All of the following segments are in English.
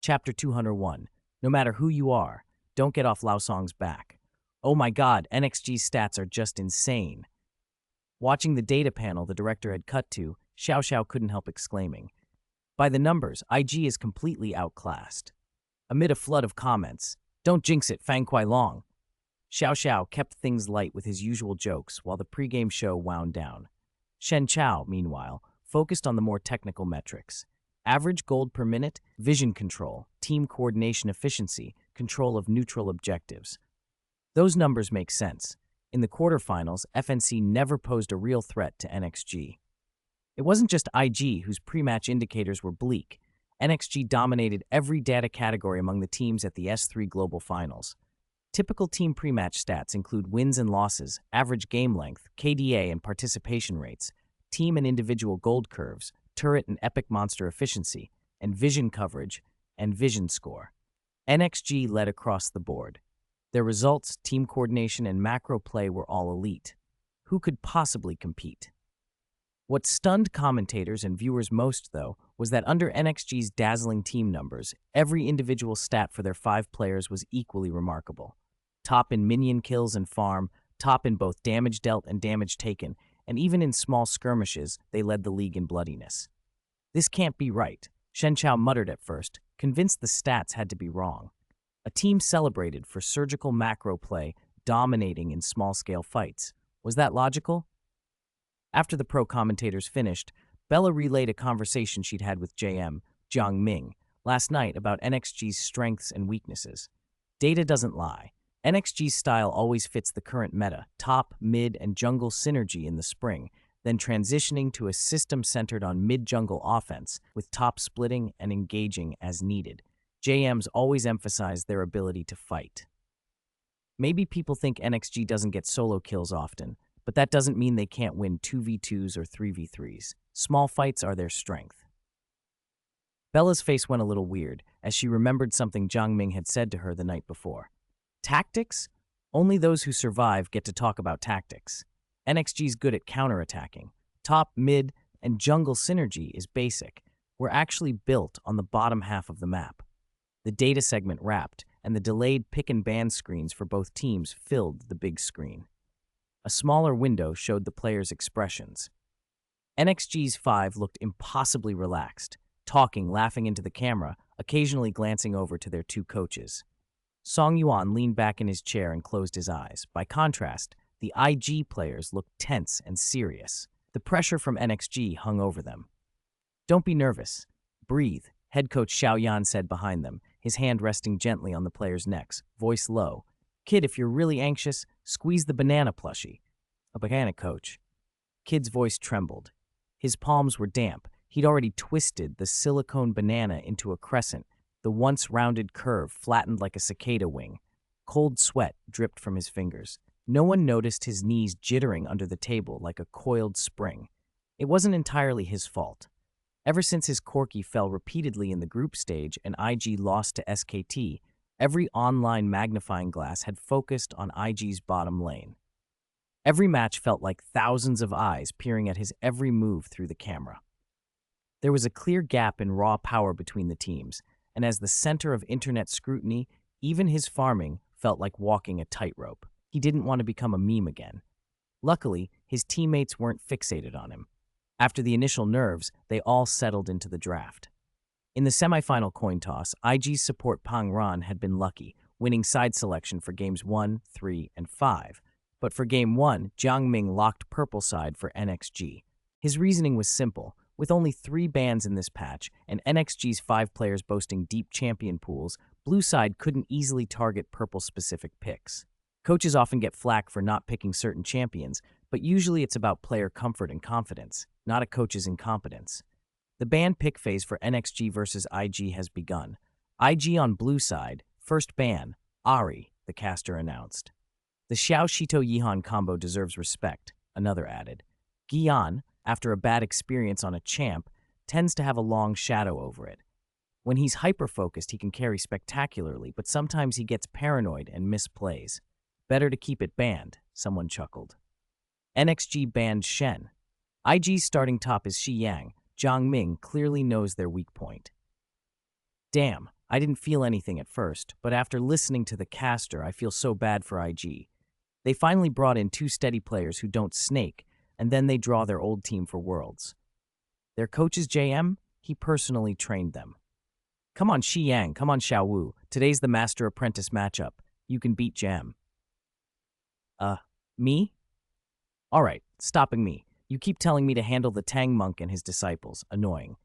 Chapter 201. No matter who you are, don't get off Lao Song's back. Oh my god, NXG's stats are just insane. Watching the data panel the director had cut to, Xiao Xiao couldn't help exclaiming. By the numbers, IG is completely outclassed. Amid a flood of comments, don't jinx it, Fang Kuai Long. Xiao Xiao kept things light with his usual jokes while the pregame show wound down. Shen Chao, meanwhile, focused on the more technical metrics. Average gold per minute, vision control, team coordination efficiency, control of neutral objectives. Those numbers make sense. In the quarterfinals, FNC never posed a real threat to NXG. It wasn't just IG whose pre-match indicators were bleak. NXG dominated every data category among the teams at the S3 Global Finals. Typical team pre-match stats include wins and losses, average game length, KDA and participation rates, team and individual gold curves, turret and epic monster efficiency, and vision coverage and vision score. NXG led across the board. Their results, team coordination, and macro play were all elite. Who could possibly compete? What stunned commentators and viewers most, though, was that under NXG's dazzling team numbers, every individual stat for their 5 players was equally remarkable. Top in minion kills and farm, top in both damage dealt and damage taken, and even in small skirmishes, they led the league in bloodiness. This can't be right, Shen Chao muttered at first, convinced the stats had to be wrong. A team celebrated for surgical macro play, dominating in small-scale fights. Was that logical? After the pro commentators finished, Bella relayed a conversation she'd had with JM, Jiang Ming, last night about NXG's strengths and weaknesses. Data doesn't lie. NXG's style always fits the current meta, top, mid, and jungle synergy in the spring, then transitioning to a system centered on mid-jungle offense, with top splitting and engaging as needed. JM's always emphasized their ability to fight. Maybe people think NXG doesn't get solo kills often, but that doesn't mean they can't win 2v2s or 3v3s. Small fights are their strength. Bella's face went a little weird as she remembered something Jiang Ming had said to her the night before. Tactics? Only those who survive get to talk about tactics. NXG's good at counterattacking. Top, mid, and jungle synergy is basic. We're actually built on the bottom half of the map. The data segment wrapped, and the delayed pick and ban screens for both teams filled the big screen. A smaller window showed the players' expressions. NXG's 5 looked impossibly relaxed, talking, laughing into the camera, occasionally glancing over to their 2 coaches. Song Yuan leaned back in his chair and closed his eyes. By contrast, the IG players looked tense and serious. The pressure from NXG hung over them. Don't be nervous. Breathe, head coach Xiao Yan said behind them, his hand resting gently on the players' necks, voice low. Kid, if you're really anxious, squeeze the banana plushie. A banana coach. Kid's voice trembled. His palms were damp. He'd already twisted the silicone banana into a crescent, the once rounded curve flattened like a cicada wing. Cold sweat dripped from his fingers. No one noticed his knees jittering under the table like a coiled spring. It wasn't entirely his fault. Ever since his Corki fell repeatedly in the group stage and IG lost to SKT, every online magnifying glass had focused on IG's bottom lane. Every match felt like thousands of eyes peering at his every move through the camera. There was a clear gap in raw power between the teams, and as the center of internet scrutiny, even his farming felt like walking a tightrope. He didn't want to become a meme again. Luckily, his teammates weren't fixated on him. After the initial nerves, they all settled into the draft. In the semifinal coin toss, IG's support Pang Ran had been lucky, winning side selection for games 1, 3, and 5. But for game 1, Jiang Ming locked purple side for NXG. His reasoning was simple. With only 3 bans in this patch, and NXG's 5 players boasting deep champion pools, blue side couldn't easily target purple-specific picks. Coaches often get flack for not picking certain champions, but usually it's about player comfort and confidence, not a coach's incompetence. The ban pick phase for NXG versus IG has begun. IG on blue side, first ban, Ari, the caster announced. The Xiao Shito Yihan combo deserves respect, another added. Gian, after a bad experience on a champ, tends to have a long shadow over it. When he's hyper-focused, he can carry spectacularly, but sometimes he gets paranoid and misplays. Better to keep it banned, someone chuckled. NXG banned Shen. IG's starting top is Shi Yang. Jiang Ming clearly knows their weak point. Damn, I didn't feel anything at first, but after listening to the caster, I feel so bad for IG. They finally brought in two steady players who don't snake, and then they draw their old team for Worlds. Their coach is JM, he personally trained them. Come on Shi Yang, come on Xiao Wu, today's the master-apprentice matchup. You can beat Jam. Me? Alright, stopping me. You keep telling me to handle the Tang Monk and his disciples. Annoying.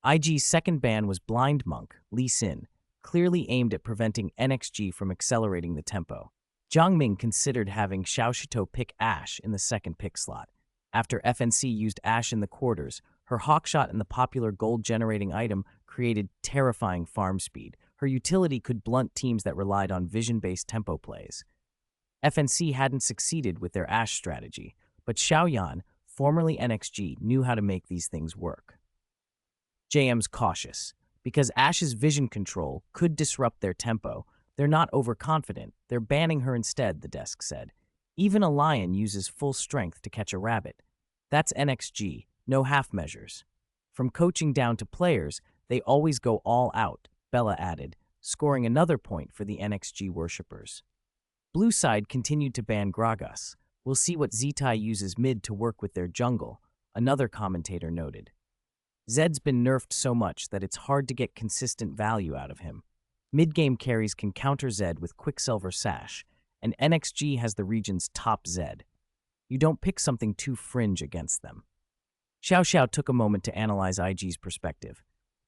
IG's second ban was Blind Monk, Lee Sin, clearly aimed at preventing NXG from accelerating the tempo. Jiang Ming considered having Xiao Shito pick Ashe in the second pick slot. After FNC used Ashe in the quarters, her Hawkshot and the popular gold-generating item created terrifying farm speed. Her utility could blunt teams that relied on vision-based tempo plays. FNC hadn't succeeded with their Ashe strategy, but Xiaoyan, formerly NXG, knew how to make these things work. JM's cautious. Because Ashe's vision control could disrupt their tempo, they're not overconfident, they're banning her instead, the desk said. Even a lion uses full strength to catch a rabbit. That's NXG, no half measures. From coaching down to players, they always go all out, Bella added, scoring another point for the NXG worshippers. Blue side continued to ban Gragas. We'll see what Zitai uses mid to work with their jungle, another commentator noted. Zed's been nerfed so much that it's hard to get consistent value out of him. Mid-game carries can counter Zed with Quicksilver Sash, and NXG has the region's top Zed. You don't pick something too fringe against them. Xiao Xiao took a moment to analyze IG's perspective.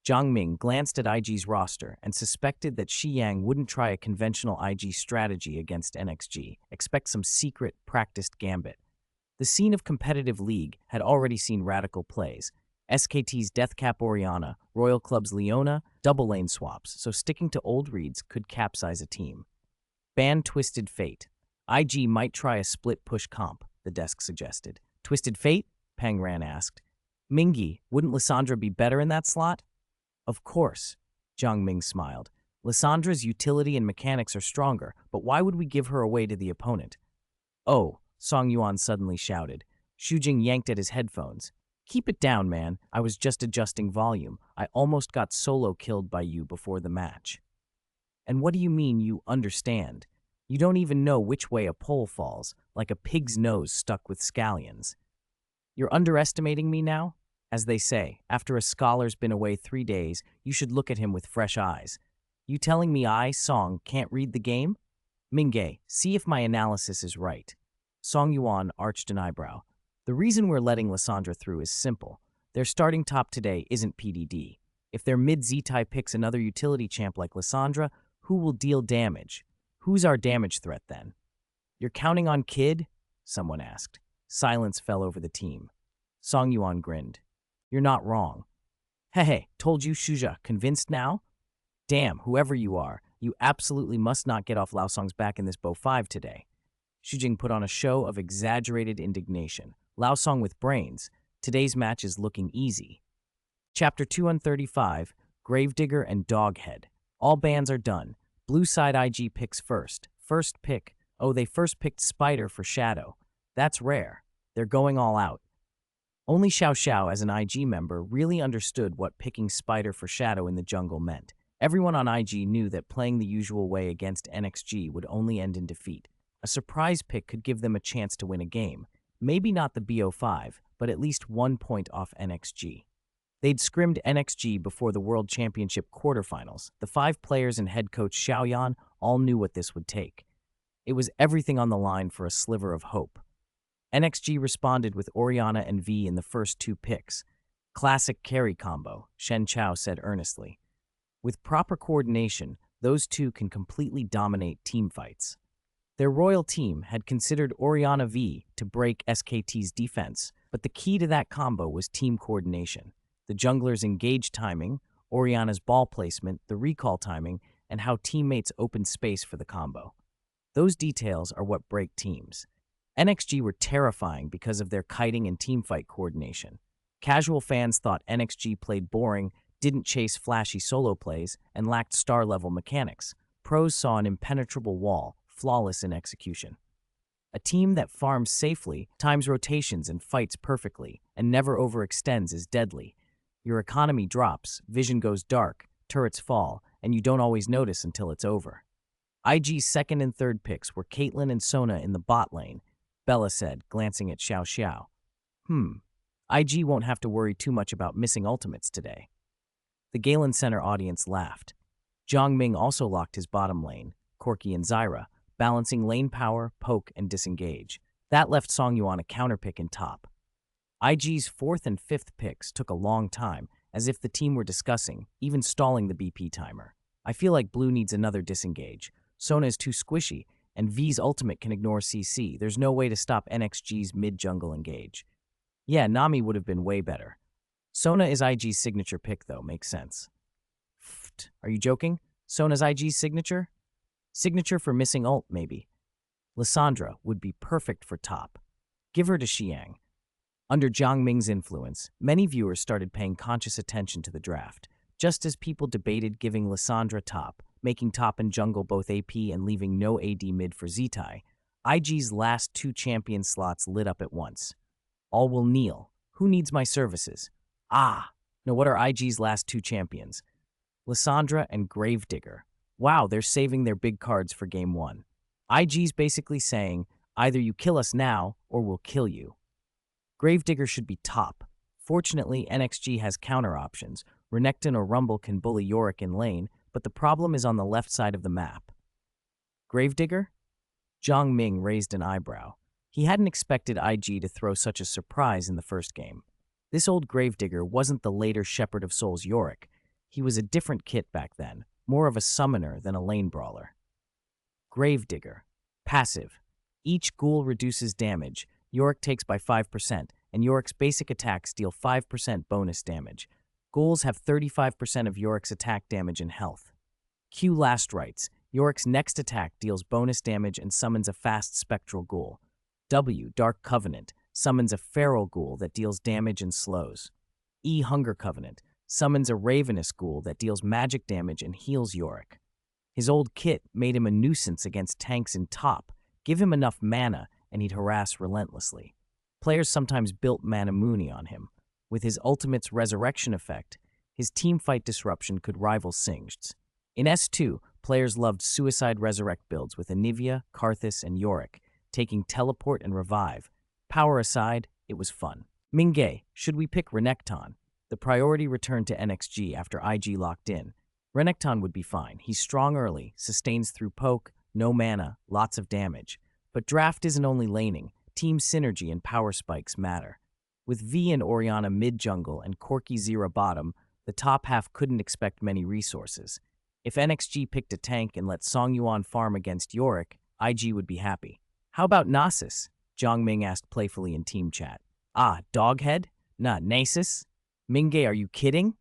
Jiang Ming glanced at IG's roster and suspected that Shi Yang wouldn't try a conventional IG strategy against NXG, expect some secret, practiced gambit. The scene of competitive league had already seen radical plays. SKT's Deathcap Orianna, Royal Club's Leona, double lane swaps, so sticking to old reads could capsize a team. Ban Twisted Fate. IG might try a split push comp, the desk suggested. Twisted Fate? Peng Ran asked. Mingy, wouldn't Lissandra be better in that slot? Of course, Jiang Ming smiled. Lissandra's utility and mechanics are stronger, but why would we give her away to the opponent? Oh, Song Yuan suddenly shouted. Xu Jing yanked at his headphones. Keep it down, man. I was just adjusting volume. I almost got solo killed by you before the match. And what do you mean you understand? You don't even know which way a pole falls, like a pig's nose stuck with scallions. You're underestimating me now? As they say, after a scholar's been away 3 days, you should look at him with fresh eyes. You telling me I, Song, can't read the game? Mingay, see if my analysis is right. Song Yuan arched an eyebrow. The reason we're letting Lissandra through is simple. Their starting top today isn't PDD. If their mid-Z-type picks another utility champ like Lissandra, who will deal damage? Who's our damage threat then? You're counting on Kid? Someone asked. Silence fell over the team. Song Yuan grinned. You're not wrong. Hey, told you, Shuja, convinced now? Damn, whoever you are, you absolutely must not get off Laosong's back in this Bo 5 today. Shujing put on a show of exaggerated indignation. Laosong with brains. Today's match is looking easy. Chapter 235, Gravedigger and Doghead. All bans are done. Blue side IG picks first. First pick. Oh, they first picked Spider for Shadow. That's rare. They're going all out. Only Xiao Xiao, as an IG member, really understood what picking Spider for Shadow in the jungle meant. Everyone on IG knew that playing the usual way against NXG would only end in defeat. A surprise pick could give them a chance to win a game. Maybe not the BO5, but at least 1 point off NXG. They'd scrimmed NXG before the World Championship quarterfinals. The 5 players and head coach Xiaoyan all knew what this would take. It was everything on the line for a sliver of hope. NXG responded with Orianna and V in the first 2 picks. Classic carry combo, Shen Chao said earnestly. With proper coordination, those two can completely dominate team fights. Their royal team had considered Orianna V to break SKT's defense, but the key to that combo was team coordination. The jungler's engage timing, Orianna's ball placement, the recall timing, and how teammates opened space for the combo. Those details are what break teams. NXG were terrifying because of their kiting and teamfight coordination. Casual fans thought NXG played boring, didn't chase flashy solo plays, and lacked star-level mechanics. Pros saw an impenetrable wall, flawless in execution. A team that farms safely, times rotations and fights perfectly, and never overextends is deadly. Your economy drops, vision goes dark, turrets fall, and you don't always notice until it's over. IG's second and third picks were Caitlyn and Sona in the bot lane, Bella said, glancing at Xiao Xiao. IG won't have to worry too much about missing ultimates today. The Galen Center audience laughed. Zhang Ming also locked his bottom lane, Corki and Zyra, balancing lane power, poke, and disengage. That left Song Yuan a counterpick in top. IG's fourth and fifth picks took a long time, as if the team were discussing, even stalling the BP timer. I feel like Blue needs another disengage. Sona is too squishy, and V's ultimate can ignore CC. There's no way to stop NXG's mid-jungle engage. Yeah, Nami would have been way better. Sona is IG's signature pick, though, makes sense. Are you joking? Sona's IG's signature? Signature for missing ult, maybe. Lissandra would be perfect for top. Give her to Xiang. Under Zhang Ming's influence, many viewers started paying conscious attention to the draft, just as people debated giving Lissandra top, making top and jungle both AP and leaving no AD mid for Zitai. IG's last two champion slots lit up at once. All will kneel. Who needs my services? No, what are IG's last two champions? Lissandra and Gravedigger. Wow, they're saving their big cards for game one. IG's basically saying, either you kill us now, or we'll kill you. Gravedigger should be top. Fortunately, NXG has counter options. Renekton or Rumble can bully Yorick in lane, but the problem is on the left side of the map. Gravedigger? Zhang Ming raised an eyebrow. He hadn't expected IG to throw such a surprise in the first game. This old Gravedigger wasn't the later Shepherd of Souls Yorick. He was a different kit back then, more of a summoner than a lane brawler. Gravedigger. Passive. Each ghoul reduces damage. Yorick takes by 5%, and Yorick's basic attacks deal 5% bonus damage. Ghouls have 35% of Yorick's attack damage and health. Q Last Rites. Yorick's next attack deals bonus damage and summons a fast spectral ghoul. W Dark Covenant summons a feral ghoul that deals damage and slows. E Hunger Covenant summons a ravenous ghoul that deals magic damage and heals Yorick. His old kit made him a nuisance against tanks in top. Give him enough mana, and he'd harass relentlessly. Players sometimes built Mana Mooney on him. With his ultimate's resurrection effect, his teamfight disruption could rival Singed's. In S2, players loved suicide resurrect builds with Anivia, Karthus, and Yorick, taking teleport and revive. Power aside, it was fun. Mingay, should we pick Renekton? The priority returned to NXG after IG locked in. Renekton would be fine. He's strong early, sustains through poke, no mana, lots of damage. But draft isn't only laning. Team synergy and power spikes matter. With V and Orianna mid-jungle and Corki Zira bottom, the top half couldn't expect many resources. If NXG picked a tank and let Song Yuan farm against Yorick, IG would be happy. How about Nasus? Zhang Ming asked playfully in team chat. Doghead? Nah, Nasus? Mingay, are you kidding?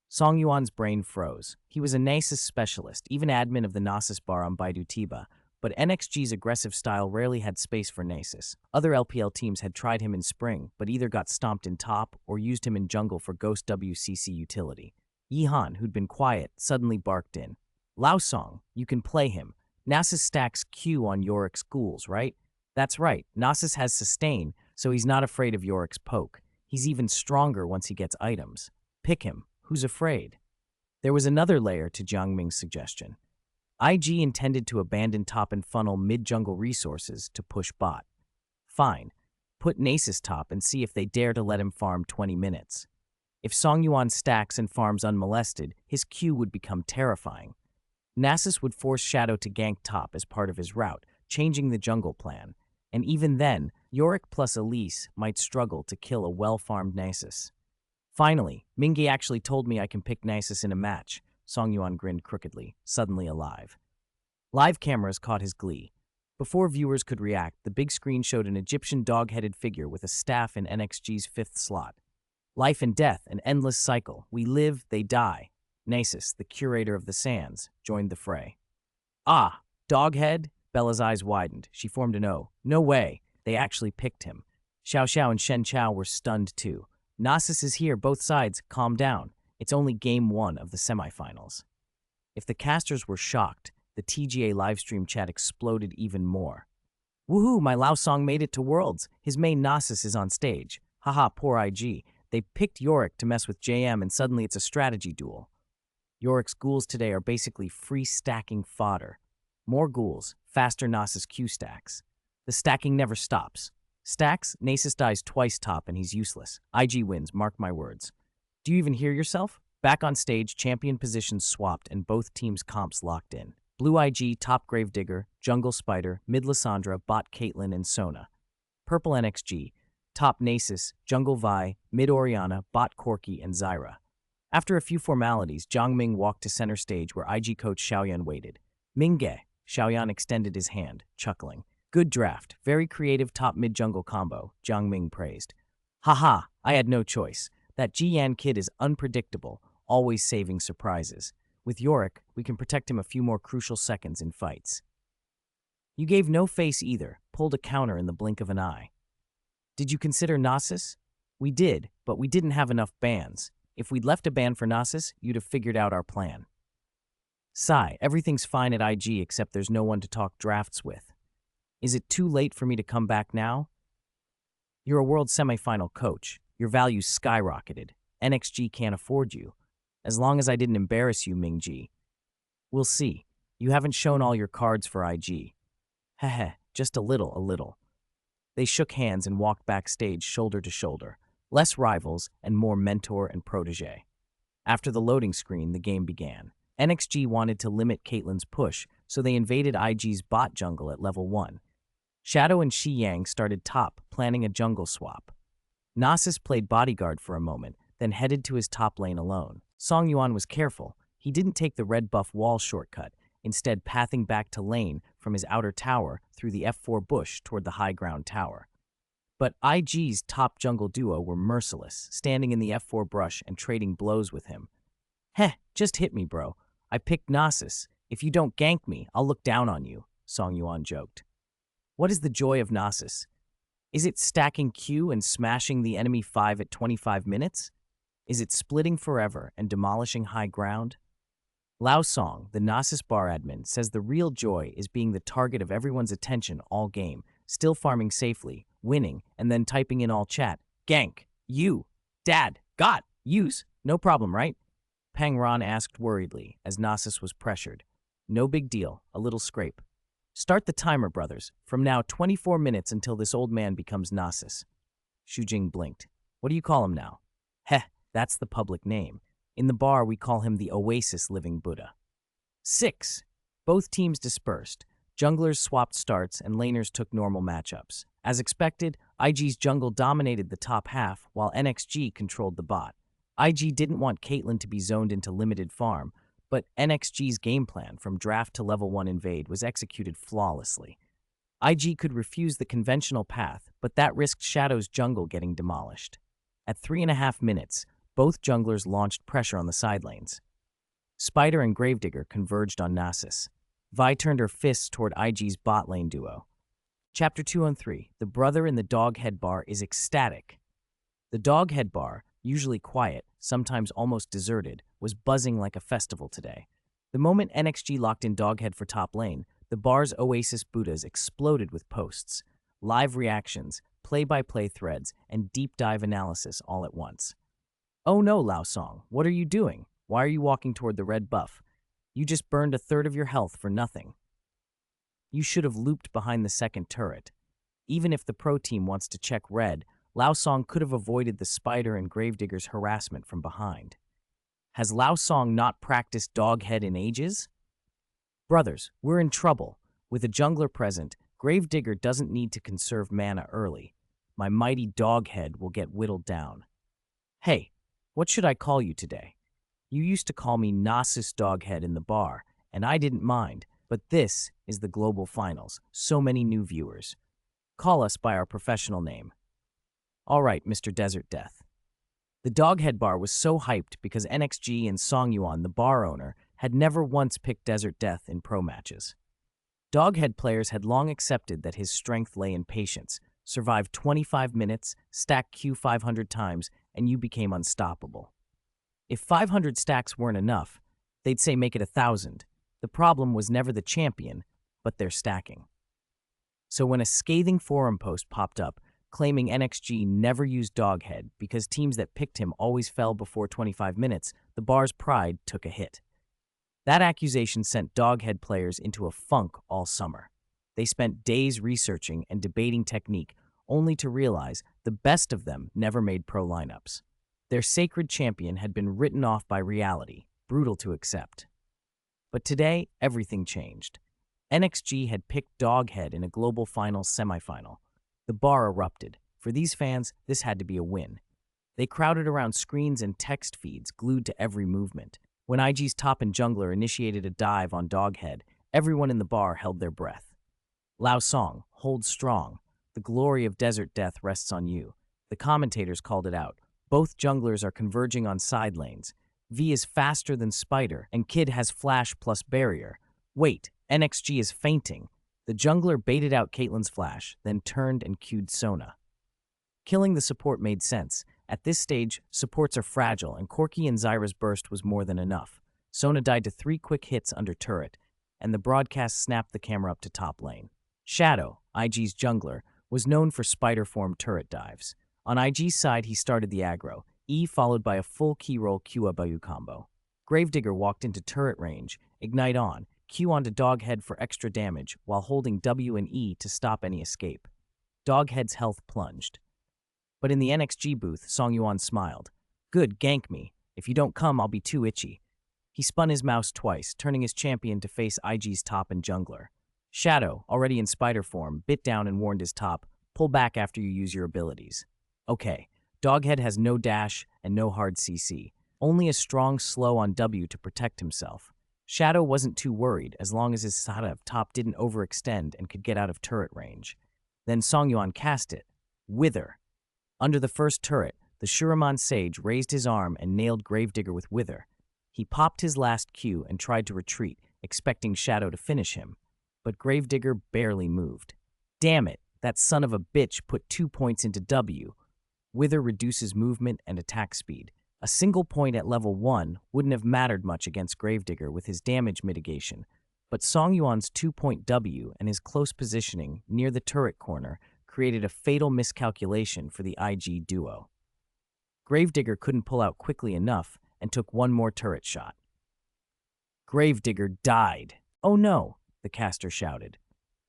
Song Yuan's brain froze. He was a Nasus specialist, even admin of the Nasus bar on Baidu Tiba, but NXG's aggressive style rarely had space for Nasus. Other LPL teams had tried him in spring, but either got stomped in top or used him in jungle for Ghost WCC utility. Yihan, who'd been quiet, suddenly barked in. Lao Song, you can play him. Nasus stacks Q on Yorick's ghouls, right? That's right, Nasus has sustain, so he's not afraid of Yorick's poke. He's even stronger once he gets items. Pick him. Who's afraid? There was another layer to Zhang Ming's suggestion. IG intended to abandon top and funnel mid-jungle resources to push bot. Fine. Put Nasus top and see if they dare to let him farm 20 minutes. If Song Yuan stacks and farms unmolested, his Q would become terrifying. Nasus would force Shadow to gank top as part of his route, changing the jungle plan. And even then, Yorick plus Elise might struggle to kill a well-farmed Nasus. Finally, Mingay actually told me I can pick Nasus in a match. Song Yuan grinned crookedly, suddenly alive. Live cameras caught his glee. Before viewers could react, the big screen showed an Egyptian dog-headed figure with a staff in NXG's 5th slot. Life and death, an endless cycle. We live, they die. Nasus, the curator of the sands, joined the fray. Doghead? Bella's eyes widened. She formed an O. No way. They actually picked him. Xiao Xiao and Shen Chao were stunned too. Nasus is here, both sides. Calm down. It's only game 1 of the semifinals. If the casters were shocked, the TGA livestream chat exploded even more. Woohoo, my Lao Song made it to Worlds. His main Nasus is on stage. Haha, poor IG. They picked Yorick to mess with JM and suddenly it's a strategy duel. Yorick's ghouls today are basically free stacking fodder. More ghouls, faster Nasus Q stacks. The stacking never stops. Stacks, Nasus dies twice top and he's useless. IG wins, mark my words. Do you even hear yourself? Back on stage, champion positions swapped and both teams' comps locked in. Blue IG, top Gravedigger, jungle Spider, mid Lissandra, bot Caitlyn and Sona. Purple NXG, top Nasus, jungle Vi, mid Oriana, bot Corki and Zyra. After a few formalities, Jiang Ming walked to center stage where IG coach Xiaoyan waited. Mingge, Xiaoyan extended his hand, chuckling. Good draft, very creative top mid-jungle combo, Jiang Ming praised. Haha, I had no choice. That Ji-Yan kid is unpredictable, always saving surprises. With Yorick, we can protect him a few more crucial seconds in fights. You gave no face either, pulled a counter in the blink of an eye. Did you consider Nasus? We did, but we didn't have enough bans. If we'd left a ban for Nasus, you'd have figured out our plan. Sigh, everything's fine at IG except there's no one to talk drafts with. Is it too late for me to come back now? You're a world semifinal coach. Your value's skyrocketed. NXG can't afford you. As long as I didn't embarrass you, Mingji. We'll see. You haven't shown all your cards for IG. Heh, just a little. They shook hands and walked backstage shoulder to shoulder. Less rivals and more mentor and protege. After the loading screen, the game began. NXG wanted to limit Caitlyn's push, so they invaded IG's bot jungle at level 1. Shadow and Shi Yang started top, planning a jungle swap. Nasus played bodyguard for a moment, then headed to his top lane alone. Song Yuan was careful. He didn't take the red buff wall shortcut, instead pathing back to lane from his outer tower through the F4 bush toward the high ground tower. But IG's top jungle duo were merciless, standing in the F4 brush and trading blows with him. Heh, just hit me, bro. I picked Nasus. If you don't gank me, I'll look down on you, Song Yuan joked. What is the joy of Nasus? Is it stacking Q and smashing the enemy 5 at 25 minutes? Is it splitting forever and demolishing high ground? Lao Song, the Nasus bar admin, says the real joy is being the target of everyone's attention all game, still farming safely, winning, and then typing in all chat, gank, you, dad, got, use, no problem, right? Pang Ran asked worriedly as Nasus was pressured. No big deal, a little scrape. Start the timer, brothers. From now 24 minutes until this old man becomes Nasus. Xu Jing blinked. What do you call him now? Heh, that's the public name. In the bar, we call him the Oasis Living Buddha. 6. Both teams dispersed. Junglers swapped starts and laners took normal matchups. As expected, IG's jungle dominated the top half while NXG controlled the bot. IG didn't want Caitlyn to be zoned into limited farm, but NXG's game plan from draft to level 1 invade was executed flawlessly. IG could refuse the conventional path, but that risked Shadow's jungle getting demolished. At 3.5 minutes, both junglers launched pressure on the side lanes. Spider and Gravedigger converged on Nasus. Vi turned her fists toward IG's bot lane duo. Chapter 213, The Brother in the Dog Head Bar is ecstatic. The Dog Head Bar, usually quiet, sometimes almost deserted, was buzzing like a festival today. The moment NXG locked in Doghead for top lane, the bar's Oasis Buddhas exploded with posts, live reactions, play-by-play threads, and deep dive analysis all at once. Oh no, Lao Song, what are you doing? Why are you walking toward the red buff? You just burned a third of your health for nothing. You should have looped behind the second turret. Even if the pro team wants to check red, Lao Song could have avoided the Spider and Gravedigger's harassment from behind. Has Lao Song not practiced Doghead in ages? Brothers, we're in trouble. With a jungler present, Gravedigger doesn't need to conserve mana early. My mighty Doghead will get whittled down. Hey, what should I call you today? You used to call me Nasus Doghead in the bar, and I didn't mind, but this is the global finals. So many new viewers. Call us by our professional name. All right, Mr. Desert Death. The Doghead Bar was so hyped because NXG and Song Yuan, the bar owner, had never once picked Desert Death in pro matches. Doghead players had long accepted that his strength lay in patience, survived 25 minutes, stacked Q 500 times, and you became unstoppable. If 500 stacks weren't enough, they'd say make it 1,000. The problem was never the champion, but their stacking. So when a scathing forum post popped up, claiming NXG never used Doghead because teams that picked him always fell before 25 minutes, the bar's pride took a hit. That accusation sent Doghead players into a funk all summer. They spent days researching and debating technique, only to realize the best of them never made pro lineups. Their sacred champion had been written off by reality, brutal to accept. But today, everything changed. NXG had picked Doghead in a global finals semifinal. The bar erupted. For these fans, this had to be a win. They crowded around screens and text feeds glued to every movement. When IG's top and jungler initiated a dive on Doghead, everyone in the bar held their breath. Lao Song, hold strong. The glory of desert death rests on you. The commentators called it out. Both junglers are converging on side lanes. V is faster than Spider, and Kid has flash plus barrier. Wait, NXG is fainting. The jungler baited out Caitlyn's flash, then turned and queued Sona. Killing the support made sense. At this stage, supports are fragile, and Corki and Zyra's burst was more than enough. Sona died to 3 quick hits under turret, and the broadcast snapped the camera up to top lane. Shadow, IG's jungler, was known for spider-form turret dives. On IG's side, he started the aggro, E followed by a full key roll Q Bayu combo. Gravedigger walked into turret range, ignite on, Q onto Doghead for extra damage, while holding W and E to stop any escape. Doghead's health plunged. But in the NXG booth, Song Yuan smiled. Good, gank me. If you don't come, I'll be too itchy. He spun his mouse twice, turning his champion to face IG's top and jungler. Shadow, already in spider form, bit down and warned his top, pull back after you use your abilities. Okay, Doghead has no dash and no hard CC, only a strong slow on W to protect himself. Shadow wasn't too worried as long as his Sada top didn't overextend and could get out of turret range. Then Song Yuan cast it. Wither. Under the first turret, the Shuraman Sage raised his arm and nailed Gravedigger with Wither. He popped his last Q and tried to retreat, expecting Shadow to finish him. But Gravedigger barely moved. Damn it, that son of a bitch put 2 points into W. Wither reduces movement and attack speed. A single point at level 1 wouldn't have mattered much against Gravedigger with his damage mitigation, but Song Yuan's 2-point W and his close positioning near the turret corner created a fatal miscalculation for the IG duo. Gravedigger couldn't pull out quickly enough and took one more turret shot. Gravedigger died. Oh no, the caster shouted.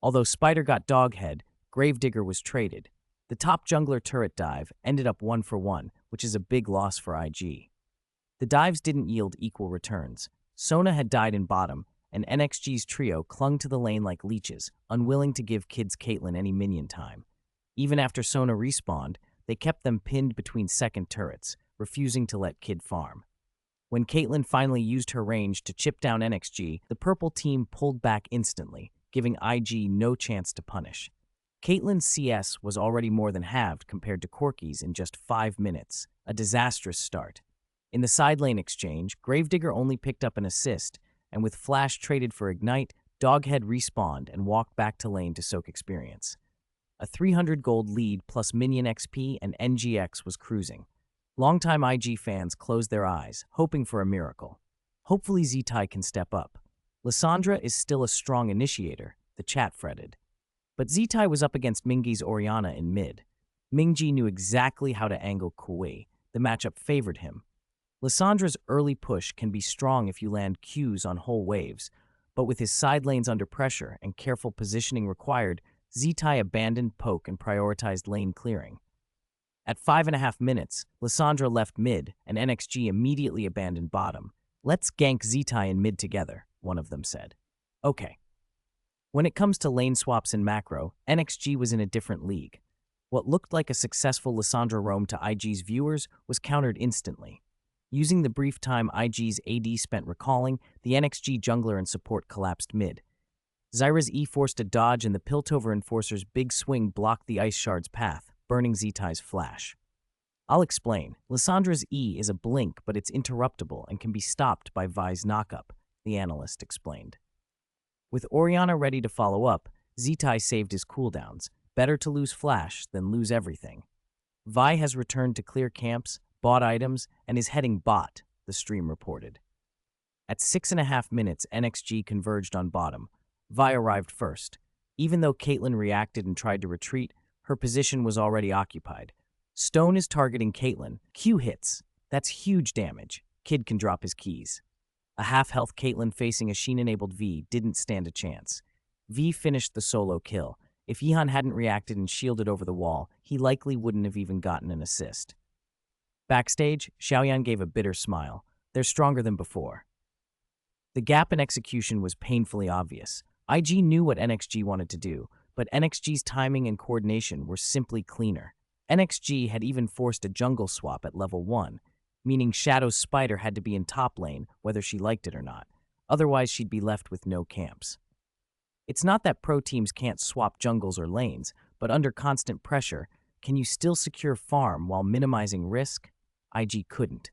Although Spider got Doghead, Gravedigger was traded. The top jungler turret dive ended up 1-for-1, which is a big loss for IG. The dives didn't yield equal returns. Sona had died in bottom, and NXG's trio clung to the lane like leeches, unwilling to give Kid's Caitlyn any minion time. Even after Sona respawned, they kept them pinned between second turrets, refusing to let Kid farm. When Caitlyn finally used her range to chip down NXG, the purple team pulled back instantly, giving IG no chance to punish. Caitlyn's CS was already more than halved compared to Corki's in just 5 minutes, a disastrous start. In the side lane exchange, Gravedigger only picked up an assist, and with Flash traded for Ignite, Doghead respawned and walked back to lane to soak experience. A 300 gold lead plus minion XP and NGX was cruising. Longtime IG fans closed their eyes, hoping for a miracle. Hopefully Zitai can step up. Lissandra is still a strong initiator, the chat fretted. But Zitai was up against Mingji's Orianna in mid. Mingji knew exactly how to angle Kui. The matchup favored him. Lissandra's early push can be strong if you land Qs on whole waves, but with his side lanes under pressure and careful positioning required, Zitai abandoned poke and prioritized lane clearing. At 5.5 minutes, Lissandra left mid, and NXG immediately abandoned bottom. Let's gank Zitai in mid together, one of them said. Okay. When it comes to lane swaps in macro, NXG was in a different league. What looked like a successful Lissandra roam to IG's viewers was countered instantly. Using the brief time IG's AD spent recalling, the NXG jungler and support collapsed mid. Zyra's E forced a dodge and the Piltover Enforcer's big swing blocked the Ice Shard's path, burning Zitai's flash. I'll explain. Lissandra's E is a blink, but it's interruptible and can be stopped by Vi's knockup, the analyst explained. With Orianna ready to follow up, Zitai saved his cooldowns. Better to lose flash than lose everything. Vi has returned to clear camps, bought items, and is heading bot, the stream reported. At 6.5 minutes, NXG converged on bottom. Vi arrived first. Even though Caitlyn reacted and tried to retreat, her position was already occupied. Stone is targeting Caitlyn. Q hits. That's huge damage. Kid can drop his keys. A half-health Caitlyn facing a Sheen-enabled V didn't stand a chance. V finished the solo kill. If Yihan hadn't reacted and shielded over the wall, he likely wouldn't have even gotten an assist. Backstage, Xiaoyan gave a bitter smile. They're stronger than before. The gap in execution was painfully obvious. IG knew what NXG wanted to do, but NXG's timing and coordination were simply cleaner. NXG had even forced a jungle swap at level 1, meaning Shadow's Spider had to be in top lane whether she liked it or not. Otherwise, she'd be left with no camps. It's not that pro teams can't swap jungles or lanes, but under constant pressure, can you still secure farm while minimizing risk? IG couldn't.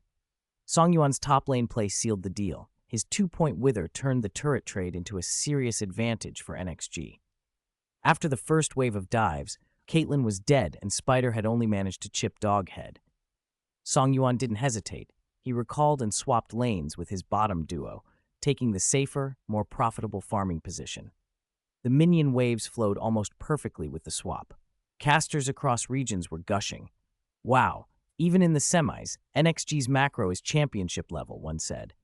Songyuan's top lane play sealed the deal. His 2-point wither turned the turret trade into a serious advantage for NXG. After the first wave of dives, Caitlyn was dead and Spider had only managed to chip Doghead. Songyuan didn't hesitate. He recalled and swapped lanes with his bottom duo, taking the safer, more profitable farming position. The minion waves flowed almost perfectly with the swap. Casters across regions were gushing. Wow, even in the semis, NXG's macro is championship level, one said.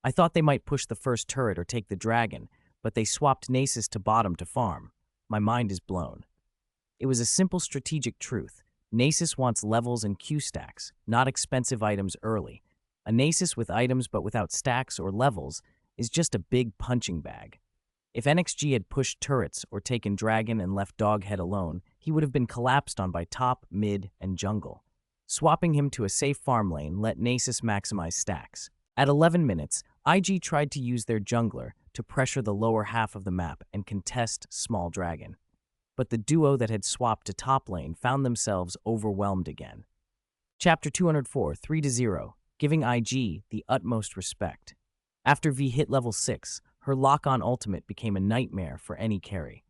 I thought they might push the first turret or take the dragon, but they swapped Nasus to bottom to farm. My mind is blown. It was a simple strategic truth. Nasus wants levels and Q stacks, not expensive items early. A Nasus with items but without stacks or levels is just a big punching bag. If NXG had pushed turrets or taken dragon and left Doghead alone, he would have been collapsed on by top, mid, and jungle. Swapping him to a safe farm lane let Nasus maximize stacks. At 11 minutes, IG tried to use their jungler to pressure the lower half of the map and contest Small Dragon. But the duo that had swapped to top lane found themselves overwhelmed again. Chapter 204, 3-0, giving IG the utmost respect. After V hit level 6, her lock-on ultimate became a nightmare for any carry.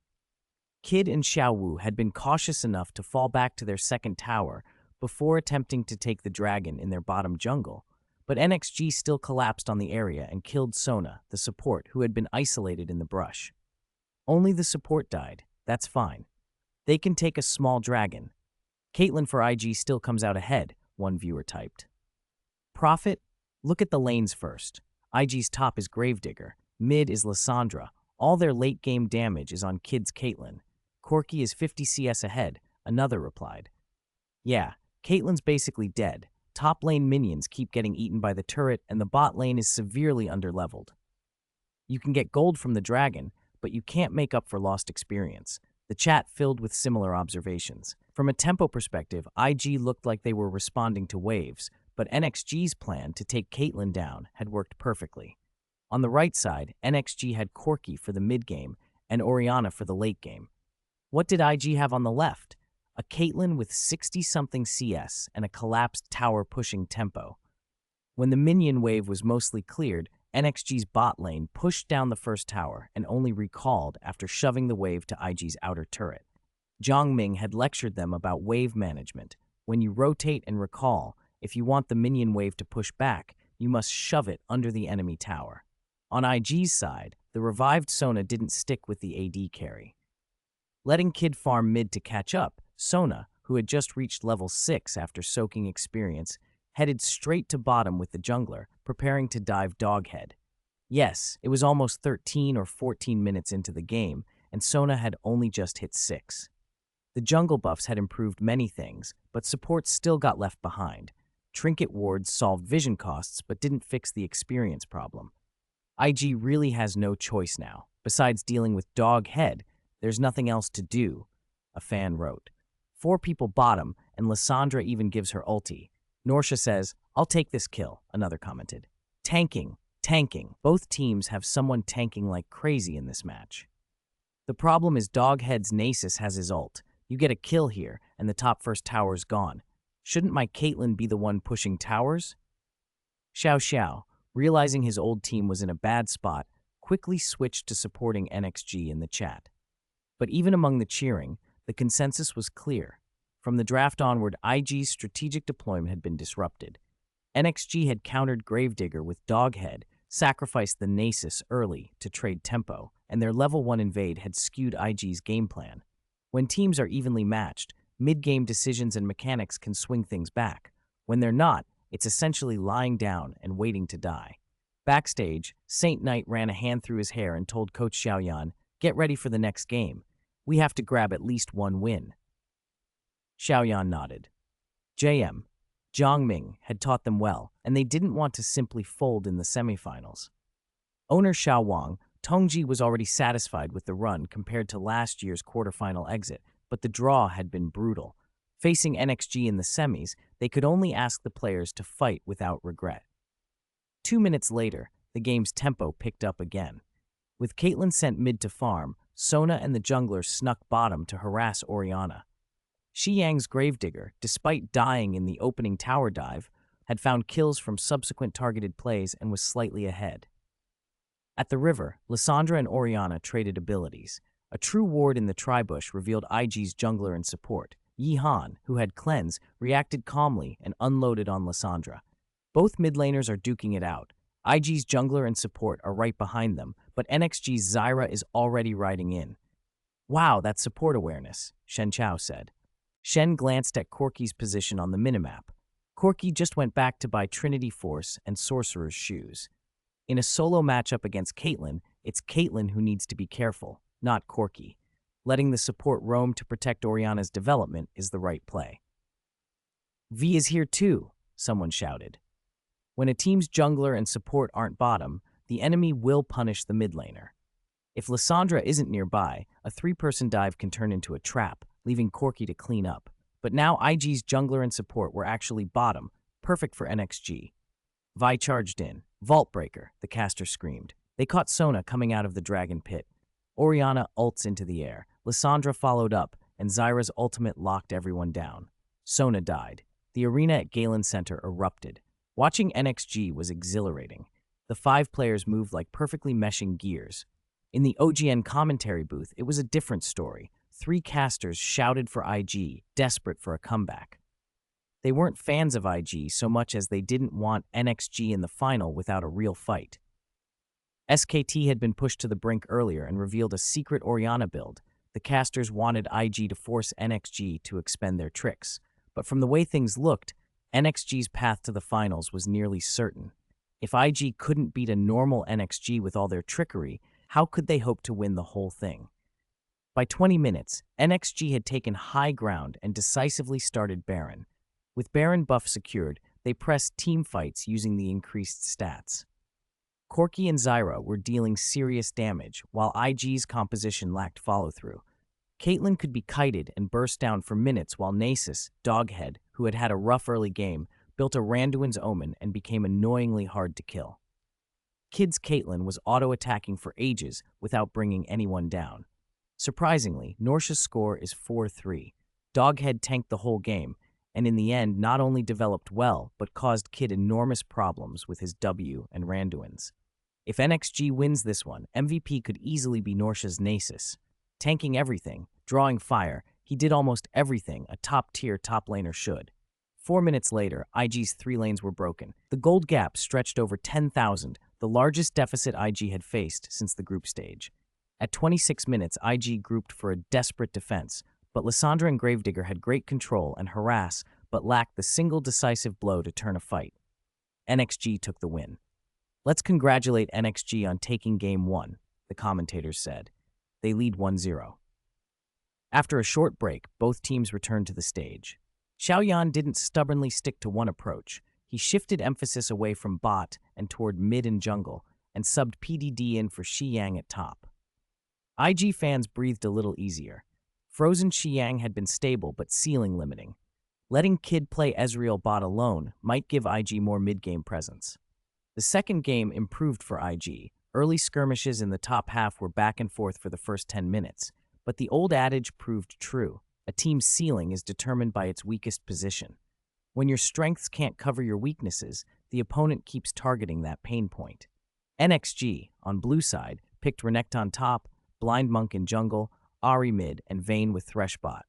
Kid and Xiaowu had been cautious enough to fall back to their second tower before attempting to take the dragon in their bottom jungle, but NXG still collapsed on the area and killed Sona, the support who had been isolated in the brush. Only the support died. That's fine. They can take a small dragon. Caitlyn for IG still comes out ahead, one viewer typed. Profit? Look at the lanes first. IG's top is Gravedigger. Mid is Lissandra. All their late-game damage is on Kid's Caitlyn. Corki is 50 CS ahead, another replied. Yeah, Caitlyn's basically dead. Top lane minions keep getting eaten by the turret, and the bot lane is severely underleveled. You can get gold from the dragon, but you can't make up for lost experience. The chat filled with similar observations. From a tempo perspective, IG looked like they were responding to waves, but NXG's plan to take Caitlyn down had worked perfectly. On the right side, NXG had Corki for the mid-game and Orianna for the late game. What did IG have on the left? A Caitlyn with 60-something CS and a collapsed tower-pushing tempo. When the minion wave was mostly cleared, NXG's bot lane pushed down the first tower and only recalled after shoving the wave to IG's outer turret. Zhang Ming had lectured them about wave management. When you rotate and recall, if you want the minion wave to push back, you must shove it under the enemy tower. On IG's side, the revived Sona didn't stick with the AD carry. Letting Kid farm mid to catch up, Sona, who had just reached level 6 after soaking experience, headed straight to bottom with the jungler, preparing to dive Doghead. Yes, it was almost 13 or 14 minutes into the game, and Sona had only just hit 6. The jungle buffs had improved many things, but support still got left behind. Trinket wards solved vision costs but didn't fix the experience problem. IG really has no choice now. Besides dealing with Doghead, there's nothing else to do, a fan wrote. 4 people bottom, and Lissandra even gives her ulti. Norsha says, I'll take this kill, another commented. Tanking. Both teams have someone tanking like crazy in this match. The problem is Doghead's Nasus has his ult. You get a kill here, and the top first tower's gone. Shouldn't my Caitlyn be the one pushing towers? Xiao, realizing his old team was in a bad spot, quickly switched to supporting NXG in the chat. But even among the cheering, the consensus was clear. From the draft onward, IG's strategic deployment had been disrupted. NXG had countered Gravedigger with Doghead, sacrificed the Nasus early to trade tempo, and their level 1 invade had skewed IG's game plan. When teams are evenly matched, mid-game decisions and mechanics can swing things back. When they're not, it's essentially lying down and waiting to die. Backstage, Saint Knight ran a hand through his hair and told Coach Xiaoyan, "Get ready for the next game. We have to grab at least one win." Xiaoyan nodded. JM, Jiang Ming had taught them well, and they didn't want to simply fold in the semifinals. Owner Xiao Wang, Tongji was already satisfied with the run compared to last year's quarterfinal exit, but the draw had been brutal. Facing NXG in the semis, they could only ask the players to fight without regret. 2 minutes later, the game's tempo picked up again. With Caitlyn sent mid to farm, Sona and the jungler snuck bottom to harass Orianna. Xiyang's Gravedigger, despite dying in the opening tower dive, had found kills from subsequent targeted plays and was slightly ahead. At the river, Lissandra and Orianna traded abilities. A true ward in the tribush revealed IG's jungler and support. Yi Han, who had cleanse, reacted calmly and unloaded on Lissandra. Both mid laners are duking it out. IG's jungler and support are right behind them, but NXG's Zyra is already riding in. "Wow, that's support awareness," Shen Chao said. Shen glanced at Corki's position on the minimap. Corki just went back to buy Trinity Force and Sorcerer's Shoes. In a solo matchup against Caitlyn, it's Caitlyn who needs to be careful, not Corki. Letting the support roam to protect Orianna's development is the right play. "V is here too," someone shouted. When a team's jungler and support aren't bottom, the enemy will punish the mid laner. If Lissandra isn't nearby, a 3-person dive can turn into a trap, leaving Corki to clean up. But now IG's jungler and support were actually bottom, perfect for NXG. Vi charged in. "Vault Breaker," the caster screamed. They caught Sona coming out of the dragon pit. Orianna ults into the air. Lissandra followed up, and Zyra's ultimate locked everyone down. Sona died. The arena at Galen Center erupted. Watching NXG was exhilarating. The 5 players moved like perfectly meshing gears. In the OGN commentary booth, it was a different story. 3 casters shouted for IG, desperate for a comeback. They weren't fans of IG so much as they didn't want NXG in the final without a real fight. SKT had been pushed to the brink earlier and revealed a secret Orianna build. The casters wanted IG to force NXG to expend their tricks. But from the way things looked, NXG's path to the finals was nearly certain. If IG couldn't beat a normal NXG with all their trickery, how could they hope to win the whole thing? By 20 minutes, NXG had taken high ground and decisively started Baron. With Baron buff secured, they pressed team fights using the increased stats. Corki and Zyra were dealing serious damage, while IG's composition lacked follow-through. Caitlyn could be kited and burst down for minutes while Nasus, Doghead, who had had a rough early game, built a Randuin's Omen and became annoyingly hard to kill. Kid's Caitlyn was auto-attacking for ages without bringing anyone down. Surprisingly, Norsha's score is 4-3. Doghead tanked the whole game, and in the end not only developed well, but caused Kid enormous problems with his W and Randuins. If NXG wins this one, MVP could easily be Norsha's Nasus. Tanking everything, drawing fire, he did almost everything a top-tier top laner should. 4 minutes later, IG's 3 lanes were broken. The gold gap stretched over 10,000, the largest deficit IG had faced since the group stage. At 26 minutes, IG grouped for a desperate defense, but Lissandra and Gravedigger had great control and harass, but lacked the single decisive blow to turn a fight. NXG took the win. "Let's congratulate NXG on taking Game 1, the commentators said. They lead 1-0. After a short break, both teams returned to the stage. Xiaoyan didn't stubbornly stick to one approach. He shifted emphasis away from bot and toward mid and jungle, and subbed PDD in for Xiyang at top. IG fans breathed a little easier. Frozen Xiyang had been stable but ceiling limiting. Letting Kid play Ezreal bot alone might give IG more mid-game presence. The second game improved for IG. Early skirmishes in the top half were back and forth for the first 10 minutes, but the old adage proved true. A team's ceiling is determined by its weakest position. When your strengths can't cover your weaknesses, the opponent keeps targeting that pain point. NXG, on blue side, picked Renekton top, Blind Monk in jungle, Ahri mid, and Vayne with Thresh bot.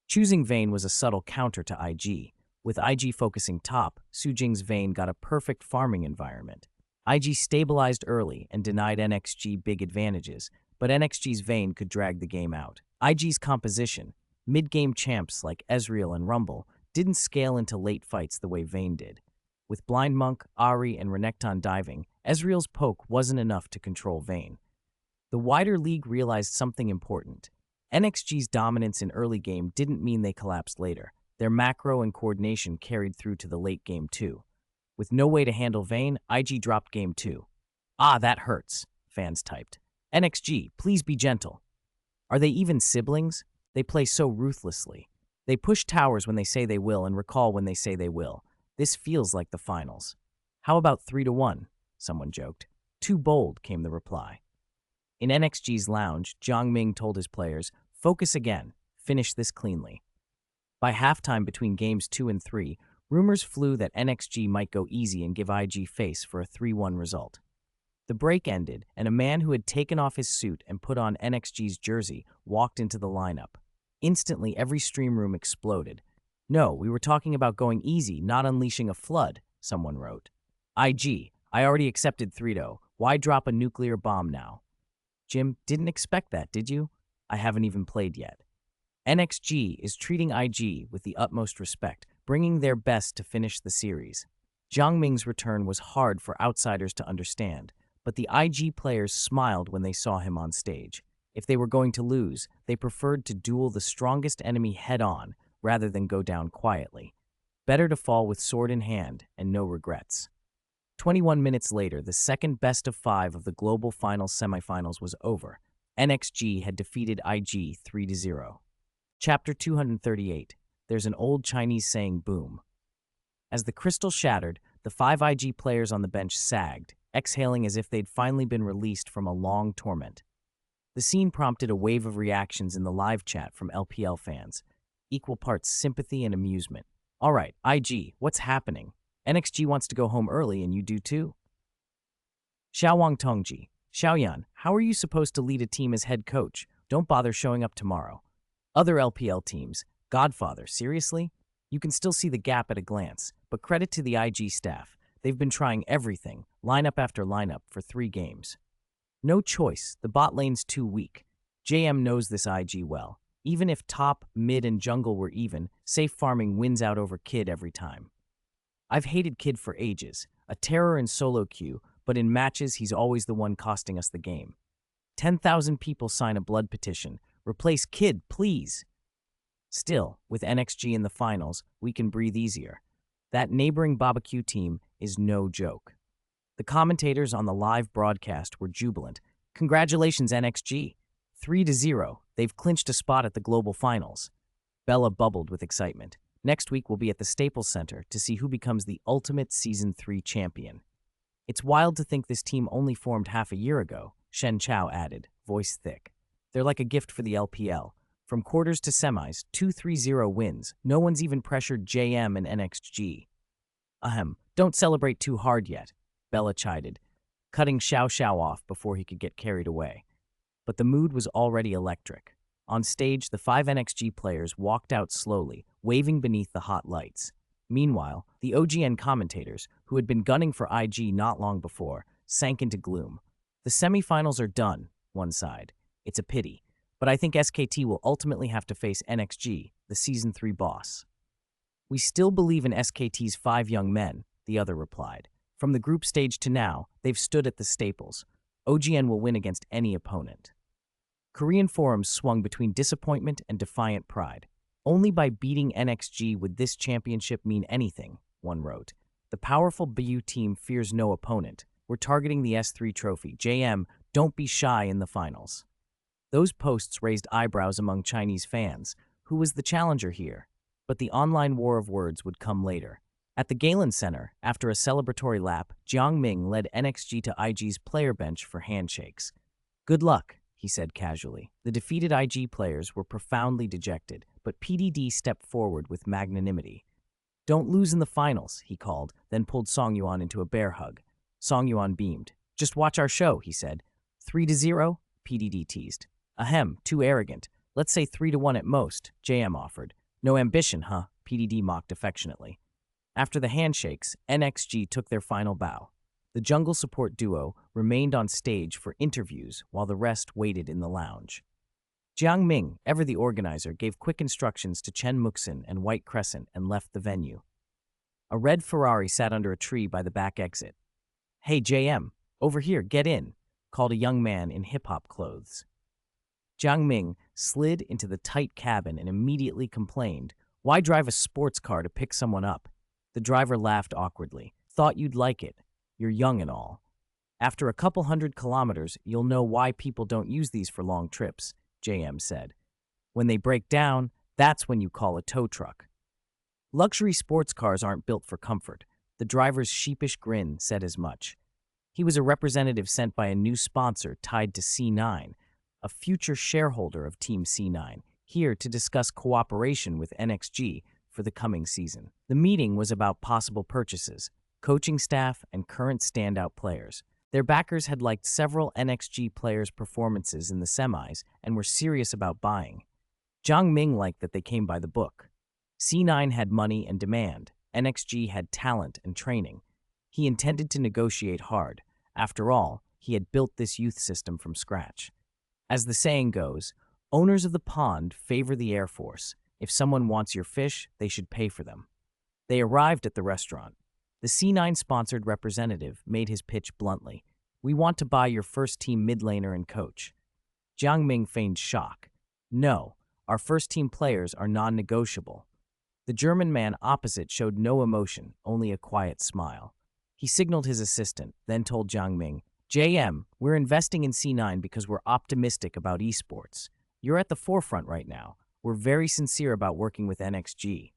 Choosing Vayne was a subtle counter to IG. With IG focusing top, Sujing's Vayne got a perfect farming environment. IG stabilized early and denied NXG big advantages, but NXG's Vayne could drag the game out. IG's composition, mid-game champs like Ezreal and Rumble, didn't scale into late fights the way Vayne did. With Blind Monk, Ahri, and Renekton diving, Ezreal's poke wasn't enough to control Vayne. The wider league realized something important. NXG's dominance in early game didn't mean they collapsed later. Their macro and coordination carried through to the late game too. With no way to handle Vayne, IG dropped game 2. "Ah, that hurts," fans typed. "NXG, please be gentle." Are they even siblings? They play so ruthlessly. They push towers when they say they will and recall when they say they will. This feels like the finals. "How about 3-1? Someone joked. "Too bold," came the reply. In NXG's lounge, Jiang Ming told his players, "Focus again. Finish this cleanly." By halftime between games 2 and 3, rumors flew that NXG might go easy and give IG face for a 3-1 result. The break ended, and a man who had taken off his suit and put on NXG's jersey walked into the lineup. Instantly, every stream room exploded. "No, we were talking about going easy, not unleashing a flood," someone wrote. "IG, I already accepted 3-0. Why drop a nuclear bomb now?" "Jim, didn't expect that, did you? I haven't even played yet." NXG is treating IG with the utmost respect, bringing their best to finish the series. Jiang Ming's return was hard for outsiders to understand, but the IG players smiled when they saw him on stage. If they were going to lose, they preferred to duel the strongest enemy head-on rather than go down quietly. Better to fall with sword in hand and no regrets. 21 minutes later, the second best-of-5 of the Global Finals semifinals was over. NXG had defeated IG 3-0. Chapter 238. There's an old Chinese saying, boom. As the crystal shattered, the 5 IG players on the bench sagged, exhaling as if they'd finally been released from a long torment. The scene prompted a wave of reactions in the live chat from LPL fans, equal parts sympathy and amusement. "All right, IG, what's happening? NXG wants to go home early and you do too." Xiaowang Tongji, "Xiaoyan, how are you supposed to lead a team as head coach? Don't bother showing up tomorrow." Other LPL teams, "Godfather, seriously?" You can still see the gap at a glance, but credit to the IG staff. They've been trying everything, lineup after lineup, for 3 games. No choice, the bot lane's too weak. JM knows this IG well. Even if top, mid, and jungle were even, safe farming wins out over Kid every time. "I've hated Kid for ages, a terror in solo queue, but in matches he's always the one costing us the game. 10,000 people sign a blood petition. Replace Kid, please." Still, with NXG in the finals, we can breathe easier. That neighboring barbecue team is no joke. The commentators on the live broadcast were jubilant. "Congratulations, NXG. 3-0. They've clinched a spot at the global finals." Bella bubbled with excitement. "Next week we'll be at the Staples Center to see who becomes the ultimate Season 3 champion." "It's wild to think this team only formed half a year ago," Shen Chao added, voice thick. "They're like a gift for the LPL. From quarters to semis, 2-3-0 wins. No one's even pressured JM and NXG." "Ahem, don't celebrate too hard yet," Bella chided, cutting Xiao Xiao off before he could get carried away. But the mood was already electric. On stage, the 5 NXG players walked out slowly, waving beneath the hot lights. Meanwhile, the OGN commentators, who had been gunning for IG not long before, sank into gloom. "The semifinals are done," one sighed. "It's a pity. But I think SKT will ultimately have to face NXG, the Season 3 boss." "We still believe in SKT's 5 young men," the other replied. "From the group stage to now, they've stood at the staples. OGN will win against any opponent." Korean forums swung between disappointment and defiant pride. "Only by beating NXG would this championship mean anything," one wrote. "The powerful BU team fears no opponent. We're targeting the S3 trophy. JM, don't be shy in the finals." Those posts raised eyebrows among Chinese fans. Who was the challenger here? But the online war of words would come later. At the Galen Center, after a celebratory lap, Jiang Ming led NXG to IG's player bench for handshakes. "Good luck," he said casually. The defeated IG players were profoundly dejected, but PDD stepped forward with magnanimity. "Don't lose in the finals," he called, then pulled Songyuan into a bear hug. Songyuan beamed. "Just watch our show," he said. 3-0? PDD teased. "Ahem, too arrogant. Let's say 3-1 at most," JM offered. "No ambition, huh?" PDD mocked affectionately. After the handshakes, NXG took their final bow. The jungle support duo remained on stage for interviews while the rest waited in the lounge. Jiang Ming, ever the organizer, gave quick instructions to Chen Muxin and White Crescent and left the venue. A red Ferrari sat under a tree by the back exit. "Hey, JM, over here, get in," called a young man in hip-hop clothes. Jiang Ming slid into the tight cabin and immediately complained, "Why drive a sports car to pick someone up?" The driver laughed awkwardly. "Thought you'd like it. You're young and all. After a couple 100 kilometers, you'll know why people don't use these for long trips," JM said. "When they break down, that's when you call a tow truck." Luxury sports cars aren't built for comfort. The driver's sheepish grin said as much. He was a representative sent by a new sponsor tied to C9, a future shareholder of Team C9, here to discuss cooperation with NXG for the coming season. The meeting was about possible purchases, coaching staff, and current standout players. Their backers had liked several NXG players' performances in the semis and were serious about buying. Jiang Ming liked that they came by the book. C9 had money and demand. NXG had talent and training. He intended to negotiate hard. After all, he had built this youth system from scratch. As the saying goes, owners of the pond favor the Air Force. If someone wants your fish, they should pay for them. They arrived at the restaurant. The C9-sponsored representative made his pitch bluntly. "We want to buy your first-team mid-laner and coach." Jiang Ming feigned shock. "No, our first-team players are non-negotiable." The German man opposite showed no emotion, only a quiet smile. He signaled his assistant, then told Jiang Ming, "JM, we're investing in C9 because we're optimistic about esports. You're at the forefront right now. We're very sincere about working with NXG."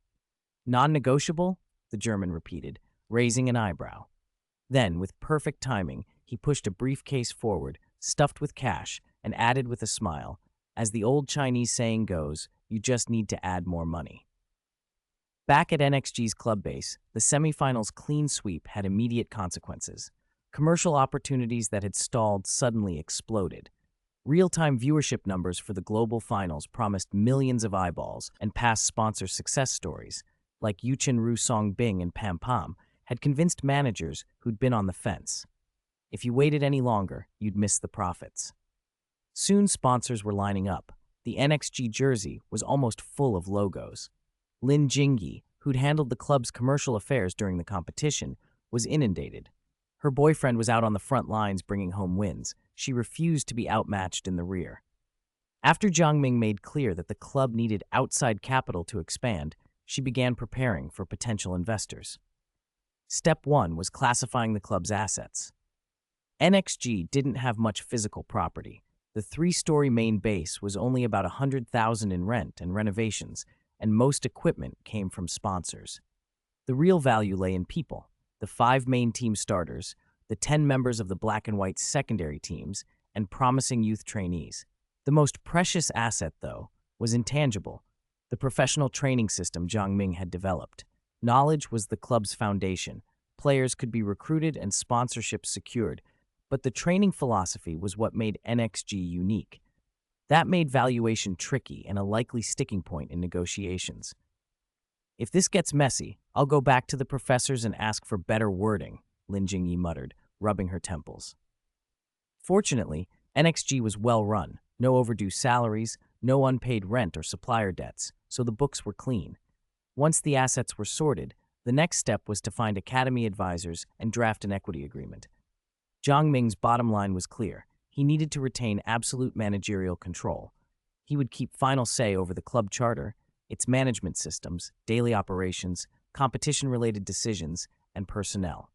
"Non-negotiable?" the German repeated, raising an eyebrow. Then, with perfect timing, he pushed a briefcase forward, stuffed with cash, and added with a smile, "As the old Chinese saying goes, you just need to add more money." Back at NXG's club base, the semifinals clean sweep had immediate consequences. Commercial opportunities that had stalled suddenly exploded. Real-time viewership numbers for the global finals promised millions of eyeballs, and past sponsor success stories, like Yuchen Ru Song Bing and Pam Pam, had convinced managers who'd been on the fence. If you waited any longer, you'd miss the profits. Soon sponsors were lining up. The NXG jersey was almost full of logos. Lin Jingyi, who'd handled the club's commercial affairs during the competition, was inundated. Her boyfriend was out on the front lines bringing home wins. She refused to be outmatched in the rear. After Jiang Ming made clear that the club needed outside capital to expand, she began preparing for potential investors. Step 1 was classifying the club's assets. NXG didn't have much physical property. The 3-story main base was only about $100,000 in rent and renovations, and most equipment came from sponsors. The real value lay in people, the 5 main team starters, the 10 members of the black and white secondary teams, and promising youth trainees. The most precious asset, though, was intangible, the professional training system Jiang Ming had developed. Knowledge was the club's foundation. Players could be recruited and sponsorships secured, but the training philosophy was what made NXG unique. That made valuation tricky and a likely sticking point in negotiations. "If this gets messy, I'll go back to the professors and ask for better wording," Lin Jingyi muttered, rubbing her temples. Fortunately, NXG was well run, no overdue salaries, no unpaid rent or supplier debts, so the books were clean. Once the assets were sorted, the next step was to find academy advisors and draft an equity agreement. Jiang Ming's bottom line was clear. He needed to retain absolute managerial control. He would keep final say over the club charter, its management systems, daily operations, competition-related decisions, and personnel.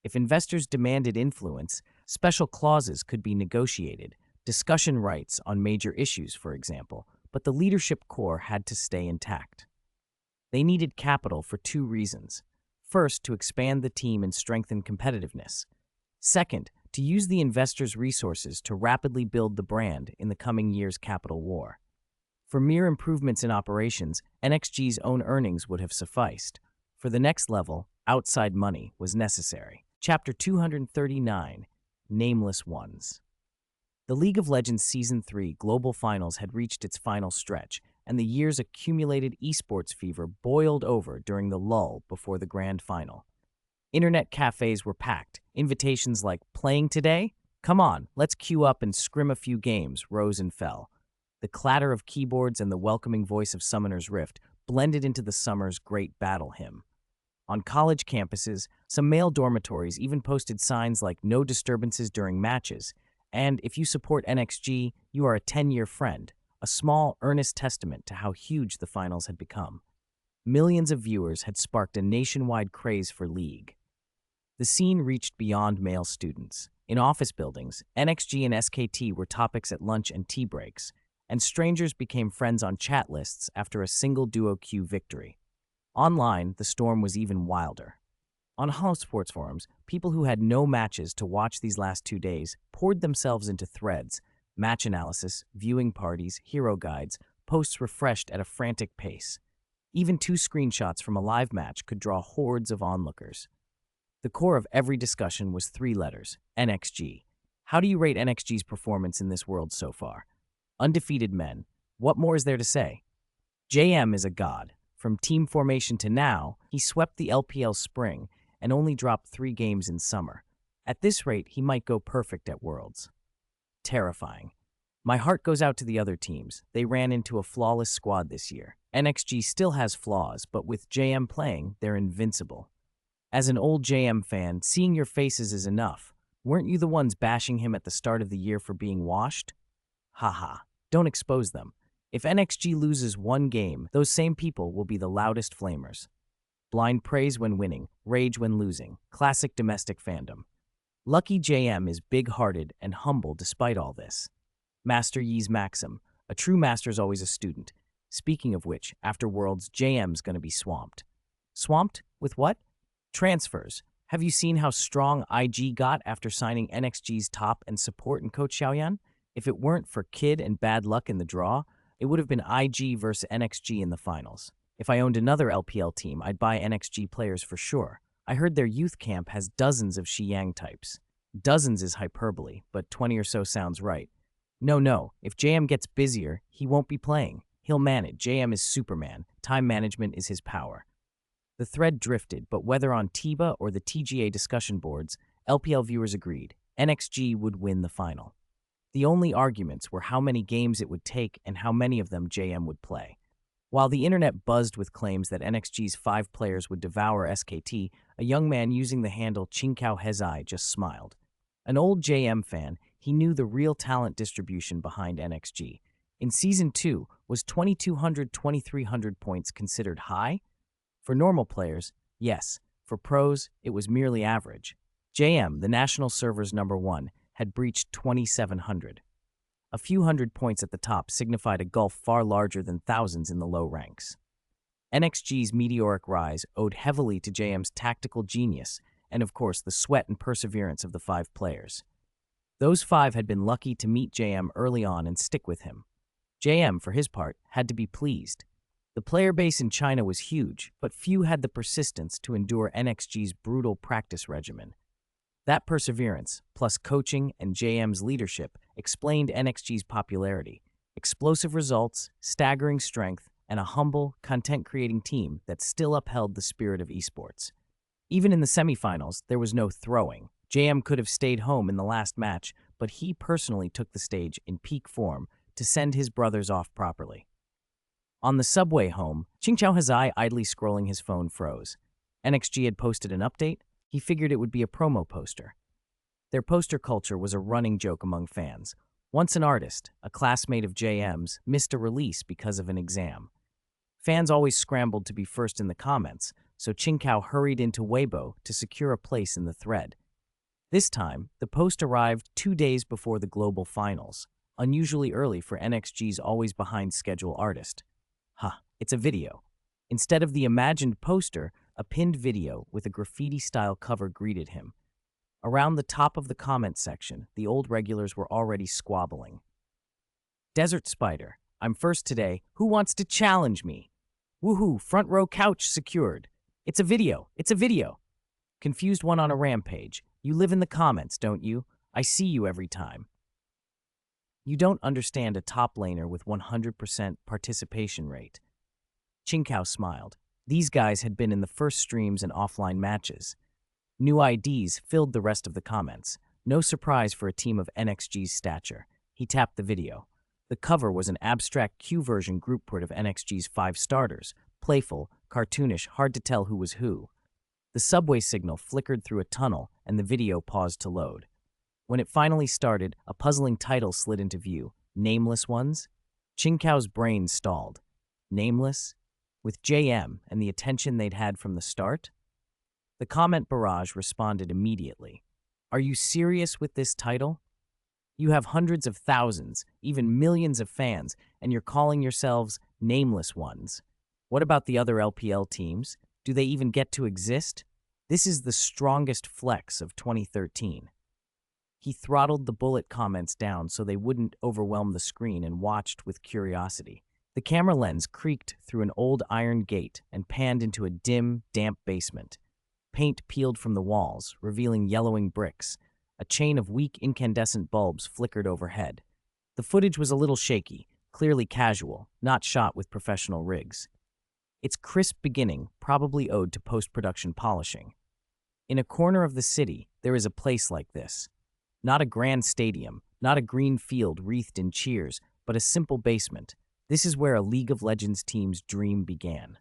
If investors demanded influence, special clauses could be negotiated, discussion rights on major issues, for example, but the leadership core had to stay intact. They needed capital for 2 reasons. First, to expand the team and strengthen competitiveness. Second, to use the investors' resources to rapidly build the brand in the coming year's capital war. For mere improvements in operations, NXG's own earnings would have sufficed. For the next level, outside money was necessary. Chapter 239, Nameless Ones. The League of Legends Season 3 Global Finals had reached its final stretch, and the year's accumulated esports fever boiled over during the lull before the grand final. Internet cafes were packed. Invitations like, "Playing today? Come on, let's queue up and scrim a few games," rose and fell. The clatter of keyboards and the welcoming voice of Summoner's Rift blended into the summer's great battle hymn. On college campuses, Some male dormitories even posted signs like "No disturbances during matches," and "If you support NXG, you are a 10-year friend," a small, earnest testament to how huge the finals had become. Millions of viewers had sparked a nationwide craze for League. The scene reached beyond male students. In office buildings, NXG and SKT were topics at lunch and tea breaks, and strangers became friends on chat lists after a single duo queue victory. Online, the storm was even wilder. On house sports forums, people who had no matches to watch these last 2 days poured themselves into threads, match analysis, viewing parties, hero guides, posts refreshed at a frantic pace. Even 2 screenshots from a live match could draw hordes of onlookers. The core of every discussion was 3 letters: NXG. How do you rate NXG's performance in this world so far? Undefeated men. What more is there to say? JM is a god. From team formation to now, he swept the LPL spring and only dropped 3 games in summer. At this rate, he might go perfect at Worlds. Terrifying. My heart goes out to the other teams. They ran into a flawless squad this year. NXG still has flaws, but with JM playing, they're invincible. As an old JM fan, seeing your faces is enough. Weren't you the ones bashing him at the start of the year for being washed? Haha. Don't expose them. If NXG loses 1 game, those same people will be the loudest flamers. Blind praise when winning, rage when losing. Classic domestic fandom. Lucky JM is big-hearted and humble despite all this. Master Yi's maxim: a true master's always a student. Speaking of which, after Worlds, JM's gonna be swamped. Swamped? With what? Transfers. Have you seen how strong IG got after signing NXG's top and support in Coach Xiaoyan? If it weren't for Kid and bad luck in the draw, it would have been IG versus NXG in the finals. If I owned another LPL team, I'd buy NXG players for sure. I heard their youth camp has dozens of Xiyang types. Dozens is hyperbole, but 20 or so sounds right. No, if JM gets busier, he won't be playing. He'll manage. JM is Superman. Time management is his power. The thread drifted, but whether on TIBA or the TGA discussion boards, LPL viewers agreed. NXG would win the final. The only arguments were how many games it would take and how many of them JM would play. While the internet buzzed with claims that NXG's 5 players would devour SKT, a young man using the handle Qingkao Hezai just smiled. An old JM fan, he knew the real talent distribution behind NXG. In Season 2, was 2,200-2,300 points considered high? For normal players, yes. For pros, it was merely average. JM, the national server's #1, had breached 2,700. A few hundred points at the top signified a gulf far larger than thousands in the low ranks. NXG's meteoric rise owed heavily to JM's tactical genius and, of course, the sweat and perseverance of the 5 players. Those 5 had been lucky to meet JM early on and stick with him. JM, for his part, had to be pleased. The player base in China was huge, but few had the persistence to endure NXG's brutal practice regimen. That perseverance, plus coaching and JM's leadership, explained NXG's popularity. Explosive results, staggering strength, and a humble, content-creating team that still upheld the spirit of esports. Even in the semifinals, there was no throwing. JM could have stayed home in the last match, but he personally took the stage in peak form to send his brothers off properly. On the subway home, Qingqiao Hezai, idly scrolling his phone, froze. NXG had posted an update. He figured it would be a promo poster. Their poster culture was a running joke among fans. Once an artist, a classmate of JM's, missed a release because of an exam. Fans always scrambled to be first in the comments, so Qingqiao hurried into Weibo to secure a place in the thread. This time, the post arrived 2 days before the global finals, unusually early for NXG's always behind schedule artist. It's a video. Instead of the imagined poster, a pinned video with a graffiti-style cover greeted him. Around the top of the comment section, the old regulars were already squabbling. Desert Spider, I'm first today. Who wants to challenge me? Woohoo, front row couch secured. It's a video. Confused one on a rampage. You live in the comments, don't you? I see you every time. You don't understand a top laner with 100% participation rate. Qingqiao smiled. These guys had been in the first streams and offline matches. New IDs filled the rest of the comments. No surprise for a team of NXG's stature. He tapped the video. The cover was an abstract Q-version group print of NXG's 5 starters. Playful, cartoonish, hard to tell who was who. The subway signal flickered through a tunnel, and the video paused to load. When it finally started, a puzzling title slid into view. Nameless Ones? Qingcao's brain stalled. Nameless? With JM and the attention they'd had from the start? The comment barrage responded immediately. Are you serious with this title? You have hundreds of thousands, even millions of fans, and you're calling yourselves Nameless Ones. What about the other LPL teams? Do they even get to exist? This is the strongest flex of 2013. He throttled the bullet comments down so they wouldn't overwhelm the screen and watched with curiosity. The camera lens creaked through an old iron gate and panned into a dim, damp basement. Paint peeled from the walls, revealing yellowing bricks. A chain of weak incandescent bulbs flickered overhead. The footage was a little shaky, clearly casual, not shot with professional rigs. Its crisp beginning probably owed to post-production polishing. In a corner of the city, there is a place like this. Not a grand stadium, not a green field wreathed in cheers, but a simple basement. This is where a League of Legends team's dream began.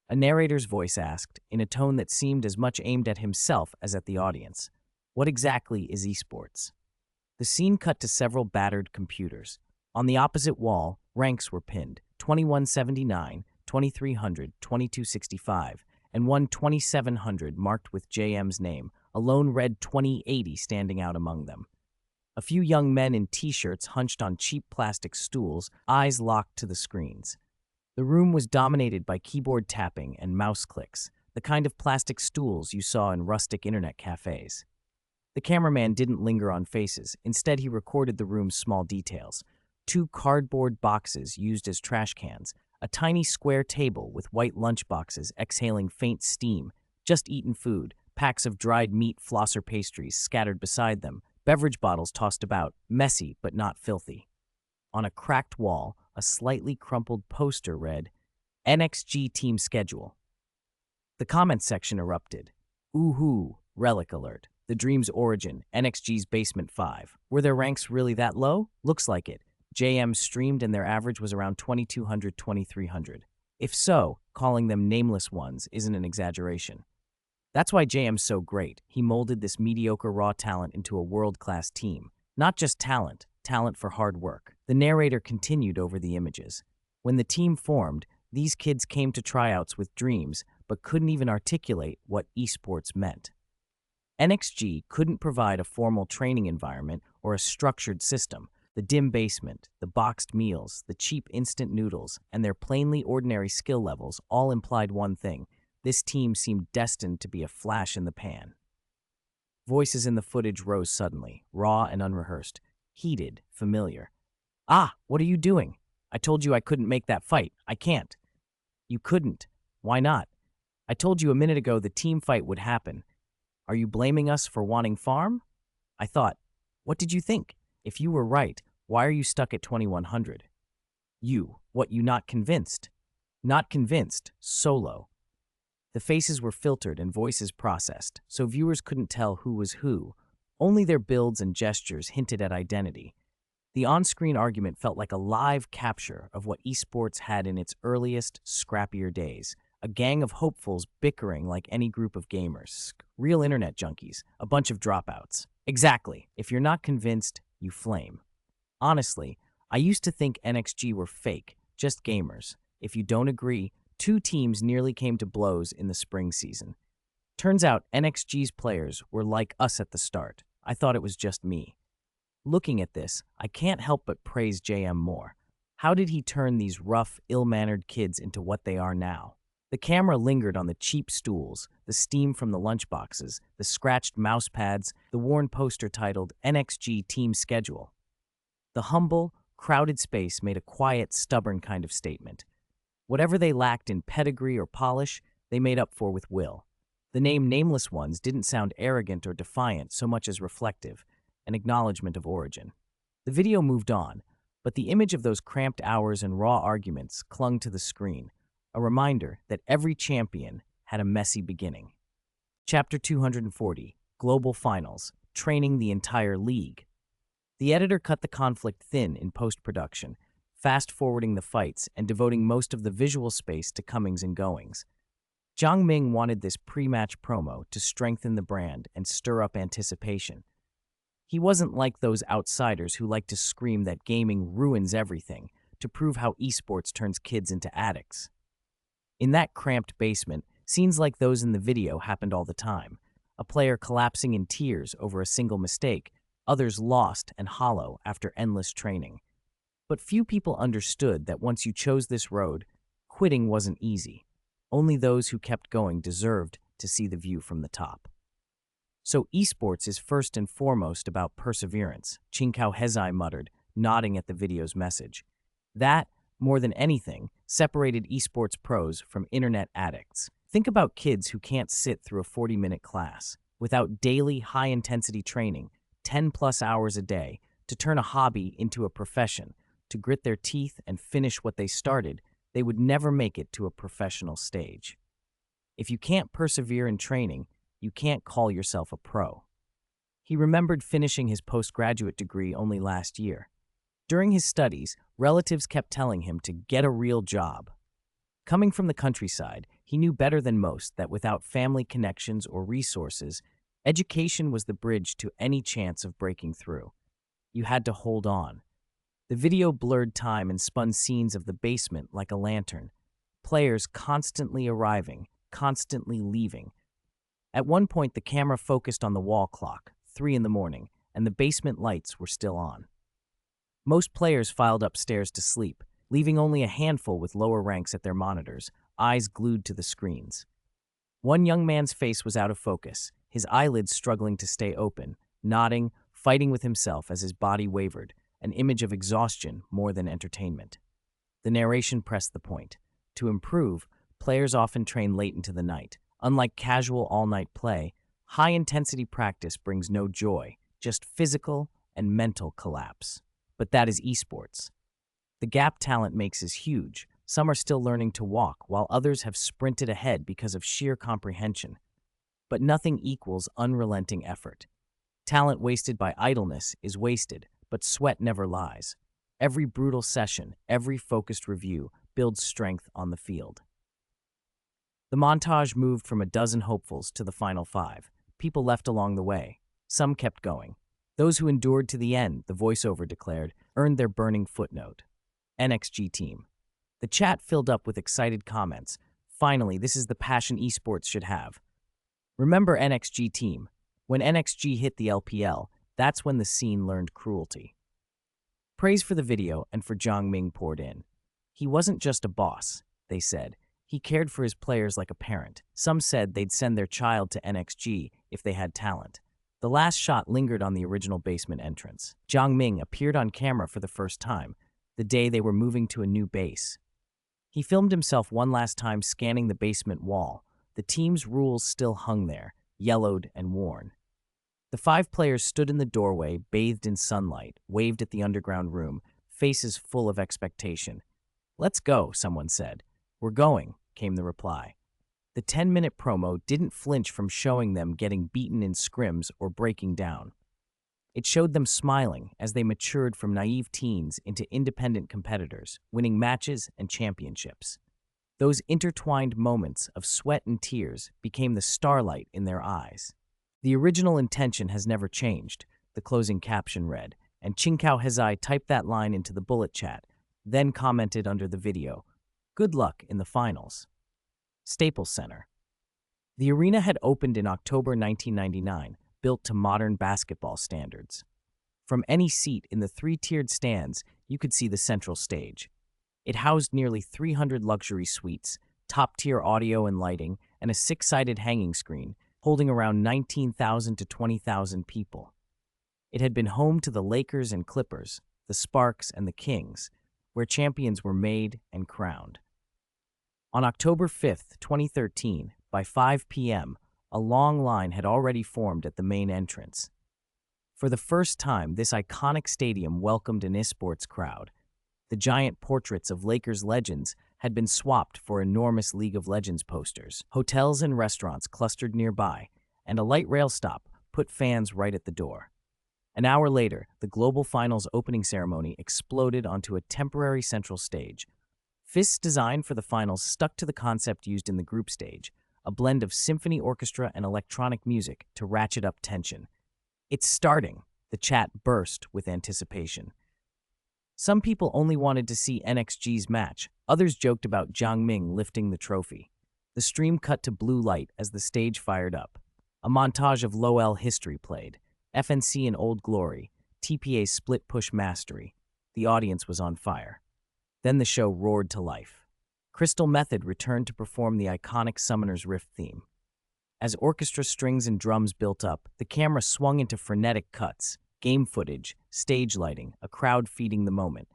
A narrator's voice asked, in a tone that seemed as much aimed at himself as at the audience, "What exactly is esports?" The scene cut to several battered computers. On the opposite wall, ranks were pinned, 2179, 2300, 2265, and one 2700 marked with JM's name, a lone red 2080 standing out among them. A few young men in t-shirts hunched on cheap plastic stools, eyes locked to the screens. The room was dominated by keyboard tapping and mouse clicks, the kind of plastic stools you saw in rustic internet cafes. The cameraman didn't linger on faces. Instead, he recorded the room's small details. 2 cardboard boxes used as trash cans, a tiny square table with white lunchboxes exhaling faint steam, just eaten food, packs of dried meat flosser pastries scattered beside them, beverage bottles tossed about, messy but not filthy. On a cracked wall, a slightly crumpled poster read, NXG Team Schedule. The comments section erupted. Ooh-hoo, relic alert. The Dream's origin, NXG's Basement 5. Were their ranks really that low? Looks like it. JM streamed and their average was around 2200, 2300. If so, calling them Nameless Ones isn't an exaggeration. That's why JM's so great. He molded this mediocre raw talent into a world-class team. Not just talent, talent for hard work. The narrator continued over the images. When the team formed, these kids came to tryouts with dreams, but couldn't even articulate what esports meant. NXG couldn't provide a formal training environment or a structured system. The dim basement, the boxed meals, the cheap instant noodles, and their plainly ordinary skill levels all implied one thing. This team seemed destined to be a flash in the pan. Voices in the footage rose suddenly, raw and unrehearsed, heated, familiar. Ah, what are you doing? I told you I couldn't make that fight. I can't. You couldn't. Why not? I told you a minute ago the team fight would happen. Are you blaming us for wanting farm? I thought, what did you think? If you were right, why are you stuck at 2100? You not convinced? Not convinced, solo. The faces were filtered and voices processed, so viewers couldn't tell who was who. Only their builds and gestures hinted at identity. The on-screen argument felt like a live capture of what esports had in its earliest, scrappier days. A gang of hopefuls bickering like any group of gamers. Real internet junkies, a bunch of dropouts. Exactly. If you're not convinced, you flame. Honestly, I used to think NXG were fake, just gamers. If you don't agree, 2 teams nearly came to blows in the spring season. Turns out NXG's players were like us at the start. I thought it was just me. Looking at this, I can't help but praise JM more. How did he turn these rough, ill-mannered kids into what they are now? The camera lingered on the cheap stools, the steam from the lunchboxes, the scratched mouse pads, the worn poster titled NXG Team Schedule. The humble, crowded space made a quiet, stubborn kind of statement. Whatever they lacked in pedigree or polish, they made up for with will. The name Nameless Ones didn't sound arrogant or defiant so much as reflective, an acknowledgement of origin. The video moved on, but the image of those cramped hours and raw arguments clung to the screen, a reminder that every champion had a messy beginning. Chapter 240, Global Finals, Training the Entire League. The editor cut the conflict thin in post-production, fast-forwarding the fights and devoting most of the visual space to comings and goings. Jiang Ming wanted this pre-match promo to strengthen the brand and stir up anticipation. He wasn't like those outsiders who like to scream that gaming ruins everything to prove how esports turns kids into addicts. In that cramped basement, scenes like those in the video happened all the time. A player collapsing in tears over a single mistake, others lost and hollow after endless training. But few people understood that once you chose this road, quitting wasn't easy. Only those who kept going deserved to see the view from the top. So esports is first and foremost about perseverance, Chinkao Hezai muttered, nodding at the video's message. That, more than anything, separated esports pros from internet addicts. Think about kids who can't sit through a 40-minute class. Without daily, high-intensity training, 10+ hours a day, to turn a hobby into a profession, to grit their teeth and finish what they started, they would never make it to a professional stage. If you can't persevere in training, you can't call yourself a pro. He remembered finishing his postgraduate degree only last year. During his studies, relatives kept telling him to get a real job. Coming from the countryside, he knew better than most that without family connections or resources, education was the bridge to any chance of breaking through. You had to hold on. The video blurred time and spun scenes of the basement like a lantern. Players constantly arriving, constantly leaving. At one point, the camera focused on the wall clock, 3 in the morning, and the basement lights were still on. Most players filed upstairs to sleep, leaving only a handful with lower ranks at their monitors, eyes glued to the screens. One young man's face was out of focus, his eyelids struggling to stay open, nodding, fighting with himself as his body wavered, an image of exhaustion more than entertainment. The narration pressed the point. To improve, players often train late into the night. Unlike casual all-night play, high-intensity practice brings no joy, just physical and mental collapse. But that is esports. The gap talent makes is huge. Some are still learning to walk, while others have sprinted ahead because of sheer comprehension. But nothing equals unrelenting effort. Talent wasted by idleness is wasted, but sweat never lies. Every brutal session, every focused review builds strength on the field. The montage moved from a dozen hopefuls to the final 5. People left along the way. Some kept going. Those who endured to the end, the voiceover declared, earned their burning footnote. NXG team. The chat filled up with excited comments. Finally, this is the passion esports should have. Remember NXG team. When NXG hit the LPL, that's when the scene learned cruelty. Praise for the video and for Jiang Ming poured in. He wasn't just a boss, they said. He cared for his players like a parent. Some said they'd send their child to NXG if they had talent. The last shot lingered on the original basement entrance. Jiang Ming appeared on camera for the first time, the day they were moving to a new base. He filmed himself one last time scanning the basement wall. The team's rules still hung there, yellowed and worn. The 5 players stood in the doorway, bathed in sunlight, waved at the underground room, faces full of expectation. "Let's go," someone said. "We're going," came the reply. The 10-minute promo didn't flinch from showing them getting beaten in scrims or breaking down. It showed them smiling as they matured from naive teens into independent competitors, winning matches and championships. Those intertwined moments of sweat and tears became the starlight in their eyes. The original intention has never changed, the closing caption read, and Chinkao Hezai typed that line into the bullet chat, then commented under the video, "Good luck in the finals." Staples Center. The arena had opened in October 1999, built to modern basketball standards. From any seat in the 3-tiered stands, you could see the central stage. It housed nearly 300 luxury suites, top-tier audio and lighting, and a 6-sided hanging screen, holding around 19,000 to 20,000 people. It had been home to the Lakers and Clippers, the Sparks and the Kings, where champions were made and crowned. On October 5, 2013, by 5 p.m., a long line had already formed at the main entrance. For the first time, this iconic stadium welcomed an esports crowd. The giant portraits of Lakers legends had been swapped for enormous League of Legends posters. Hotels and restaurants clustered nearby, and a light rail stop put fans right at the door. An hour later, the Global Finals opening ceremony exploded onto a temporary central stage. FIS's design for the finals stuck to the concept used in the group stage, a blend of symphony orchestra and electronic music to ratchet up tension. "It's starting!" The chat burst with anticipation. Some people only wanted to see NXG's match. Others joked about Jiang Ming lifting the trophy. The stream cut to blue light as the stage fired up. A montage of LoL history played. FNC in Old Glory, TPA's split push mastery. The audience was on fire. Then the show roared to life. Crystal Method returned to perform the iconic Summoner's Rift theme. As orchestra strings and drums built up, the camera swung into frenetic cuts, game footage, stage lighting, a crowd feeding the moment.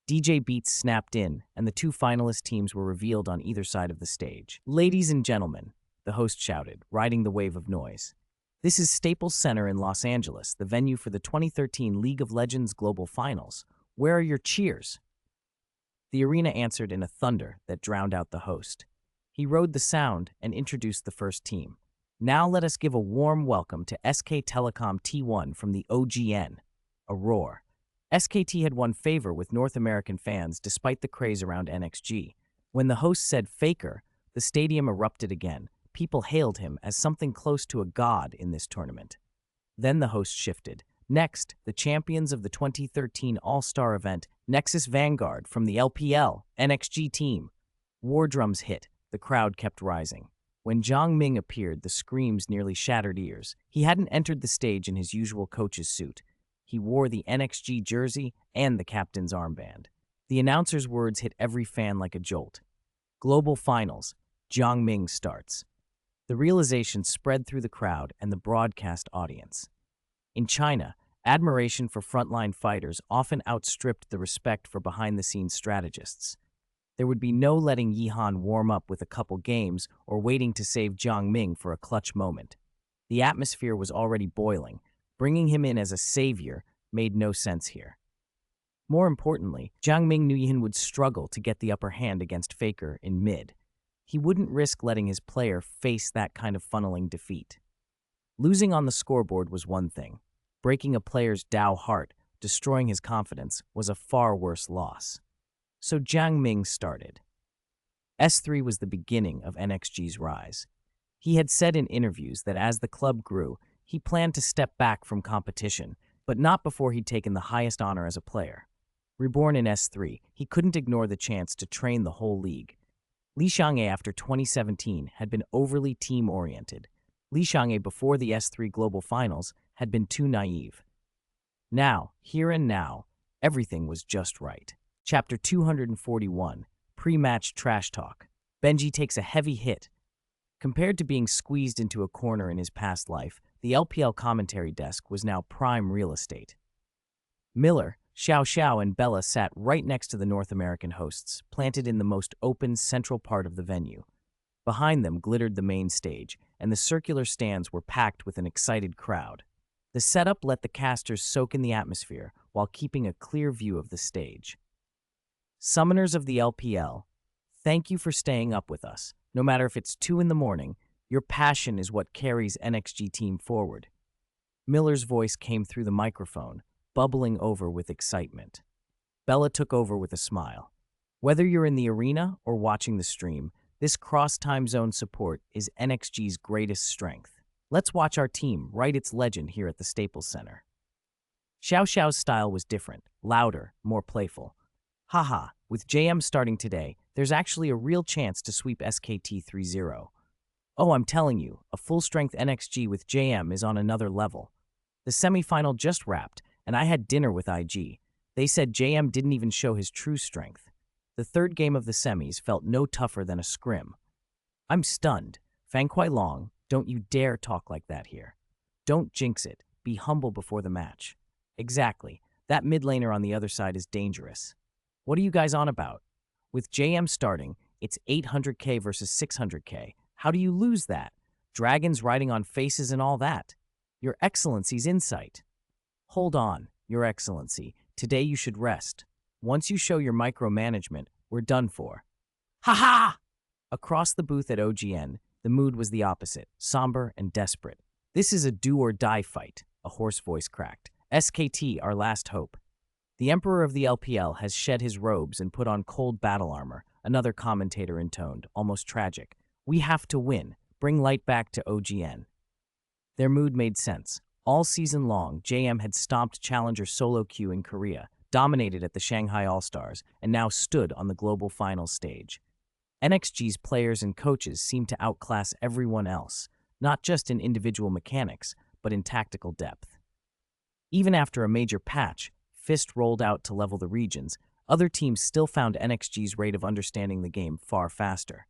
DJ beats snapped in, and the two finalist teams were revealed on either side of the stage. "Ladies and gentlemen," the host shouted, riding the wave of noise. "This is Staples Center in Los Angeles, the venue for the 2013 League of Legends Global Finals. Where are your cheers?" The arena answered in a thunder that drowned out the host. He rode the sound and introduced the first team. "Now let us give a warm welcome to SK Telecom T1 from the OGN." A roar. SKT had won favor with North American fans despite the craze around NXG. When the host said "Faker," the stadium erupted again. People hailed him as something close to a god in this tournament. Then the host shifted. Next, the champions of the 2013 All-Star event, Nexus Vanguard from the LPL, NXG team. War drums hit. The crowd kept rising. When Jiang Ming appeared, the screams nearly shattered ears. He hadn't entered the stage in his usual coach's suit. He wore the NXG jersey and the captain's armband. The announcer's words hit every fan like a jolt. "Global Finals. Jiang Ming starts." The realization spread through the crowd and the broadcast audience. In China, admiration for frontline fighters often outstripped the respect for behind-the-scenes strategists. There would be no letting Yihan warm up with a couple games or waiting to save Jiang Ming for a clutch moment. The atmosphere was already boiling. Bringing him in as a savior made no sense here. More importantly, Jiang Ming knew Yihan would struggle to get the upper hand against Faker in mid. He wouldn't risk letting his player face that kind of funneling defeat. Losing on the scoreboard was one thing. Breaking a player's Dao heart, destroying his confidence, was a far worse loss. So Jiang Ming started. S3 was the beginning of NXG's rise. He had said in interviews that as the club grew, he planned to step back from competition, but not before he'd taken the highest honor as a player. Reborn in S3, he couldn't ignore the chance to train the whole league. Li Xianghe after 2017 had been overly team-oriented. Li Xianghe before the S3 Global Finals had been too naive. Now, here and now, everything was just right. Chapter 241, Pre-Match Trash Talk. Benji takes a heavy hit. Compared to being squeezed into a corner in his past life, the LPL commentary desk was now prime real estate. Miller, Xiao Xiao, and Bella sat right next to the North American hosts, planted in the most open, central part of the venue. Behind them glittered the main stage, and the circular stands were packed with an excited crowd. The setup let the casters soak in the atmosphere while keeping a clear view of the stage. Summoners of the LPL, thank you for staying up with us. No matter if it's 2 in the morning, your passion is what carries NXG team forward. Miller's voice came through the microphone, bubbling over with excitement. Bella took over with a smile. Whether you're in the arena or watching the stream, this cross-time zone support is NXG's greatest strength. Let's watch our team write its legend here at the Staples Center. Xiao Xiao's style was different, louder, more playful. Haha, with JM starting today, there's actually a real chance to sweep SKT 3-0. Oh, I'm telling you, a full-strength NXG with JM is on another level. The semifinal just wrapped, and I had dinner with IG. They said JM didn't even show his true strength. The third game of the semis felt no tougher than a scrim. I'm stunned. Fang Kuai Long, don't you dare talk like that here. Don't jinx it. Be humble before the match. Exactly. That mid laner on the other side is dangerous. What are you guys on about? With JM starting, it's 800k versus 600k. How do you lose that? Dragons riding on faces and all that. Your Excellency's insight. Hold on, Your Excellency. Today you should rest. Once you show your micromanagement, we're done for. Ha ha! Across the booth at OGN, the mood was the opposite, somber and desperate. This is a do-or-die fight, a hoarse voice cracked. SKT, our last hope. The Emperor of the LPL has shed his robes and put on cold battle armor, another commentator intoned, almost tragic. We have to win. bring light back to OGN. Their mood made sense. All season long, JM had stomped challenger solo queue in Korea, dominated at the Shanghai All-Stars, and now stood on the global finals stage. NXG's players and coaches seemed to outclass everyone else, not just in individual mechanics, but in tactical depth. Even after a major patch, Fist rolled out to level the regions, other teams still found NXG's rate of understanding the game far faster.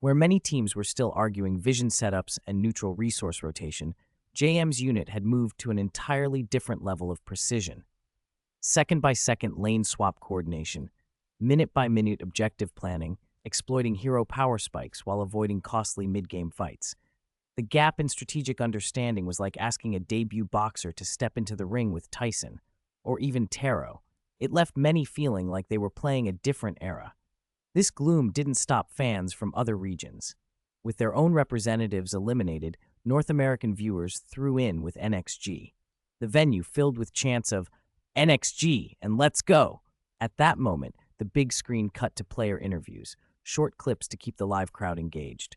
Where many teams were still arguing vision setups and neutral resource rotation, JM's unit had moved to an entirely different level of precision. Second-by-second lane swap coordination, minute-by-minute objective planning, exploiting hero power spikes while avoiding costly mid-game fights. The gap in strategic understanding was like asking a debut boxer to step into the ring with Tyson, or even Taro. It left many feeling like they were playing a different era. This gloom didn't stop fans from other regions. With their own representatives eliminated, North American viewers threw in with NXG. The venue filled with chants of, "NXG and let's go!" At that moment, the big screen cut to player interviews, short clips to keep the live crowd engaged.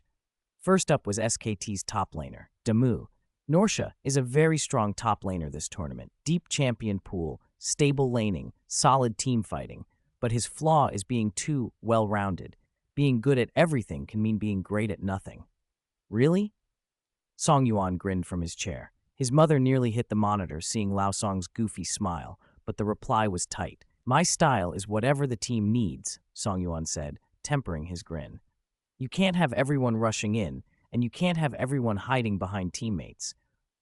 First up was SKT's top laner, Damu. Norsha is a very strong top laner this tournament. Deep champion pool, stable laning, solid team fighting. But his flaw is being too well-rounded. Being good at everything can mean being great at nothing. Really? Song Yuan grinned from his chair. His mother nearly hit the monitor seeing Lao Song's goofy smile, but the reply was tight. "My style is whatever the team needs," Song Yuan said, tempering his grin. "You can't have everyone rushing in, and you can't have everyone hiding behind teammates.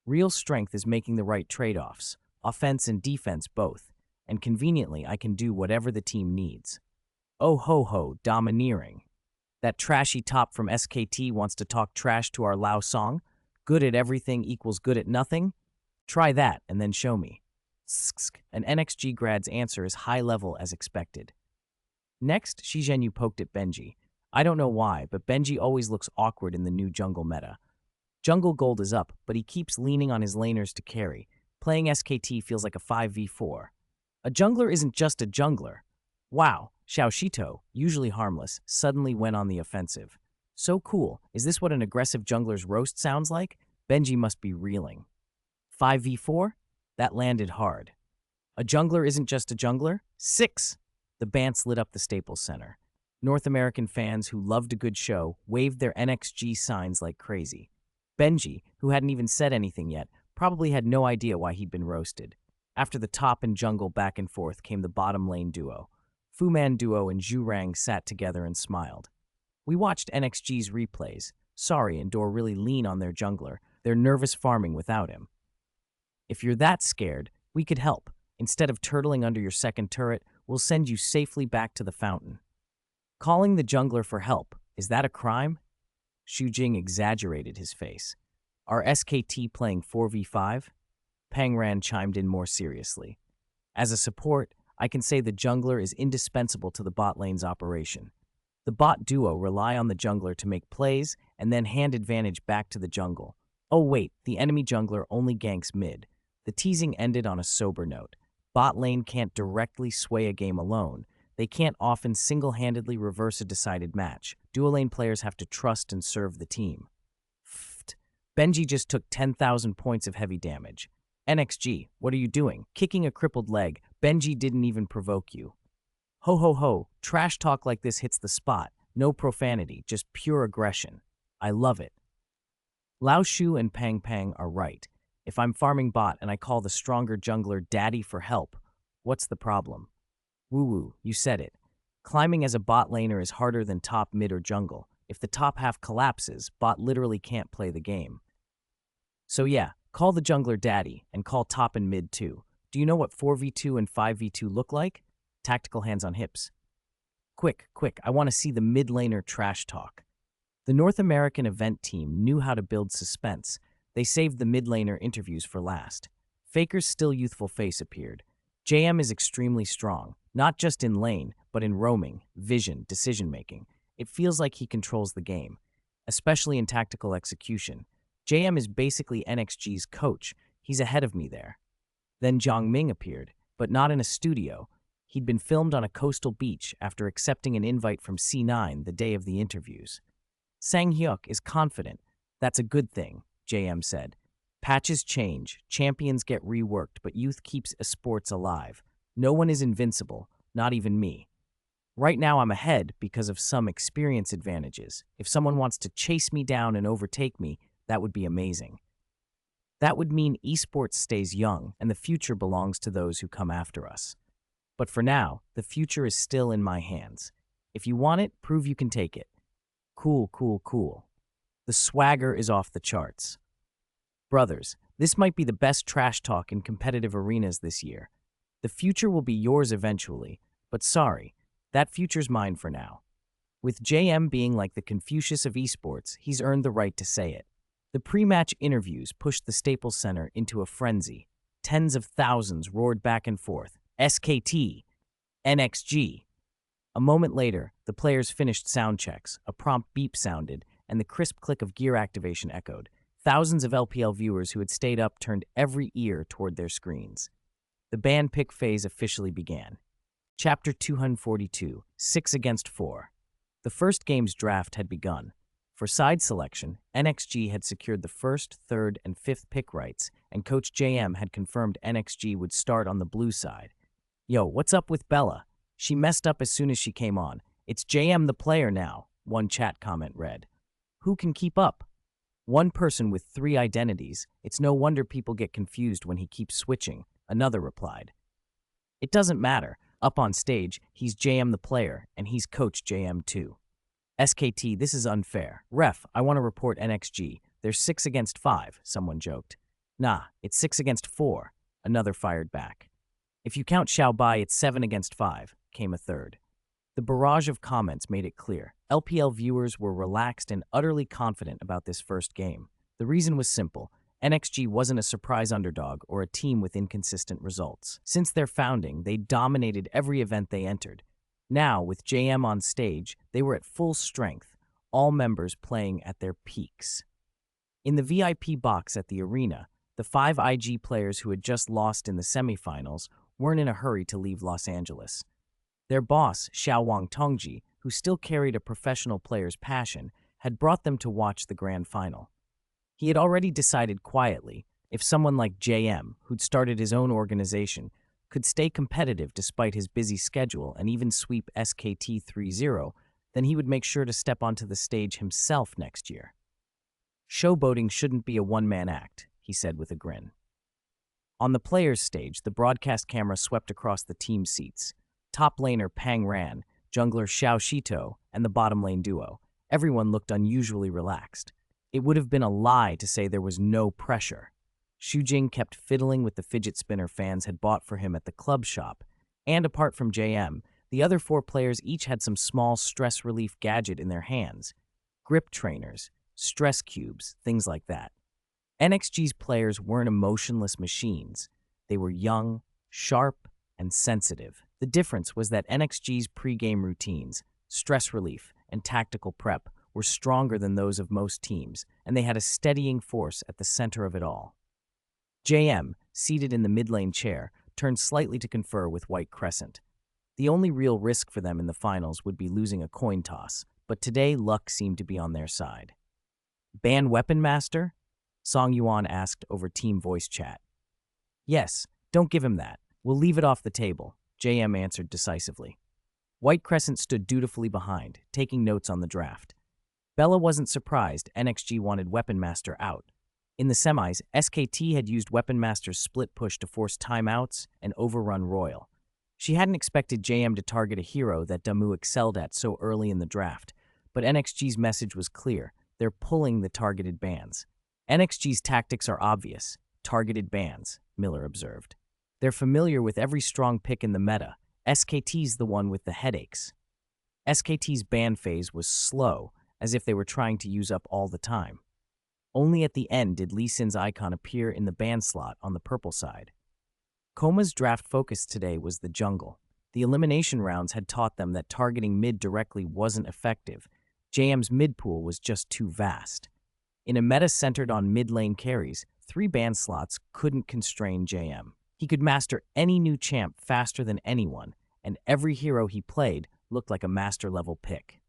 Real strength is making the right trade-offs, offense and defense both, and conveniently I can do whatever the team needs." Oh ho ho, domineering. That trashy top from SKT wants to talk trash to our Lao Song? Good at everything equals good at nothing? Try that and then show me. An NXG grad's answer is high level as expected. Next, Shizhenyu poked at Benji. I don't know why, but Benji always looks awkward in the new jungle meta. Jungle gold is up, but he keeps leaning on his laners to carry. Playing SKT feels like a 5v4. A jungler isn't just a jungler. Wow, Xiaoshito, usually harmless, suddenly went on the offensive. So cool, is this what an aggressive jungler's roast sounds like? Benji must be reeling. 5v4? That landed hard. A jungler isn't just a jungler? 6! The Bants lit up the Staples Center. North American fans who loved a good show waved their NXG signs like crazy. Benji, who hadn't even said anything yet, probably had no idea why he'd been roasted. After the top and jungle back and forth came the bottom lane duo. Fu Man Duo and Zhu Rang sat together and smiled. We watched NXG's replays. Sorry, Endor really lean on their jungler. They're nervous farming without him. If you're that scared, we could help. Instead of turtling under your second turret, we'll send you safely back to the fountain. Calling the jungler for help, is that a crime? Xu Jing exaggerated his face. Are SKT playing 4v5? Pang Ran chimed in more seriously. As a support, I can say the jungler is indispensable to the bot lane's operation. The bot duo rely on the jungler to make plays and then hand advantage back to the jungle. Oh wait, the enemy jungler only ganks mid. The teasing ended on a sober note. Bot lane can't directly sway a game alone. They can't often single-handedly reverse a decided match. Dual lane players have to trust and serve the team. Benji just took 10,000 points of heavy damage. NXG, what are you doing? Kicking a crippled leg. Benji didn't even provoke you. Ho ho ho, trash talk like this hits the spot. No profanity, just pure aggression. I love it. Lao Shu and Pang Pang are right. If I'm farming bot and I call the stronger jungler daddy for help, what's the problem? Woo woo, you said it. Climbing as a bot laner is harder than top, mid, or jungle. If the top half collapses, bot literally can't play the game. So yeah, call the jungler daddy, and call top and mid too. Do you know what 4v2 and 5v2 look like? Tactical hands on hips. Quick, I want to see the mid laner trash talk. The North American event team knew how to build suspense. They saved the mid laner interviews for last. Faker's still youthful face appeared. JM is extremely strong, not just in lane, but in roaming, vision, decision-making. It feels like he controls the game, especially in tactical execution. JM is basically NXG's coach. He's ahead of me there. Then Jiang Ming appeared, but not in a studio. He'd been filmed on a coastal beach after accepting an invite from C9 the day of the interviews. Sang-hyuk is confident. That's a good thing, JM said. Patches change, champions get reworked, but youth keeps esports alive. No one is invincible, not even me. Right now I'm ahead because of some experience advantages. If someone wants to chase me down and overtake me, that would be amazing. That would mean esports stays young and the future belongs to those who come after us. But for now, the future is still in my hands. If you want it, prove you can take it. Cool, cool, cool. The swagger is off the charts. Brothers, this might be the best trash talk in competitive arenas this year. The future will be yours eventually, but sorry, that future's mine for now. With JM being like the Confucius of esports, he's earned the right to say it. The pre-match interviews pushed the Staples Center into a frenzy. Tens of thousands roared back and forth. SKT, NXG. A moment later, the players finished sound checks, a prompt beep sounded, and the crisp click of gear activation echoed. Thousands of LPL viewers who had stayed up turned every ear toward their screens. The band pick phase officially began. Chapter 242, 6 against 4. The first game's draft had begun. For side selection, NXG had secured the first, third, and fifth pick rights, and Coach JM had confirmed NXG would start on the blue side. Yo, what's up with Bella? She messed up as soon as she came on. It's JM the player now, one chat comment read. Who can keep up? One person with 3 identities. It's no wonder people get confused when he keeps switching, another replied. It doesn't matter. Up on stage, he's JM the player, and he's Coach JM too. SKT, this is unfair. Ref, I want to report NXG. They're 6 against 5, someone joked. Nah, it's 6 against 4, another fired back. If you count Xiaobai, it's 7 against 5, came a third. The barrage of comments made it clear. LPL viewers were relaxed and utterly confident about this first game. The reason was simple. NXG wasn't a surprise underdog or a team with inconsistent results. Since their founding, they dominated every event they entered. Now, with JM on stage, they were at full strength, all members playing at their peaks. In the VIP box at the arena, the 5 IG players who had just lost in the semifinals weren't in a hurry to leave Los Angeles. Their boss, Xiaowang Tongji, who still carried a professional player's passion, had brought them to watch the grand final. He had already decided quietly, if someone like JM, who'd started his own organization, could stay competitive despite his busy schedule and even sweep SKT 3-0, then he would make sure to step onto the stage himself next year. Showboating shouldn't be a one-man act, he said with a grin. On the players' stage, the broadcast camera swept across the team seats. Top laner Pang Ran, jungler Xiao Shito, and the bottom lane duo. Everyone looked unusually relaxed. It would have been a lie to say there was no pressure. Shujing kept fiddling with the fidget spinner fans had bought for him at the club shop, and apart from JM, the other 4 players each had some small stress relief gadget in their hands. Grip trainers, stress cubes, things like that. NXG's players weren't emotionless machines. They were young, sharp, and sensitive. The difference was that NXG's pre-game routines, stress relief, and tactical prep were stronger than those of most teams, and they had a steadying force at the center of it all. JM, seated in the mid-lane chair, turned slightly to confer with White Crescent. The only real risk for them in the finals would be losing a coin toss, but today luck seemed to be on their side. Ban Weapon Master? Song Yuan asked over team voice chat. Yes, don't give him that. We'll leave it off the table, JM answered decisively. White Crescent stood dutifully behind, taking notes on the draft. Bella wasn't surprised NXG wanted Weapon Master out. In the semis, SKT had used Weapon Master's split push to force timeouts and overrun Royal. She hadn't expected JM to target a hero that Damu excelled at so early in the draft, but NXG's message was clear. They're pulling the targeted bans. NXG's tactics are obvious. Targeted bans, Miller observed. They're familiar with every strong pick in the meta. SKT's the one with the headaches. SKT's ban phase was slow, as if they were trying to use up all the time. Only at the end did Lee Sin's icon appear in the ban slot on the purple side. Koma's draft focus today was the jungle. The elimination rounds had taught them that targeting mid directly wasn't effective. JM's mid pool was just too vast. In a meta centered on mid-lane carries, 3 ban slots couldn't constrain JM. He could master any new champ faster than anyone, and every hero he played looked like a master-level pick.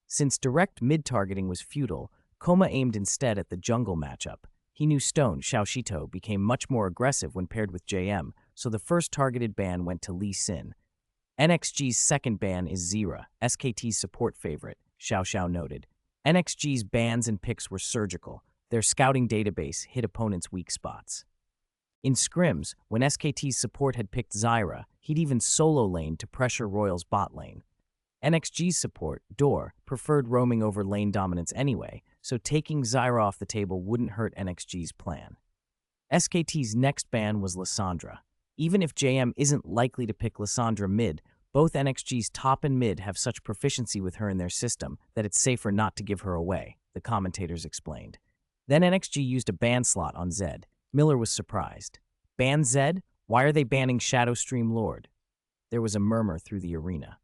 Since direct mid-targeting was futile, Koma aimed instead at the jungle matchup. He knew Stone, Xiaoshito, became much more aggressive when paired with JM, so the first targeted ban went to Lee Sin. NXG's second ban is Zera, SKT's support favorite, Xiao noted. NXG's bans and picks were surgical. Their scouting database hit opponents' weak spots. In scrims, when SKT's support had picked Zyra, he'd even solo lane to pressure Royal's bot lane. NXG's support, Door, preferred roaming over lane dominance anyway, so taking Zyra off the table wouldn't hurt NXG's plan. SKT's next ban was Lissandra. Even if JM isn't likely to pick Lissandra mid, both NXG's top and mid have such proficiency with her in their system that it's safer not to give her away, the commentators explained. Then NXG used a ban slot on Zed. Miller was surprised. Ban Zed? Why are they banning Shadowstream Lord? There was a murmur through the arena.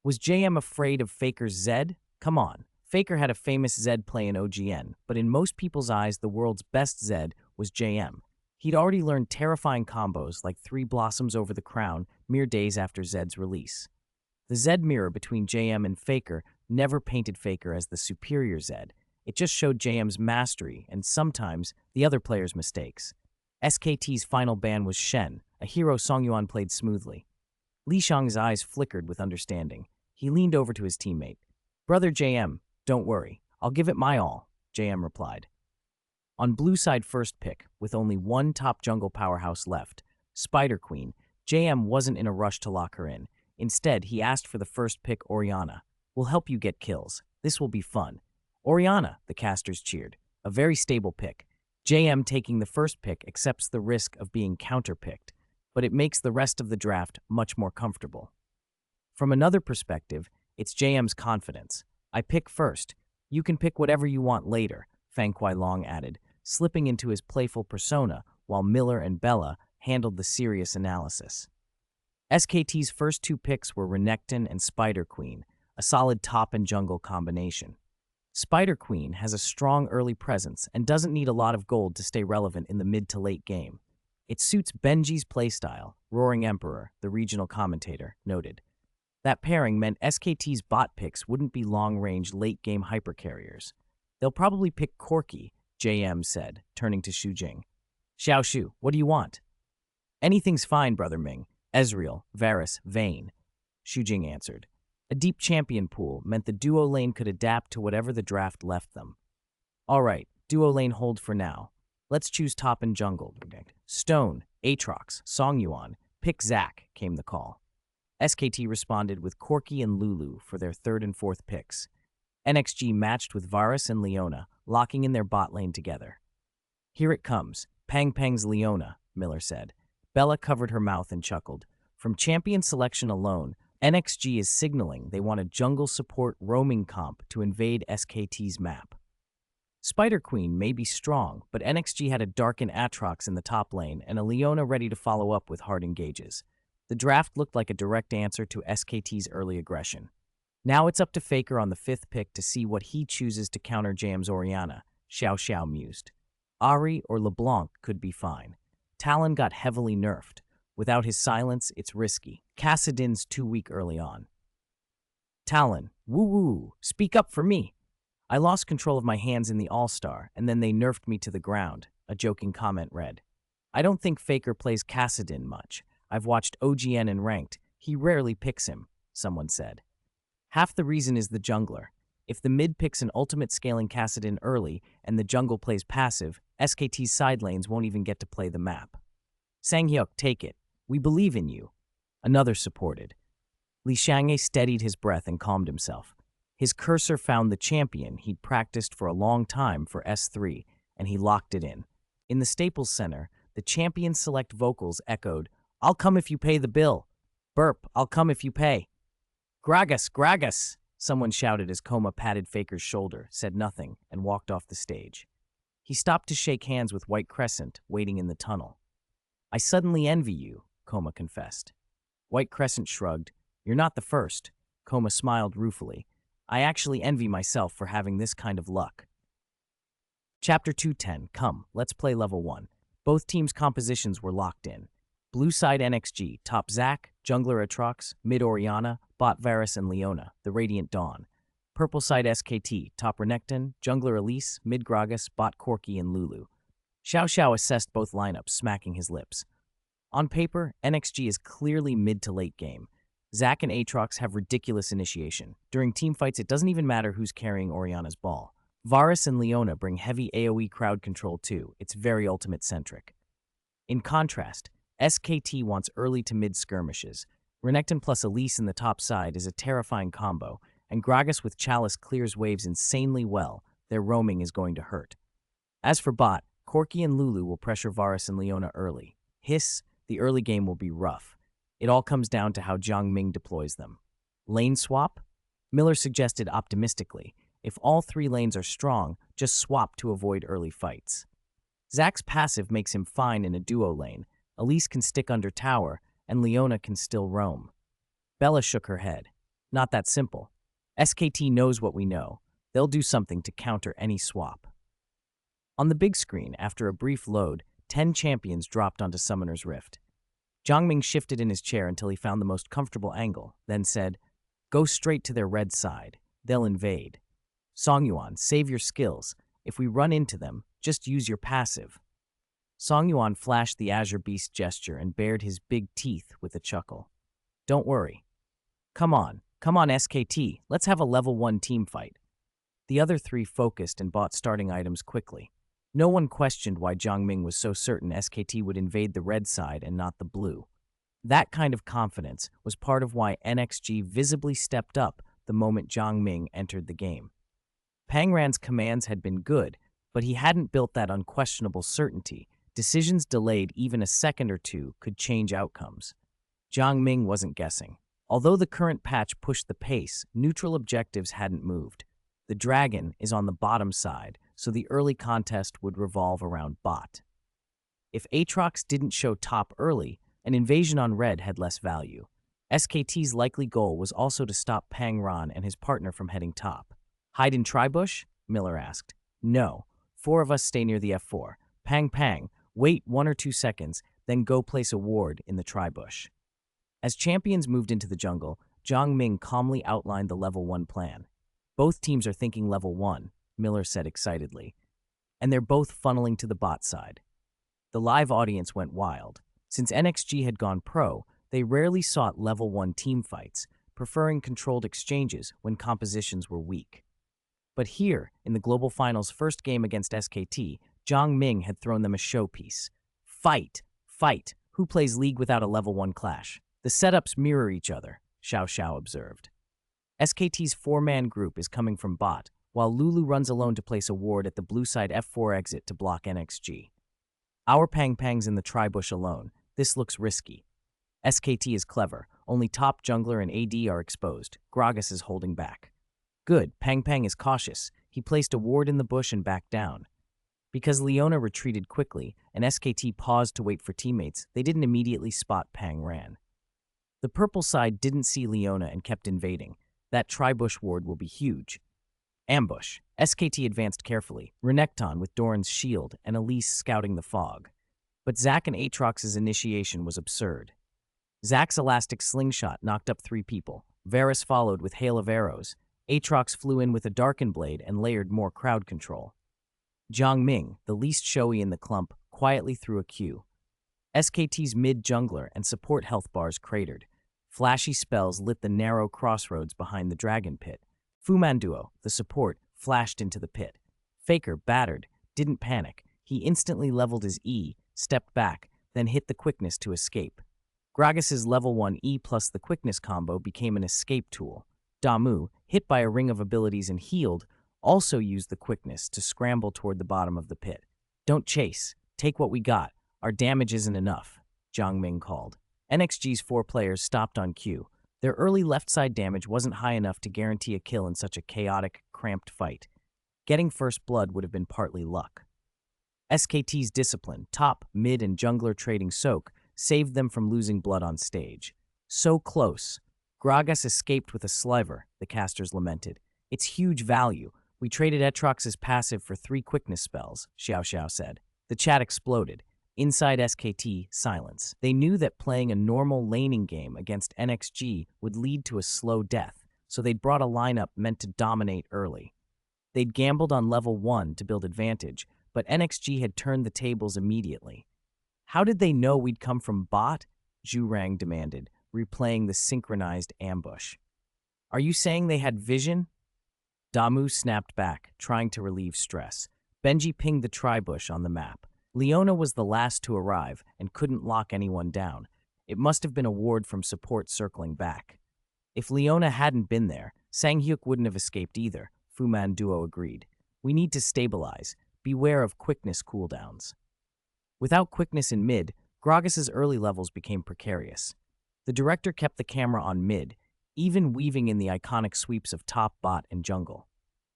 Was JM afraid of Faker's Zed? Come on. Faker had a famous Zed play in OGN, but in most people's eyes, the world's best Zed was JM. He'd already learned terrifying combos like 3 Blossoms over the Crown mere days after Zed's release. The Zed mirror between JM and Faker never painted Faker as the superior Zed. It just showed JM's mastery and sometimes the other player's mistakes. SKT's final ban was Shen, a hero Songyuan played smoothly. Li Shang's eyes flickered with understanding. He leaned over to his teammate. "Brother JM, don't worry. I'll give it my all," JM replied. On blue side first pick, with only one top jungle powerhouse left, Spider Queen, JM wasn't in a rush to lock her in. Instead, he asked for the first pick Orianna. "We'll help you get kills. This will be fun." Orianna, the casters cheered. A very stable pick. JM taking the first pick accepts the risk of being counterpicked, but it makes the rest of the draft much more comfortable. From another perspective, it's JM's confidence. "I pick first. You can pick whatever you want later," Fang Kuai-long added, slipping into his playful persona while Miller and Bella handled the serious analysis. SKT's first 2 picks were Renekton and Spider Queen, a solid top and jungle combination. Spider Queen has a strong early presence and doesn't need a lot of gold to stay relevant in the mid to late game. It suits Benji's playstyle, Roaring Emperor, the regional commentator, noted. That pairing meant SKT's bot picks wouldn't be long-range late-game hypercarriers. "They'll probably pick Corki," JM said, turning to Xu Jing. "Xiao Shu, what do you want?" "Anything's fine, Brother Ming. Ezreal, Varus, Vayne," Xu Jing answered. A deep champion pool meant the duo lane could adapt to whatever the draft left them. "All right, duo lane hold for now. Let's choose top and jungle." "Stone, Aatrox, Songyuan, pick Zac," came the call. SKT responded with Corki and Lulu for their 3rd and 4th picks. NXG matched with Varus and Leona, locking in their bot lane together. "Here it comes. Pang Pang's Leona," Miller said. Bella covered her mouth and chuckled. From champion selection alone, NXG is signaling they want a jungle support roaming comp to invade SKT's map. Spider Queen may be strong, but NXG had a darkened Aatrox in the top lane and a Leona ready to follow up with hard engages. The draft looked like a direct answer to SKT's early aggression. Now it's up to Faker on the 5th pick to see what he chooses to counter JM's Orianna, Xiao mused. Ahri or LeBlanc could be fine. Talon got heavily nerfed. Without his silence, it's risky. Kassadin's too weak early on. Talon, woo-woo, speak up for me. "I lost control of my hands in the All-Star, and then they nerfed me to the ground," a joking comment read. "I don't think Faker plays Kassadin much. I've watched OGN and ranked. He rarely picks him," someone said. Half the reason is the jungler. If the mid picks an ultimate scaling Kassadin early and the jungle plays passive, SKT's side lanes won't even get to play the map. "Sanghyuk, take it. We believe in you," another supported. Li Shangye steadied his breath and calmed himself. His cursor found the champion he'd practiced for a long time for S3, and he locked it in. In the Staples Center, the champion select vocals echoed, "I'll come if you pay the bill." "Burp, I'll come if you pay." "Gragas, Gragas," someone shouted as Koma patted Faker's shoulder, said nothing, and walked off the stage. He stopped to shake hands with White Crescent, waiting in the tunnel. "I suddenly envy you," Koma confessed. White Crescent shrugged. "You're not the first." Koma smiled ruefully. "I actually envy myself for having this kind of luck." Chapter 210, Come, let's play level 1. Both teams' compositions were locked in. Blue side NXG, top Zac, jungler Aatrox, mid Orianna, bot Varus and Leona, the Radiant Dawn. Purple side SKT, top Renekton, jungler Elise, mid Gragas, bot Corki, and Lulu. Xiao Xiao assessed both lineups, smacking his lips. On paper, NXG is clearly mid to late game. Zac and Aatrox have ridiculous initiation. During teamfights, it doesn't even matter who's carrying Orianna's ball. Varus and Leona bring heavy AoE crowd control too. It's very ultimate-centric. In contrast, SKT wants early to mid skirmishes. Renekton plus Elise in the top side is a terrifying combo, and Gragas with Chalice clears waves insanely well. Their roaming is going to hurt. As for bot, Corki and Lulu will pressure Varus and Leona early. Hiss, the early game will be rough. It all comes down to how Jiang Ming deploys them. Lane swap? Miller suggested optimistically, if all three lanes are strong, just swap to avoid early fights. Zac's passive makes him fine in a duo lane. Elise can stick under tower, and Leona can still roam. Bella shook her head. Not that simple. SKT knows what we know. They'll do something to counter any swap. On the big screen, after a brief load, 10 champions dropped onto Summoner's Rift. Jiang Ming shifted in his chair until he found the most comfortable angle, then said, "Go straight to their red side. They'll invade. Songyuan, save your skills. If we run into them, just use your passive." Songyuan flashed the Azure Beast gesture and bared his big teeth with a chuckle. "Don't worry. Come on SKT, let's have a level 1 team fight." The other three focused and bought starting items quickly. No one questioned why Jiang Ming was so certain SKT would invade the red side and not the blue. That kind of confidence was part of why NXG visibly stepped up the moment Jiang Ming entered the game. Pang Ran's commands had been good, but he hadn't built that unquestionable certainty. Decisions delayed even a second or two could change outcomes. Jiang Ming wasn't guessing. Although the current patch pushed the pace, neutral objectives hadn't moved. The dragon is on the bottom side, so the early contest would revolve around bot. If Aatrox didn't show top early, an invasion on red had less value. SKT's likely goal was also to stop Pang Ran and his partner from heading top. "Hide in Tribush?" Miller asked. "No. 4 of us stay near the F4. Pang, wait 1 or 2 seconds, then go place a ward in the Tribush." As champions moved into the jungle, Jiang Ming calmly outlined the level 1 plan. "Both teams are thinking level 1, Miller said excitedly, and they're both funneling to the bot side. The live audience went wild. Since NXG had gone pro, they rarely sought level 1 team fights, preferring controlled exchanges when compositions were weak. But here, in the Global Finals' first game against SKT, Jiang Ming had thrown them a showpiece. Fight! Who plays League without a level 1 clash? The setups mirror each other, Xiao Xiao observed. SKT's 4-man group is coming from bot, while Lulu runs alone to place a ward at the blue side F4 exit to block NXG. Our Pang's in the Tribush alone. This looks risky. SKT is clever. Only top jungler and AD are exposed. Gragas is holding back. Good, Pang is cautious. He placed a ward in the bush and backed down. Because Leona retreated quickly and SKT paused to wait for teammates, they didn't immediately spot Pang Ran. The purple side didn't see Leona and kept invading. That Tribush ward will be huge. Ambush. SKT advanced carefully, Renekton with Doran's shield and Elise scouting the fog. But Zac and Aatrox's initiation was absurd. Zac's elastic slingshot knocked up 3 people. Varus followed with hail of arrows. Aatrox flew in with a darkened blade and layered more crowd control. Jiang Ming, the least showy in the clump, quietly threw a Q. SKT's mid-jungler and support health bars cratered. Flashy spells lit the narrow crossroads behind the dragon pit. Fu Manduo, the support, flashed into the pit. Faker, battered, didn't panic. He instantly leveled his E, stepped back, then hit the quickness to escape. Gragas's level 1 E plus the quickness combo became an escape tool. Damu, hit by a ring of abilities and healed, also used the quickness to scramble toward the bottom of the pit. "Don't chase. Take what we got. Our damage isn't enough," Jiang Ming called. NXG's 4 players stopped on cue. Their early left side damage wasn't high enough to guarantee a kill in such a chaotic, cramped fight. Getting first blood would have been partly luck. SKT's discipline, top, mid, and jungler trading soak, saved them from losing blood on stage. "So close. Gragas escaped with a sliver," the casters lamented. "It's huge value. We traded Aatrox's passive for 3 quickness spells," Xiao Xiao said. The chat exploded. Inside SKT, silence. They knew that playing a normal laning game against NXG would lead to a slow death, so they'd brought a lineup meant to dominate early. They'd gambled on level 1 to build advantage, but NXG had turned the tables immediately. How did they know we'd come from bot? Zhu Rang demanded, replaying the synchronized ambush. Are you saying they had vision? Damu snapped back, trying to relieve stress. Benji pinged the tri-bush on the map. Leona was the last to arrive and couldn't lock anyone down. It must have been a ward from support circling back. If Leona hadn't been there, Sanghyuk wouldn't have escaped either, Fuman Duo agreed. We need to stabilize. Beware of quickness cooldowns. Without quickness in mid, Gragas's early levels became precarious. The director kept the camera on mid, even weaving in the iconic sweeps of top, bot, and jungle.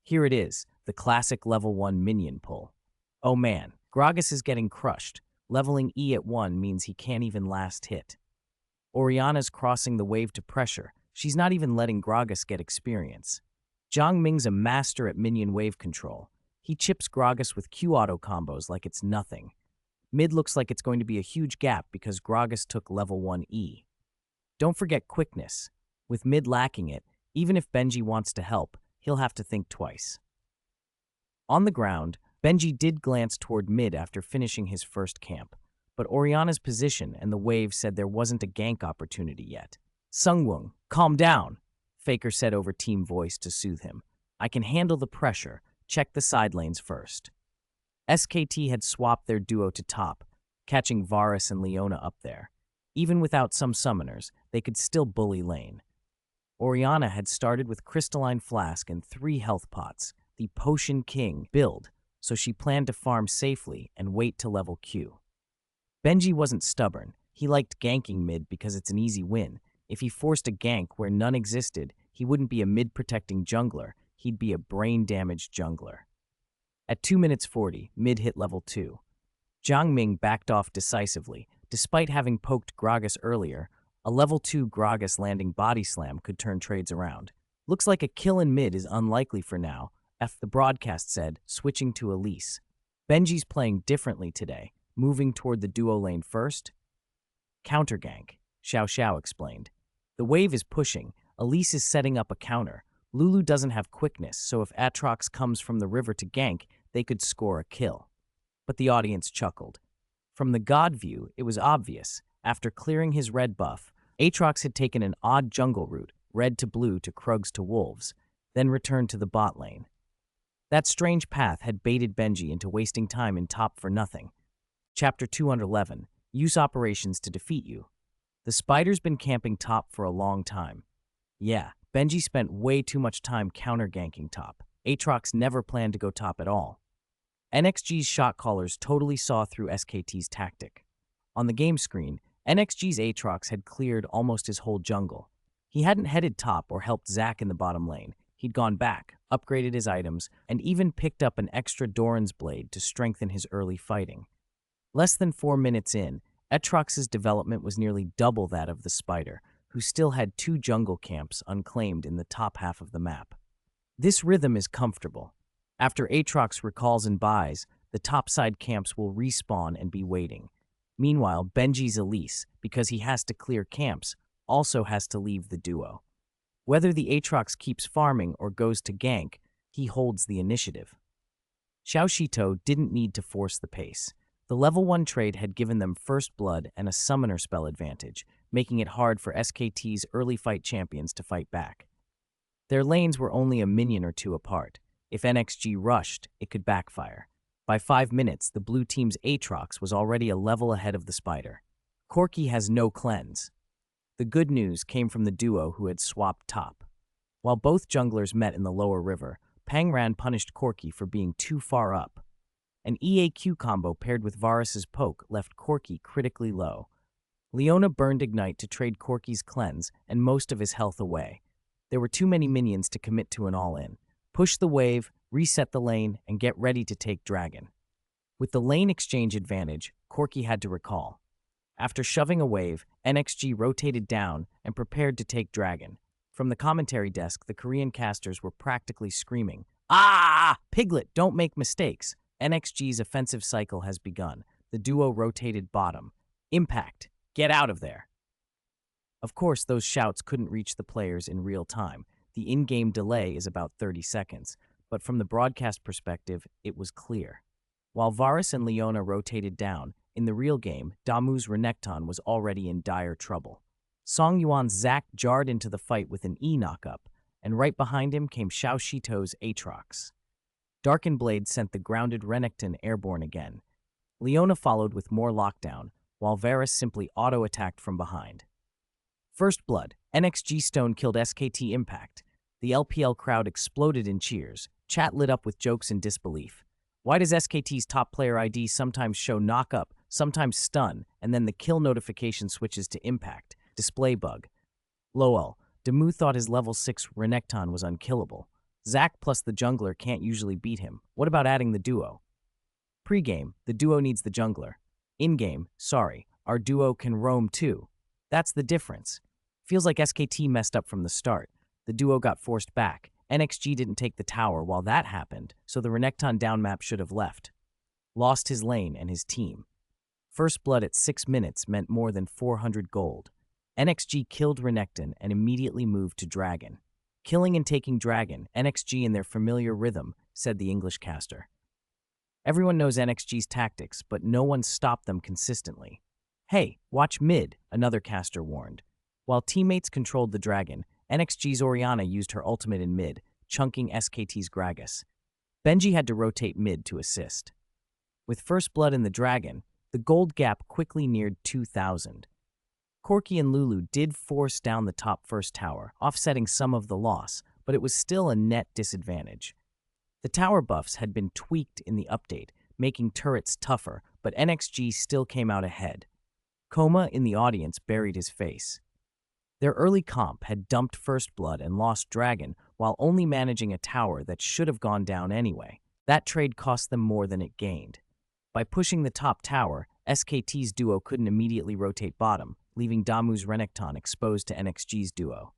Here it is, the classic level 1 minion pull. Oh man, Gragas is getting crushed. Leveling E at 1 means he can't even last hit. Oriana's crossing the wave to pressure. She's not even letting Gragas get experience. Zhang Ming's a master at minion wave control. He chips Gragas with Q-auto combos like it's nothing. Mid looks like it's going to be a huge gap because Gragas took level 1 E. Don't forget quickness. With mid lacking it, even if Benji wants to help, he'll have to think twice. On the ground, Benji did glance toward mid after finishing his first camp, but Oriana's position and the wave said there wasn't a gank opportunity yet. Sungwoo, calm down, Faker said over team voice to soothe him. I can handle the pressure. Check the side lanes first. SKT had swapped their duo to top, catching Varus and Leona up there. Even without some summoners, they could still bully lane. Oriana had started with Crystalline Flask and 3 health pots, the Potion King build, so she planned to farm safely and wait to level Q. Benji wasn't stubborn. He liked ganking mid because it's an easy win. If he forced a gank where none existed, he wouldn't be a mid-protecting jungler, he'd be a brain-damaged jungler. At 2 minutes 40, mid hit level 2. Zhang Ming backed off decisively. Despite having poked Gragas earlier, a level 2 Gragas landing body slam could turn trades around. Looks like a kill in mid is unlikely for now, the broadcast said, switching to Elise. Benji's playing differently today, moving toward the duo lane first. Counter gank, Xiao Xiao explained. The wave is pushing, Elise is setting up a counter. Lulu doesn't have quickness, so if Aatrox comes from the river to gank, they could score a kill. But the audience chuckled. From the god view, it was obvious. After clearing his red buff, Aatrox had taken an odd jungle route, red to blue to Krugs to wolves, then returned to the bot lane. That strange path had baited Benji into wasting time in top for nothing. Chapter 211, Use Operations to Defeat You. The spider's been camping top for a long time. Yeah, Benji spent way too much time counter-ganking top. Aatrox never planned to go top at all. NXG's shot callers totally saw through SKT's tactic. On the game screen, NXG's Aatrox had cleared almost his whole jungle. He hadn't headed top or helped Zac in the bottom lane. He'd gone back, upgraded his items, and even picked up an extra Doran's blade to strengthen his early fighting. Less than 4 minutes in, Aatrox's development was nearly double that of the spider, who still had 2 jungle camps unclaimed in the top half of the map. This rhythm is comfortable. After Aatrox recalls and buys, the topside camps will respawn and be waiting. Meanwhile, Benji's Elise, because he has to clear camps, also has to leave the duo. Whether the Aatrox keeps farming or goes to gank, he holds the initiative. Xiao Shito didn't need to force the pace. The level 1 trade had given them first blood and a summoner spell advantage, making it hard for SKT's early fight champions to fight back. Their lanes were only a minion or 2 apart. If NXG rushed, it could backfire. By 5 minutes, the blue team's Aatrox was already a level ahead of the spider. Corki has no cleanse. The good news came from the duo who had swapped top. While both junglers met in the lower river, Pangran punished Corki for being too far up. An EAQ combo paired with Varus's poke left Corki critically low. Leona burned Ignite to trade Corki's cleanse and most of his health away. There were too many minions to commit to an all-in. Push the wave, reset the lane, and get ready to take Dragon. With the lane exchange advantage, Corki had to recall. After shoving a wave, NXG rotated down and prepared to take Dragon. From the commentary desk, the Korean casters were practically screaming, "Ah! Piglet, don't make mistakes!" NXG's offensive cycle has begun. The duo rotated bottom. Impact! Get out of there! Of course, those shouts couldn't reach the players in real time. The in-game delay is about 30 seconds, but from the broadcast perspective, it was clear. While Varus and Leona rotated down, in the real game, Damu's Renekton was already in dire trouble. Song Yuan's Zac jarred into the fight with an E knockup, and right behind him came Xiao Shito's Aatrox. Darken Blade sent the grounded Renekton airborne again. Leona followed with more lockdown, while Varus simply auto-attacked from behind. First Blood, NXG Stone killed SKT Impact. The LPL crowd exploded in cheers, chat lit up with jokes and disbelief. Why does SKT's top player ID sometimes show knock-up, sometimes stun, and then the kill notification switches to Impact? Display bug. Lol, Damu thought his level 6 Renekton was unkillable. Zac plus the jungler can't usually beat him. What about adding the duo? Pre-game, the duo needs the jungler. In-game, sorry, our duo can roam too. That's the difference. Feels like SKT messed up from the start. The duo got forced back. NXG didn't take the tower while that happened, so the Renekton down map should have left. Lost his lane and his team. First Blood at 6 minutes meant more than 400 gold. NXG killed Renekton and immediately moved to Dragon. Killing and taking Dragon, NXG in their familiar rhythm, said the English caster. Everyone knows NXG's tactics, but no one stopped them consistently. Hey, watch mid, another caster warned. While teammates controlled the Dragon, NXG's Orianna used her ultimate in mid, chunking SKT's Gragas. Benji had to rotate mid to assist. With First Blood in the Dragon, the gold gap quickly neared 2,000. Corki and Lulu did force down the top first tower, offsetting some of the loss, but it was still a net disadvantage. The tower buffs had been tweaked in the update, making turrets tougher, but NXG still came out ahead. Coma in the audience buried his face. Their early comp had dumped First Blood and lost Dragon while only managing a tower that should have gone down anyway. That trade cost them more than it gained. By pushing the top tower, SKT's duo couldn't immediately rotate bottom, leaving Damu's Renekton exposed to NXG's duo.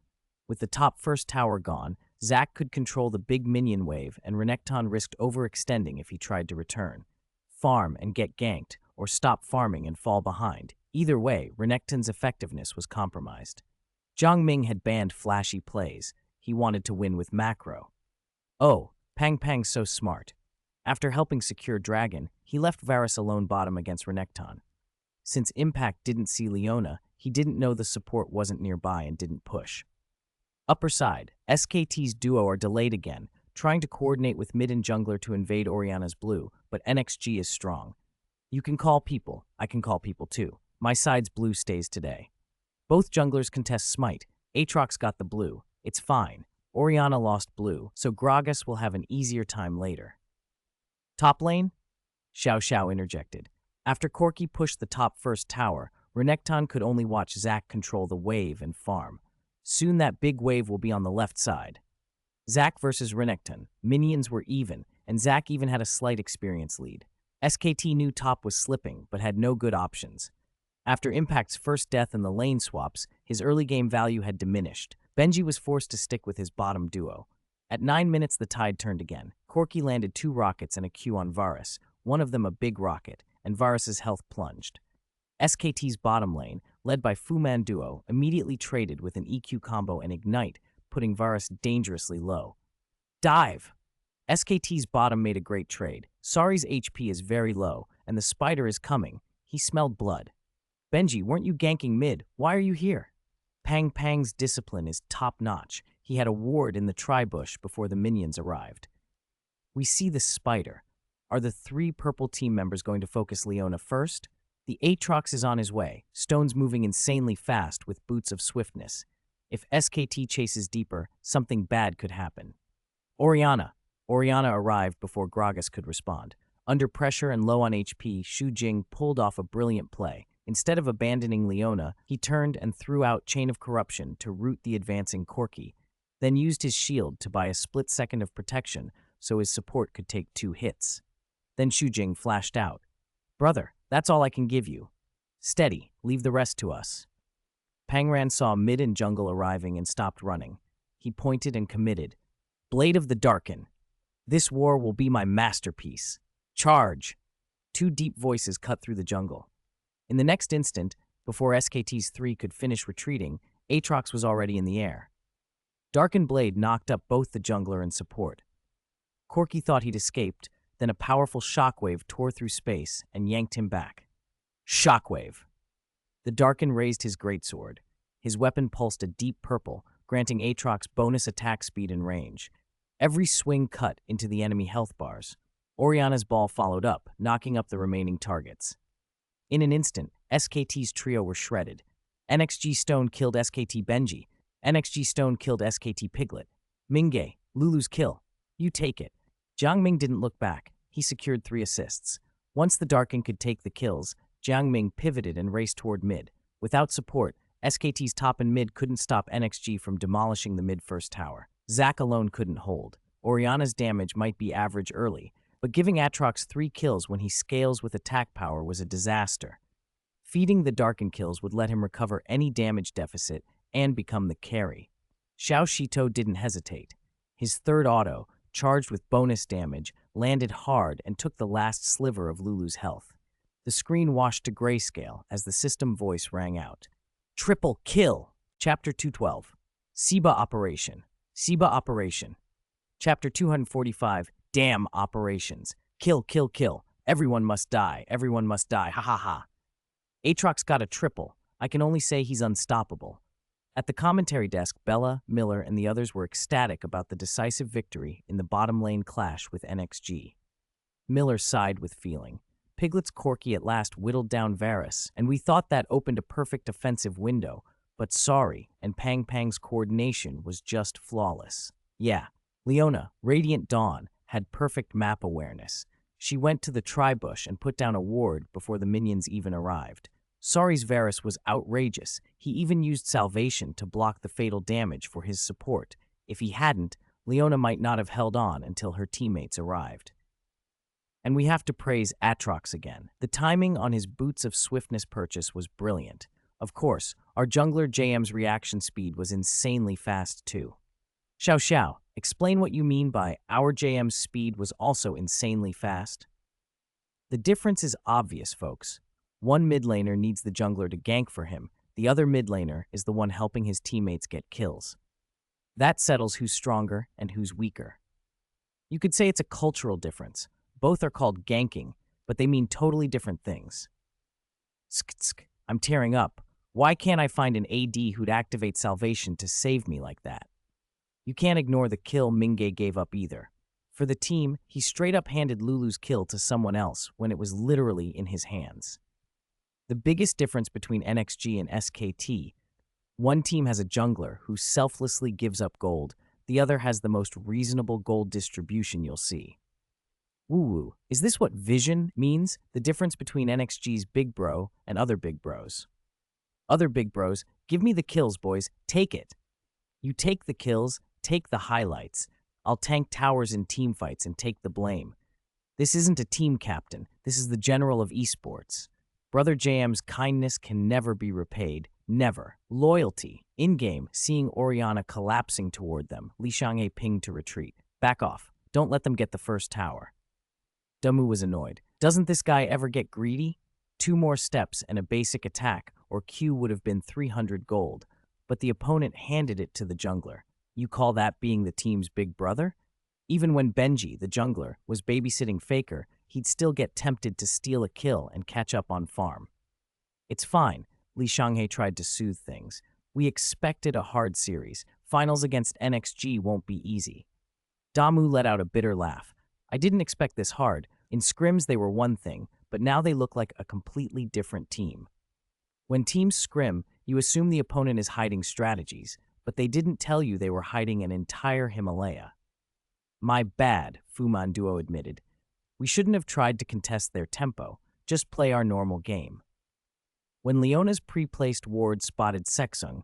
With the top first tower gone, Zac could control the big minion wave and Renekton risked overextending if he tried to return. Farm and get ganked, or stop farming and fall behind. Either way, Renekton's effectiveness was compromised. Zhang Ming had banned flashy plays. He wanted to win with macro. Oh, Pang's so smart. After helping secure Dragon, he left Varus alone bottom against Renekton. Since Impact didn't see Leona, he didn't know the support wasn't nearby and didn't push. Upper side, SKT's duo are delayed again, trying to coordinate with mid and jungler to invade Orianna's blue, but NXG is strong. You can call people, I can call people too. My side's blue stays today. Both junglers contest smite. Aatrox got the blue. It's fine. Orianna lost blue, so Gragas will have an easier time later. Top lane? Xiao interjected. After Corki pushed the top first tower, Renekton could only watch Zac control the wave and farm. Soon that big wave will be on the left side. Zac versus Renekton. Minions were even, and Zac even had a slight experience lead. SKT knew top was slipping, but had no good options. After Impact's first death in the lane swaps, his early game value had diminished. Benji was forced to stick with his bottom duo. At 9 minutes, the tide turned again. Corki landed 2 rockets and a Q on Varus, one of them a big rocket, and Varus's health plunged. SKT's bottom lane, led by Fu-Man duo, immediately traded with an EQ combo and Ignite, putting Varus dangerously low. Dive! SKT's bottom made a great trade. Sari's HP is very low, and the spider is coming. He smelled blood. Benji, weren't you ganking mid? Why are you here? Pang's discipline is top-notch. He had a ward in the tri-bush before the minions arrived. We see the spider. Are the 3 purple team members going to focus Leona first? The Aatrox is on his way, stones moving insanely fast with boots of swiftness. If SKT chases deeper, something bad could happen. Orianna arrived before Gragas could respond. Under pressure and low on HP, Xu Jing pulled off a brilliant play. Instead of abandoning Leona, he turned and threw out Chain of Corruption to root the advancing Corki, then used his shield to buy a split second of protection so his support could take 2 hits. Then Xu Jing flashed out. Brother, that's all I can give you. Steady, leave the rest to us. Pangran saw mid and jungle arriving and stopped running. He pointed and committed. Blade of the Darken. This war will be my masterpiece. Charge! 2 deep voices cut through the jungle. In the next instant, before SKT's 3 could finish retreating, Aatrox was already in the air. Darkened Blade knocked up both the jungler and support. Corki thought he'd escaped, then a powerful shockwave tore through space and yanked him back. Shockwave! The Darken raised his greatsword. His weapon pulsed a deep purple, granting Aatrox bonus attack speed and range. Every swing cut into the enemy health bars. Orianna's ball followed up, knocking up the remaining targets. In an instant, SKT's trio were shredded. NXG Stone killed SKT Benji. NXG Stone killed SKT Piglet. Mingay, Lulu's kill. You take it. Jiangming didn't look back. He secured 3 assists. Once the Darken could take the kills, Jiangming pivoted and raced toward mid. Without support, SKT's top and mid couldn't stop NXG from demolishing the mid-first tower. Zac alone couldn't hold. Orianna's damage might be average early, but giving Aatrox 3 kills when he scales with attack power was a disaster. Feeding the Darken kills would let him recover any damage deficit and become the carry. Xiao Shito didn't hesitate. His third auto, charged with bonus damage, landed hard and took the last sliver of Lulu's health. The screen washed to grayscale as the system voice rang out. Triple kill! Chapter 212. Siba Operation. Siba Operation. Chapter 245. Damn operations. Kill, kill, kill. Everyone must die. Everyone must die. Ha ha ha. Aatrox got a triple. I can only say he's unstoppable. At the commentary desk, Bella, Miller, and the others were ecstatic about the decisive victory in the bottom lane clash with NXG. Miller sighed with feeling. Piglet's Corki at last whittled down Varus, and we thought that opened a perfect offensive window, but sorry, and Pang Pang's coordination was just flawless. Yeah, Leona, Radiant Dawn, had perfect map awareness. She went to the tri-bush and put down a ward before the minions even arrived. Sorry's Varus was outrageous. He even used Salvation to block the fatal damage for his support. If he hadn't, Leona might not have held on until her teammates arrived. And we have to praise Aatrox again. The timing on his Boots of Swiftness purchase was brilliant. Of course, our jungler JM's reaction speed was insanely fast too. Xiao Xiao, explain what you mean by our JM's speed was also insanely fast. The difference is obvious, folks. One mid laner needs the jungler to gank for him. The other mid laner is the one helping his teammates get kills. That settles who's stronger and who's weaker. You could say it's a cultural difference. Both are called ganking, but they mean totally different things. Sk, I'm tearing up. Why can't I find an AD who'd activate Salvation to save me like that? You can't ignore the kill Mingay gave up either. For the team, he straight up handed Lulu's kill to someone else when it was literally in his hands. The biggest difference between NXG and SKT, one team has a jungler who selflessly gives up gold, the other has the most reasonable gold distribution you'll see. Woo-woo, is this what vision means? The difference between NXG's big bro and other big bros. Other big bros, give me the kills, boys, take it. You take the kills, take the highlights. I'll tank towers in teamfights and take the blame. This isn't a team captain, this is the general of esports. Brother JM's kindness can never be repaid, never. Loyalty, in-game, seeing Orianna collapsing toward them, Li Shanghe pinged to retreat. Back off, don't let them get the first tower. Damu was annoyed. Doesn't this guy ever get greedy? 2 more steps and a basic attack, or Q would have been 300 gold, but the opponent handed it to the jungler. You call that being the team's big brother? Even when Benji, the jungler, was babysitting Faker, he'd still get tempted to steal a kill and catch up on farm. It's fine, Li Shanghe tried to soothe things. We expected a hard series. Finals against NXG won't be easy. Damu let out a bitter laugh. I didn't expect this hard. In scrims they were one thing, but now they look like a completely different team. When teams scrim, you assume the opponent is hiding strategies, but they didn't tell you they were hiding an entire Himalaya. My bad, Fuman Duo admitted. We shouldn't have tried to contest their tempo, just play our normal game. When Leona's pre-placed ward spotted Sexung,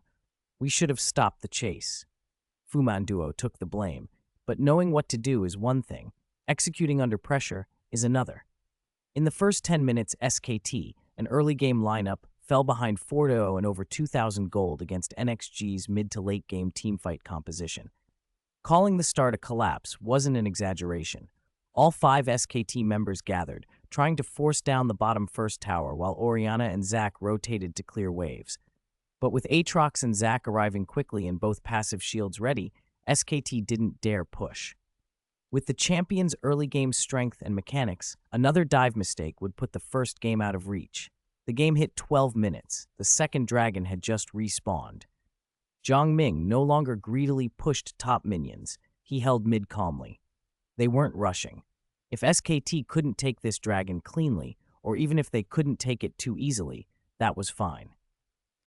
we should have stopped the chase. Fuman Duo took the blame, but knowing what to do is one thing, executing under pressure is another. In the first 10 minutes, SKT, an early game lineup, fell behind 4-0 and over 2,000 gold against NXG's mid to late game teamfight composition. Calling the start a collapse wasn't an exaggeration. All 5 SKT members gathered, trying to force down the bottom first tower while Orianna and Zac rotated to clear waves. But with Aatrox and Zac arriving quickly and both passive shields ready, SKT didn't dare push. With the champion's early game strength and mechanics, another dive mistake would put the first game out of reach. The game hit 12 minutes. The second dragon had just respawned. Zhang Ming no longer greedily pushed top minions. He held mid calmly. They weren't rushing. If SKT couldn't take this dragon cleanly, or even if they couldn't take it too easily, that was fine.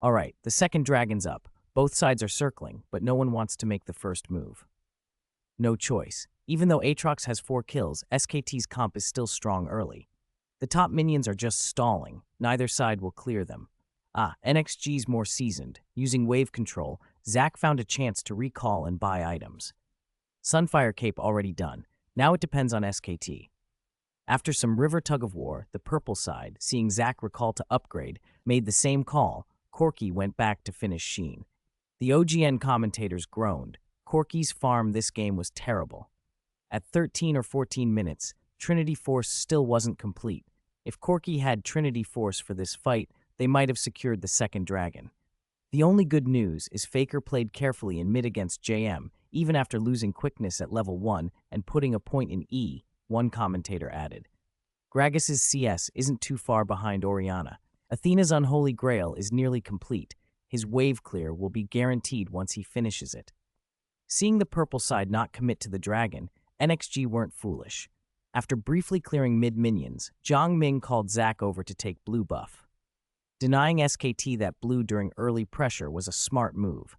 All right, the second dragon's up. Both sides are circling, but no one wants to make the first move. No choice. Even though Aatrox has 4 kills, SKT's comp is still strong early. The top minions are just stalling. Neither side will clear them. NXG's more seasoned. Using wave control, Zac found a chance to recall and buy items. Sunfire Cape already done. Now it depends on SKT. After some river tug-of-war, the purple side, seeing Zac recall to upgrade, made the same call. Corki went back to finish Sheen. The OGN commentators groaned. Corki's farm this game was terrible. At 13 or 14 minutes, Trinity Force still wasn't complete. If Corki had Trinity Force for this fight, they might have secured the second dragon. The only good news is Faker played carefully in mid against JM, even after losing quickness at level 1 and putting a point in E, one commentator added. Gragas's CS isn't too far behind Orianna. Athena's Unholy Grail is nearly complete. His wave clear will be guaranteed once he finishes it. Seeing the purple side not commit to the dragon, NXG weren't foolish. After briefly clearing mid-minions, Zhang Ming called Zac over to take blue buff. Denying SKT that blue during early pressure was a smart move.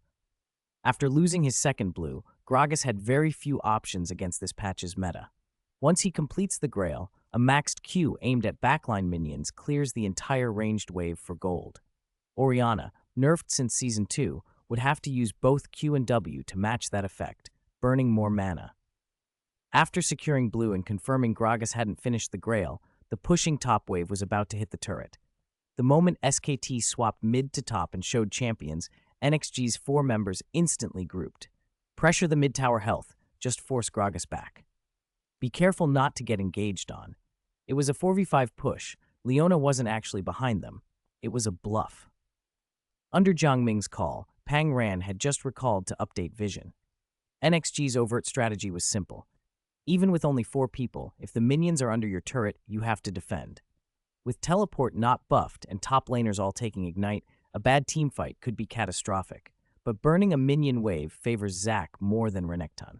After losing his second blue, Gragas had very few options against this patch's meta. Once he completes the Grail, a maxed Q aimed at backline minions clears the entire ranged wave for gold. Orianna, nerfed since Season 2, would have to use both Q and W to match that effect, burning more mana. After securing blue and confirming Gragas hadn't finished the Grail, the pushing top wave was about to hit the turret. The moment SKT swapped mid to top and showed champions, NXG's 4 members instantly grouped. Pressure the mid-tower health, just force Gragas back. Be careful not to get engaged on. It was a 4v5 push. Leona wasn't actually behind them. It was a bluff. Under Zhang Ming's call, Pang Ran had just recalled to update vision. NXG's overt strategy was simple. Even with only 4 people, if the minions are under your turret, you have to defend. With teleport not buffed and top laners all taking ignite, a bad teamfight could be catastrophic. But burning a minion wave favors Zac more than Renekton.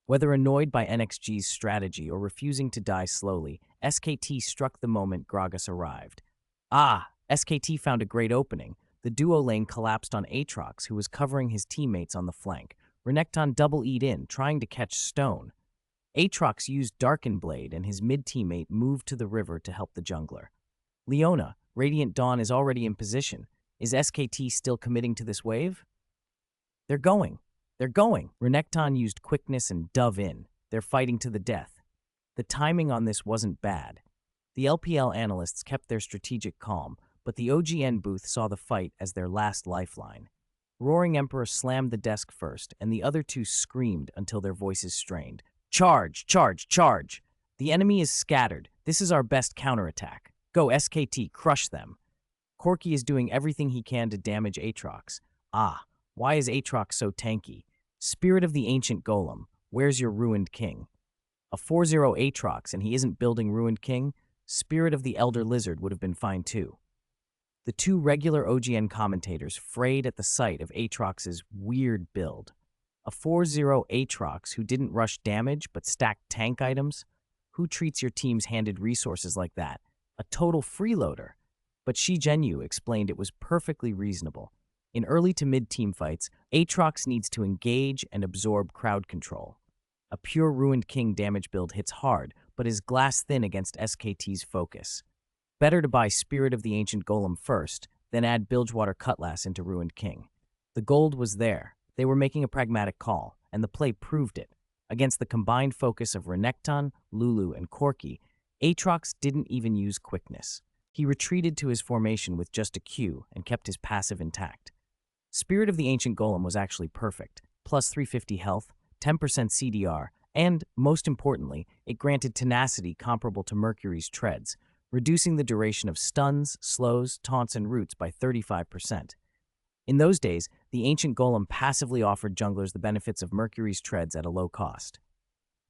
Whether annoyed by NXG's strategy or refusing to die slowly, SKT struck the moment Gragas arrived. SKT found a great opening. The duo lane collapsed on Aatrox, who was covering his teammates on the flank. Renekton double-E'd in, trying to catch Stone. Aatrox used Darken Blade, and his mid-teammate moved to the river to help the jungler. Leona, Radiant Dawn is already in position. Is SKT still committing to this wave? They're going. Renekton used quickness and dove in. They're fighting to the death. The timing on this wasn't bad. The LPL analysts kept their strategic calm, but the OGN booth saw the fight as their last lifeline. Roaring Emperor slammed the desk first, and the other 2 screamed until their voices strained. Charge! Charge! Charge! The enemy is scattered. This is our best counterattack. Go, SKT, crush them. Corki is doing everything he can to damage Aatrox. Why is Aatrox so tanky? Spirit of the Ancient Golem, where's your Ruined King? A 4-0 Aatrox and he isn't building Ruined King? Spirit of the Elder Lizard would have been fine too. The 2 regular OGN commentators frayed at the sight of Aatrox's weird build. A 4-0 Aatrox who didn't rush damage but stacked tank items? Who treats your team's handed resources like that? A total freeloader. But Shi Zhenyu explained it was perfectly reasonable. In early to mid teamfights, Aatrox needs to engage and absorb crowd control. A pure Ruined King damage build hits hard, but is glass thin against SKT's focus. Better to buy Spirit of the Ancient Golem first, then add Bilgewater Cutlass into Ruined King. The gold was there. They were making a pragmatic call, and the play proved it. Against the combined focus of Renekton, Lulu, and Corki, Aatrox didn't even use quickness. He retreated to his formation with just a Q and kept his passive intact. Spirit of the Ancient Golem was actually perfect, plus 350 health, 10% CDR, and, most importantly, it granted tenacity comparable to Mercury's treads, reducing the duration of stuns, slows, taunts, and roots by 35%. In those days, the ancient golem passively offered junglers the benefits of Mercury's treads at a low cost.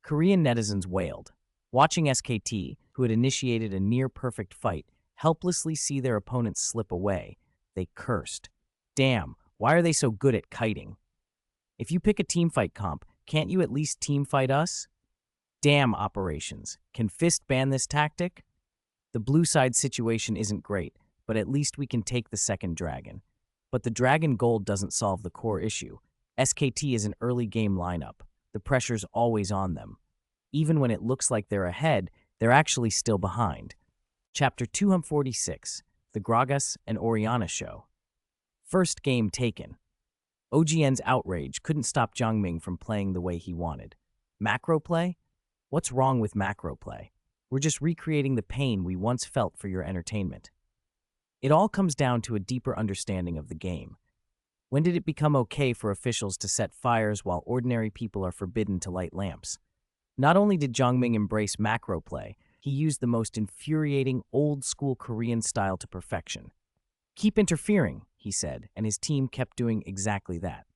Korean netizens wailed, watching SKT, who had initiated a near-perfect fight, helplessly see their opponents slip away. They cursed. Damn, why are they so good at kiting? If you pick a teamfight comp, can't you at least teamfight us? Damn operations. Can Fist ban this tactic? The blue side situation isn't great, but at least we can take the second dragon. But the dragon gold doesn't solve the core issue. SKT is an early game lineup. The pressure's always on them. Even when it looks like they're ahead, they're actually still behind. Chapter 246, The Gragas and Oriana Show. First game taken. OGN's outrage couldn't stop Jiangming from playing the way he wanted. Macro play? What's wrong with macro play? We're just recreating the pain we once felt for your entertainment. It all comes down to a deeper understanding of the game. When did it become okay for officials to set fires while ordinary people are forbidden to light lamps? Not only did Jiangming embrace macro play, he used the most infuriating old-school Korean style to perfection. "Keep interfering," he said, and his team kept doing exactly that.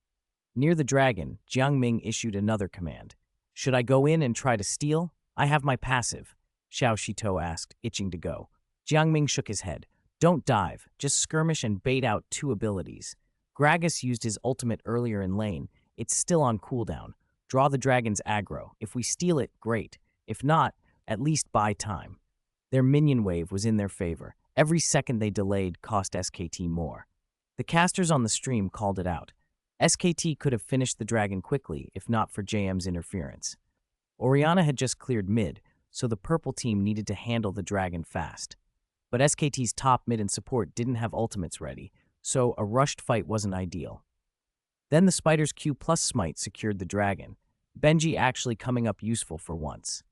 Near the dragon, Jiangming issued another command. "Should I go in and try to steal? I have my passive," Xiao Shito asked, itching to go. Jiangming shook his head. "Don't dive, just skirmish and bait out two abilities. Gragas used his ultimate earlier in lane. It's still on cooldown. Draw the dragon's aggro. If we steal it, great. If not, at least buy time." Their minion wave was in their favor. Every second they delayed cost SKT more. The casters on the stream called it out. SKT could have finished the dragon quickly if not for JM's interference. Oriana had just cleared mid, so the purple team needed to handle the dragon fast. But SKT's top, mid, and support didn't have ultimates ready, so a rushed fight wasn't ideal. Then the Spider's Q plus smite secured the dragon, Benji actually coming up useful for once.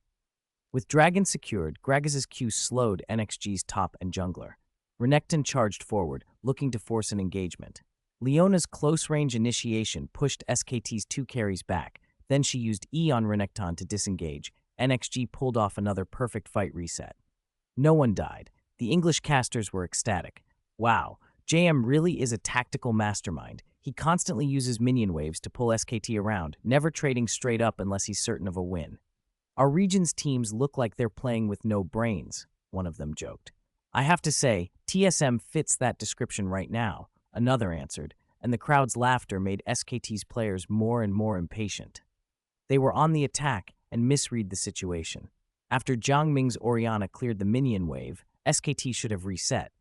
With dragon secured, Gragas' Q slowed NXG's top and jungler. Renekton charged forward, looking to force an engagement. Leona's close-range initiation pushed SKT's two carries back, then she used E on Renekton to disengage. NXG pulled off another perfect fight reset. No one died. The English casters were ecstatic. Wow, JM really is a tactical mastermind. He constantly uses minion waves to pull SKT around, never trading straight up unless he's certain of a win. "Our region's teams look like they're playing with no brains," one of them joked. "I have to say, TSM fits that description right now," another answered, and the crowd's laughter made SKT's players more and more impatient. They were on the attack and misread the situation. After Jiangming's Oriana cleared the minion wave, SKT should have reset.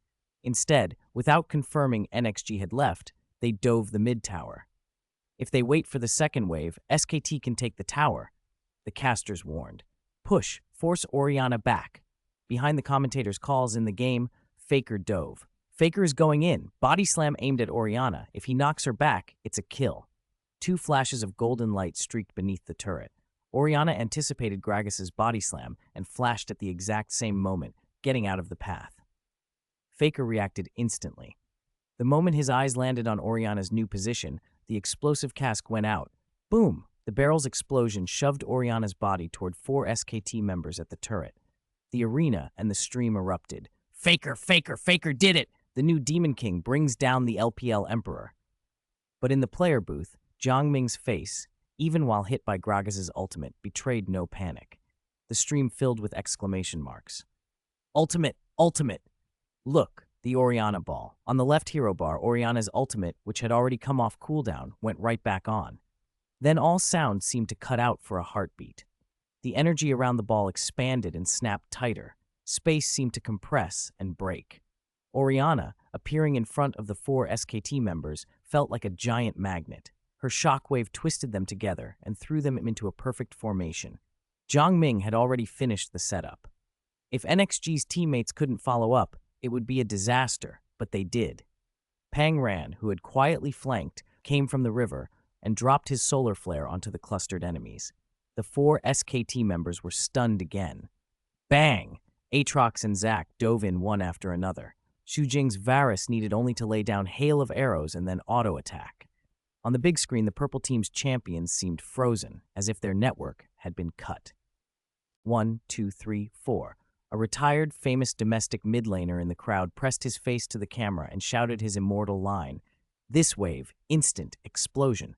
Instead, without confirming NXG had left, they dove the mid tower. "If they wait for the second wave, SKT can take the tower," the casters warned. "Push, force Oriana back." Behind the commentator's calls in the game, Faker dove. "Faker is going in, body slam aimed at Oriana. If he knocks her back, it's a kill." Two flashes of golden light streaked beneath the turret. Oriana anticipated Gragas' body slam and flashed at the exact same moment, getting out of the path. Faker reacted instantly. The moment his eyes landed on Oriana's new position, the explosive cask went out. Boom! The barrel's explosion shoved Oriana's body toward 4 SKT members at the turret. The arena and the stream erupted. "Faker, Faker, Faker did it! The new Demon King brings down the LPL Emperor." But in the player booth, Jiangming's face, even while hit by Gragas' ultimate, betrayed no panic. The stream filled with exclamation marks. "Ultimate! Ultimate!" Look, the Oriana ball. On the left hero bar, Oriana's ultimate, which had already come off cooldown, went right back on. Then all sound seemed to cut out for a heartbeat. The energy around the ball expanded and snapped tighter. Space seemed to compress and break. Oriana, appearing in front of the 4 SKT members, felt like a giant magnet. Her shockwave twisted them together and threw them into a perfect formation. Jiangming had already finished the setup. If NXG's teammates couldn't follow up, it would be a disaster, but they did. Pang Ran, who had quietly flanked, came from the river and dropped his solar flare onto the clustered enemies. The 4 SKT members were stunned again. Bang! Aatrox and Zac dove in one after another. Xu Jing's Varus needed only to lay down hail of arrows and then auto-attack. On the big screen, the purple team's champions seemed frozen, as if their network had been cut. 1, 2, 3, 4. A retired, famous domestic mid laner in the crowd pressed his face to the camera and shouted his immortal line. This wave, instant, explosion.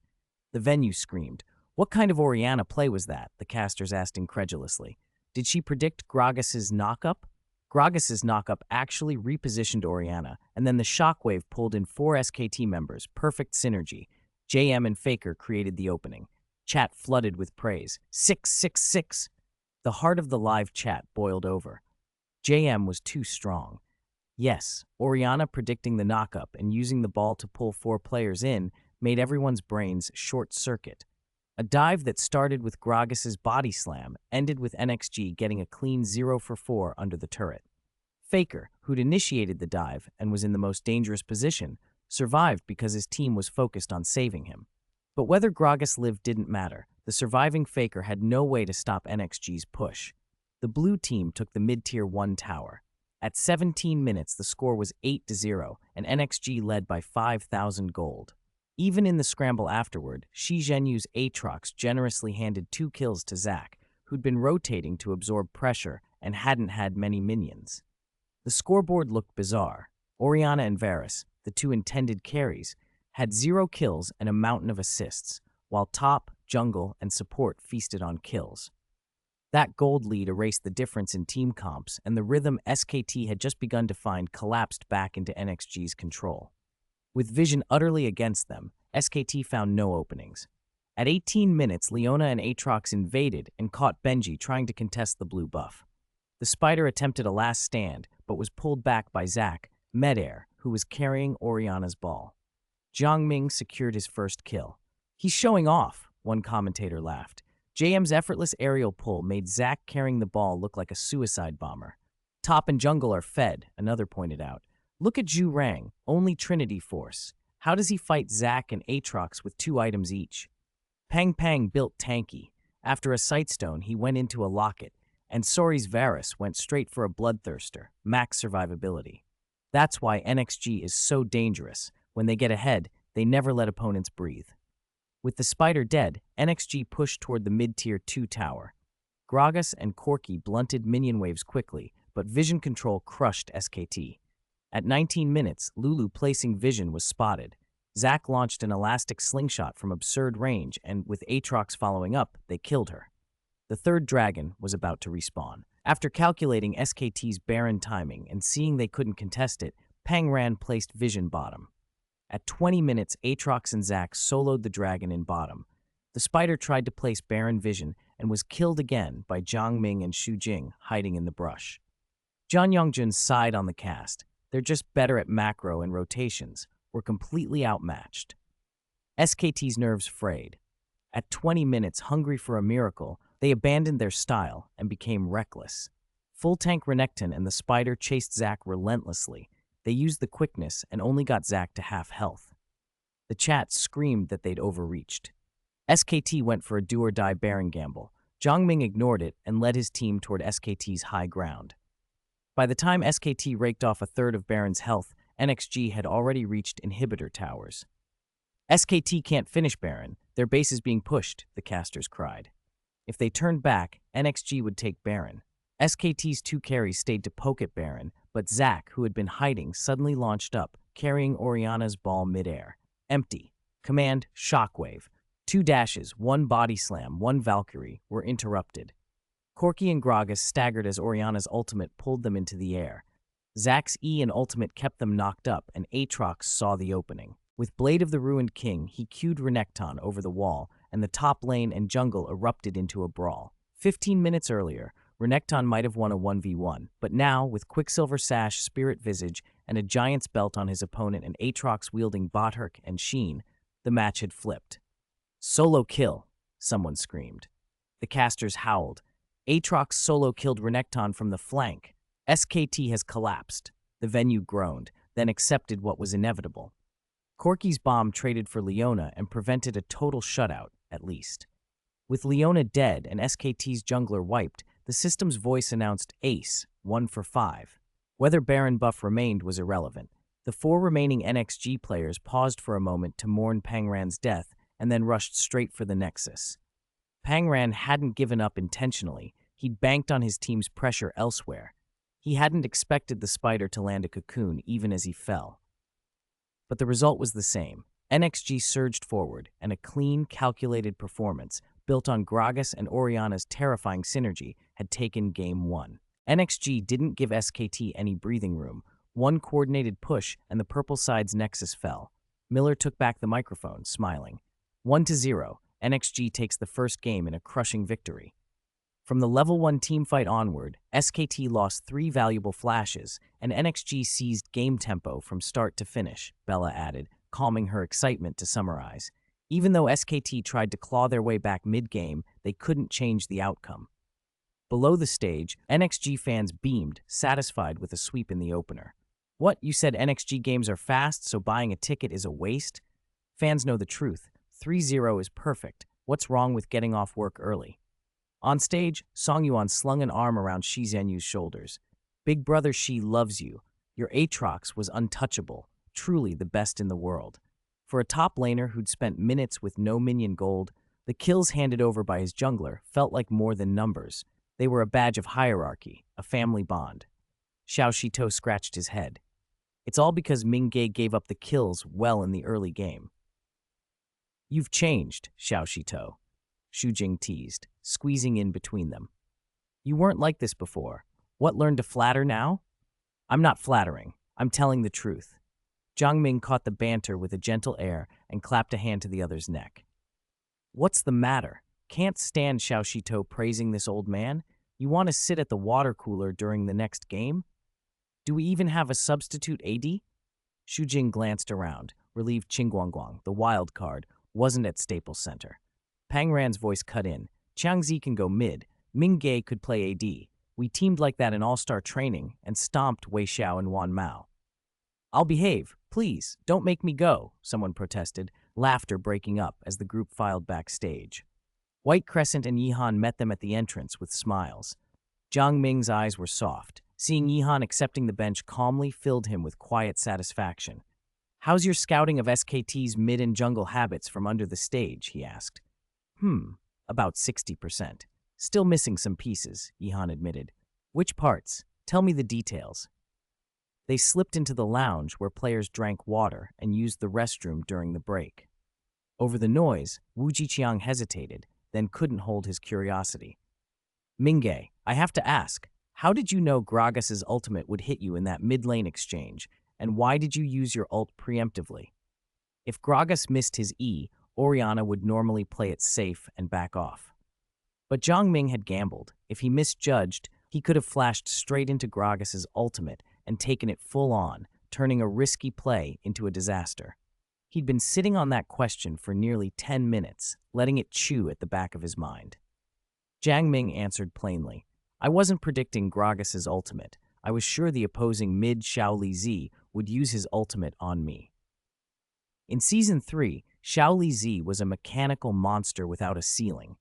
The venue screamed. What kind of Oriana play was that? The casters asked incredulously. Did she predict Gragas's knockup? Gragas's knockup actually repositioned Oriana, and then the shockwave pulled in 4 SKT members, perfect synergy. JM and Faker created the opening. Chat flooded with praise. 666! The heart of the live chat boiled over. JM was too strong. Yes, Oriana predicting the knockup and using the ball to pull 4 players in made everyone's brains short-circuit. A dive that started with Gragas's body slam ended with NXG getting a clean 0 for 4 under the turret. Faker, who'd initiated the dive and was in the most dangerous position, survived because his team was focused on saving him. But whether Gragas lived didn't matter. The surviving Faker had no way to stop NXG's push. The blue team took the mid-tier 1 tower. At 17 minutes, the score was 8-0, and NXG led by 5,000 gold. Even in the scramble afterward, Shi Zhenyu's Aatrox generously handed 2 kills to Zac, who'd been rotating to absorb pressure and hadn't had many minions. The scoreboard looked bizarre. Oriana and Varus, the 2 intended carries, had 0 kills and a mountain of assists, while top, jungle, and support feasted on kills. That gold lead erased the difference in team comps, and the rhythm SKT had just begun to find collapsed back into NXG's control. With vision utterly against them, SKT found no openings. At 18 minutes, Leona and Aatrox invaded and caught Benji trying to contest the blue buff. The Spider attempted a last stand, but was pulled back by Zac, Midair, who was carrying Oriana's ball. Jiangming secured his first kill. "He's showing off," one commentator laughed. JM's effortless aerial pull made Zac carrying the ball look like a suicide bomber. "Top and jungle are fed," another pointed out. "Look at Zhu Rang, only Trinity Force. How does he fight Zac and Aatrox with 2 items each?" Pang Pang built tanky. After a Sightstone, he went into a Locket, and Sori's Varus went straight for a Bloodthirster, max survivability. That's why NXG is so dangerous. When they get ahead, they never let opponents breathe. With the Spider dead, NXG pushed toward the mid-tier 2 tower. Gragas and Corki blunted minion waves quickly, but vision control crushed SKT. At 19 minutes, Lulu placing vision was spotted. Zac launched an elastic slingshot from absurd range, and with Aatrox following up, they killed her. The 3rd dragon was about to respawn. After calculating SKT's barren timing and seeing they couldn't contest it, Pangran placed vision bottom. At 20 minutes, Aatrox and Zac soloed the dragon in bottom. The Spider tried to place barren vision and was killed again by Jiangming and Xu Jing hiding in the brush. Zhang Yongjun sighed on the cast. They're just better at macro and rotations. We're completely outmatched. SKT's nerves frayed. At 20 minutes, hungry for a miracle, they abandoned their style and became reckless. Full tank Renekton and the Spider chased Zac relentlessly. They used the quickness and only got Zac to half health. The chat screamed that they'd overreached. SKT went for a do-or-die Baron gamble. Jiangming ignored it and led his team toward SKT's high ground. By the time SKT raked off a third of Baron's health, NXG had already reached inhibitor towers. "SKT can't finish Baron. Their base is being pushed," the casters cried. If they turned back, NXG would take Baron. SKT's 2 carries stayed to poke at Baron, but Zac, who had been hiding, suddenly launched up, carrying Oriana's ball midair. Empty. Command, Shockwave. 2 dashes, 1 body slam, 1 Valkyrie were interrupted. Corki and Gragas staggered as Oriana's ultimate pulled them into the air. Zac's E and ultimate kept them knocked up, and Aatrox saw the opening. With Blade of the Ruined King, he cued Renekton over the wall, and the top lane and jungle erupted into a brawl. 15 minutes earlier, Renekton might have won a 1v1, but now, with Quicksilver Sash, Spirit Visage, and a Giant's Belt on his opponent and Aatrox wielding Botherk and Sheen, the match had flipped. "Solo kill," someone screamed. The casters howled. Aatrox solo killed Renekton from the flank. SKT has collapsed. The venue groaned, then accepted what was inevitable. Corki's bomb traded for Leona and prevented a total shutout, at least. With Leona dead and SKT's jungler wiped, the system's voice announced ace, 1 for 5. Whether Baron buff remained was irrelevant. The 4 remaining NXG players paused for a moment to mourn Pangran's death and then rushed straight for the Nexus. Pangran hadn't given up intentionally. He'd banked on his team's pressure elsewhere. He hadn't expected the Spider to land a cocoon even as he fell. But the result was the same. NXG surged forward, and a clean, calculated performance, built on Gragas and Oriana's terrifying synergy, had taken Game 1. NXG didn't give SKT any breathing room. One coordinated push, and the purple side's nexus fell. Miller took back the microphone, smiling. 1-0, NXG takes the first game in a crushing victory. From the level 1 teamfight onward, SKT lost 3 valuable flashes, and NXG seized game tempo from start to finish, Bella added, calming her excitement to summarize. Even though SKT tried to claw their way back mid-game, they couldn't change the outcome. Below the stage, NXG fans beamed, satisfied with a sweep in the opener. What, you said NXG games are fast, so buying a ticket is a waste? Fans know the truth. 3-0 is perfect. What's wrong with getting off work early? On stage, Song Yuan slung an arm around Shi Zhenyu's shoulders. Big brother Shi loves you. Your Aatrox was untouchable, truly the best in the world. For a top laner who'd spent minutes with no minion gold, the kills handed over by his jungler felt like more than numbers. They were a badge of hierarchy, a family bond. Xiao Shito scratched his head. It's all because Ming-Ge gave up the kills well in the early game. You've changed, Xiao Shito, Xu Jing teased, squeezing in between them. You weren't like this before. What, learned to flatter now? I'm not flattering. I'm telling the truth. Jiang Ming caught the banter with a gentle air and clapped a hand to the other's neck. What's the matter? Can't stand Xiao Shito praising this old man? You want to sit at the water cooler during the next game? Do we even have a substitute AD? Xu Jing glanced around, relieved Qingguangguang, the wild card, wasn't at Staples Center. Pang Ran's voice cut in. Xiangzi can go mid. Ming-Ge could play AD. We teamed like that in all-star training and stomped Wei Xiao and Wan Mao. I'll behave. Please, don't make me go, someone protested, laughter breaking up as the group filed backstage. White Crescent and Yihan met them at the entrance with smiles. Jiang Ming's eyes were soft. Seeing Yihan accepting the bench calmly filled him with quiet satisfaction. How's your scouting of SKT's mid and jungle habits from under the stage, he asked. About 60%. Still missing some pieces, Yihan admitted. Which parts? Tell me the details. They slipped into the lounge where players drank water and used the restroom during the break. Over the noise, Wu Jiqiang hesitated, then couldn't hold his curiosity. Ming-Ge, I have to ask, how did you know Gragas's ultimate would hit you in that mid-lane exchange, and why did you use your ult preemptively? If Gragas missed his E, Oriana would normally play it safe and back off. But Jiang Ming had gambled. If he misjudged, he could have flashed straight into Gragas's ultimate and taken it full on, turning a risky play into a disaster. He'd been sitting on that question for nearly 10 minutes, letting it chew at the back of his mind. Jiang Ming answered plainly. I wasn't predicting Gragas's ultimate. I was sure the opposing mid Xiao Li Zi would use his ultimate on me. In Season 3, Xiao Li Zi was a mechanical monster without a ceiling.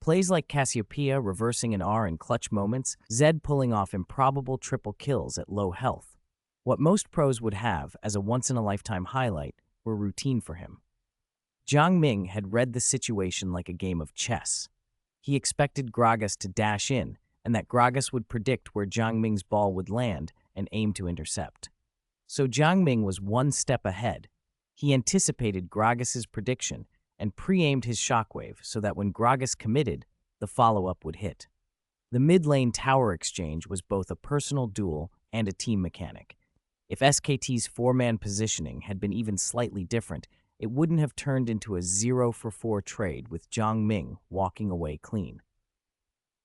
Plays like Cassiopeia reversing an R in clutch moments, Zed pulling off improbable triple kills at low health. What most pros would have as a once-in-a-lifetime highlight were routine for him. Jiang Ming had read the situation like a game of chess. He expected Gragas to dash in, and that Gragas would predict where Jiang Ming's ball would land and aim to intercept. So Jiang Ming was one step ahead. He anticipated Gragas's prediction and pre-aimed his shockwave so that when Gragas committed, the follow-up would hit. The mid-lane tower exchange was both a personal duel and a team mechanic. If SKT's four-man positioning had been even slightly different, it wouldn't have turned into a 0-for-4 trade with Jiang Ming walking away clean.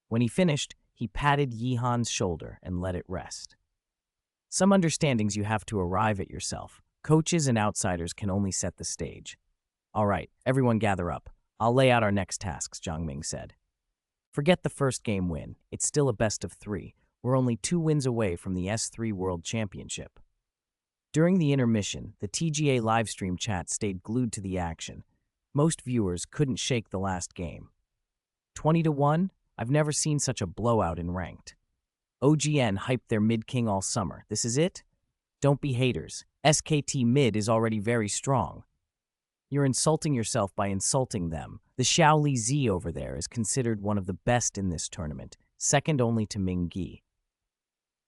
When he finished, he patted Yihan's shoulder and let it rest. Some understandings you have to arrive at yourself. Coaches and outsiders can only set the stage. All right, everyone gather up. I'll lay out our next tasks, Jiang Ming said. Forget the first game win. It's still a best of 3. We're only 2 wins away from the S3 World Championship. During the intermission, the TGA livestream chat stayed glued to the action. Most viewers couldn't shake the last game. 20-1? I've never seen such a blowout in ranked. OGN hyped their mid-king all summer. This is it? Don't be haters. SKT mid is already very strong. You're insulting yourself by insulting them. The Xiao Li Zi over there is considered one of the best in this tournament, second only to Ming-Ge.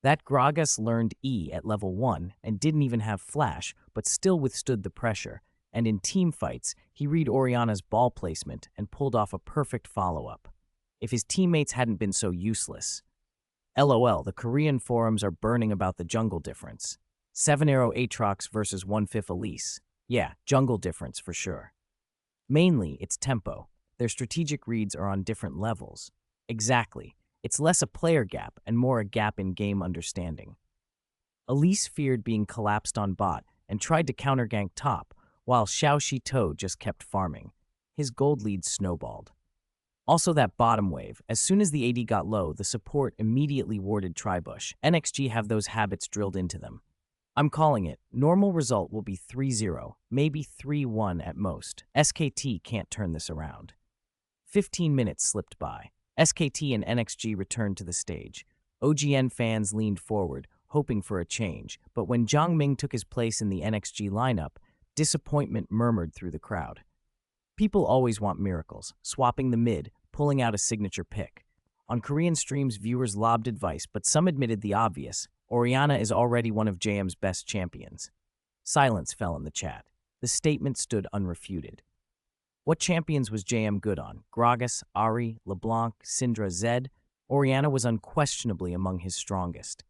That Gragas learned E at level 1 and didn't even have flash, but still withstood the pressure, and in team fights, he read Oriana's ball placement and pulled off a perfect follow-up. If his teammates hadn't been so useless. LOL, the Korean forums are burning about the jungle difference. 7-arrow Aatrox versus 1/5 Elise. Yeah, jungle difference for sure. Mainly, it's tempo. Their strategic reads are on different levels. Exactly. It's less a player gap and more a gap in game understanding. Elise feared being collapsed on bot and tried to counter-gank top, while Xiao Shito just kept farming. His gold lead snowballed. Also that bottom wave, as soon as the AD got low, the support immediately warded Tribush. NXG have those habits drilled into them. I'm calling it. Normal result will be 3-0, maybe 3-1 at most. SKT can't turn this around. 15 minutes slipped by. SKT and NXG returned to the stage. OGN fans leaned forward, hoping for a change, but when Jiang Ming took his place in the NXG lineup, disappointment murmured through the crowd. People always want miracles, swapping the mid, pulling out a signature pick. On Korean streams, viewers lobbed advice, but some admitted the obvious. Oriana is already one of JM's best champions. Silence fell in the chat. The statement stood unrefuted. What champions was JM good on? Gragas, Ahri, LeBlanc, Syndra, Zed? Oriana was unquestionably among his strongest.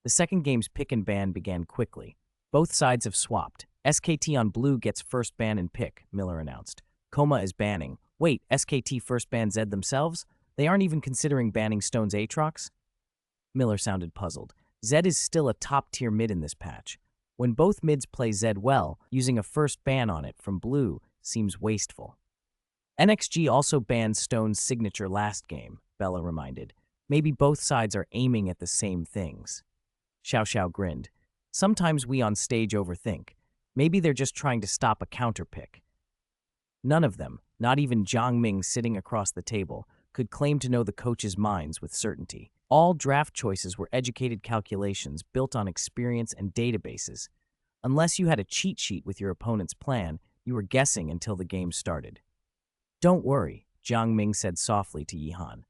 The second game's pick and ban began quickly. Both sides have swapped. SKT on blue gets first ban and pick, Miller announced. Coma is banning. Wait, SKT first ban Zed themselves? They aren't even considering banning Stone's Aatrox? Miller sounded puzzled. Zed is still a top-tier mid in this patch. When both mids play Zed well, using a first ban on it from blue seems wasteful. NXG also banned Stone's signature last game, Bella reminded. Maybe both sides are aiming at the same things. Xiao Xiao grinned. Sometimes we on stage overthink. Maybe they're just trying to stop a counterpick. None of them, not even Jiang Ming sitting across the table, could claim to know the coach's minds with certainty. All draft choices were educated calculations built on experience and databases. Unless you had a cheat sheet with your opponent's plan, you were guessing until the game started. Don't worry, Jiang Ming said softly to Yihan.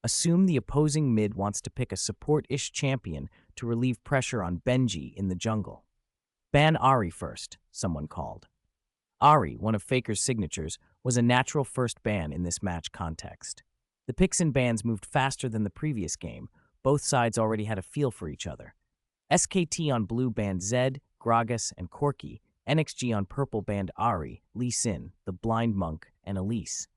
Assume the opposing mid wants to pick a support-ish champion to relieve pressure on Benji in the jungle. Ban Ahri first, someone called. Ahri, one of Faker's signatures, was a natural first ban in this match context. The picks and bans moved faster than the previous game. Both sides already had a feel for each other. SKT on blue banned Zed, Gragas, and Corki. NXG on purple banned Ahri, Lee Sin, the Blind Monk, and Elise.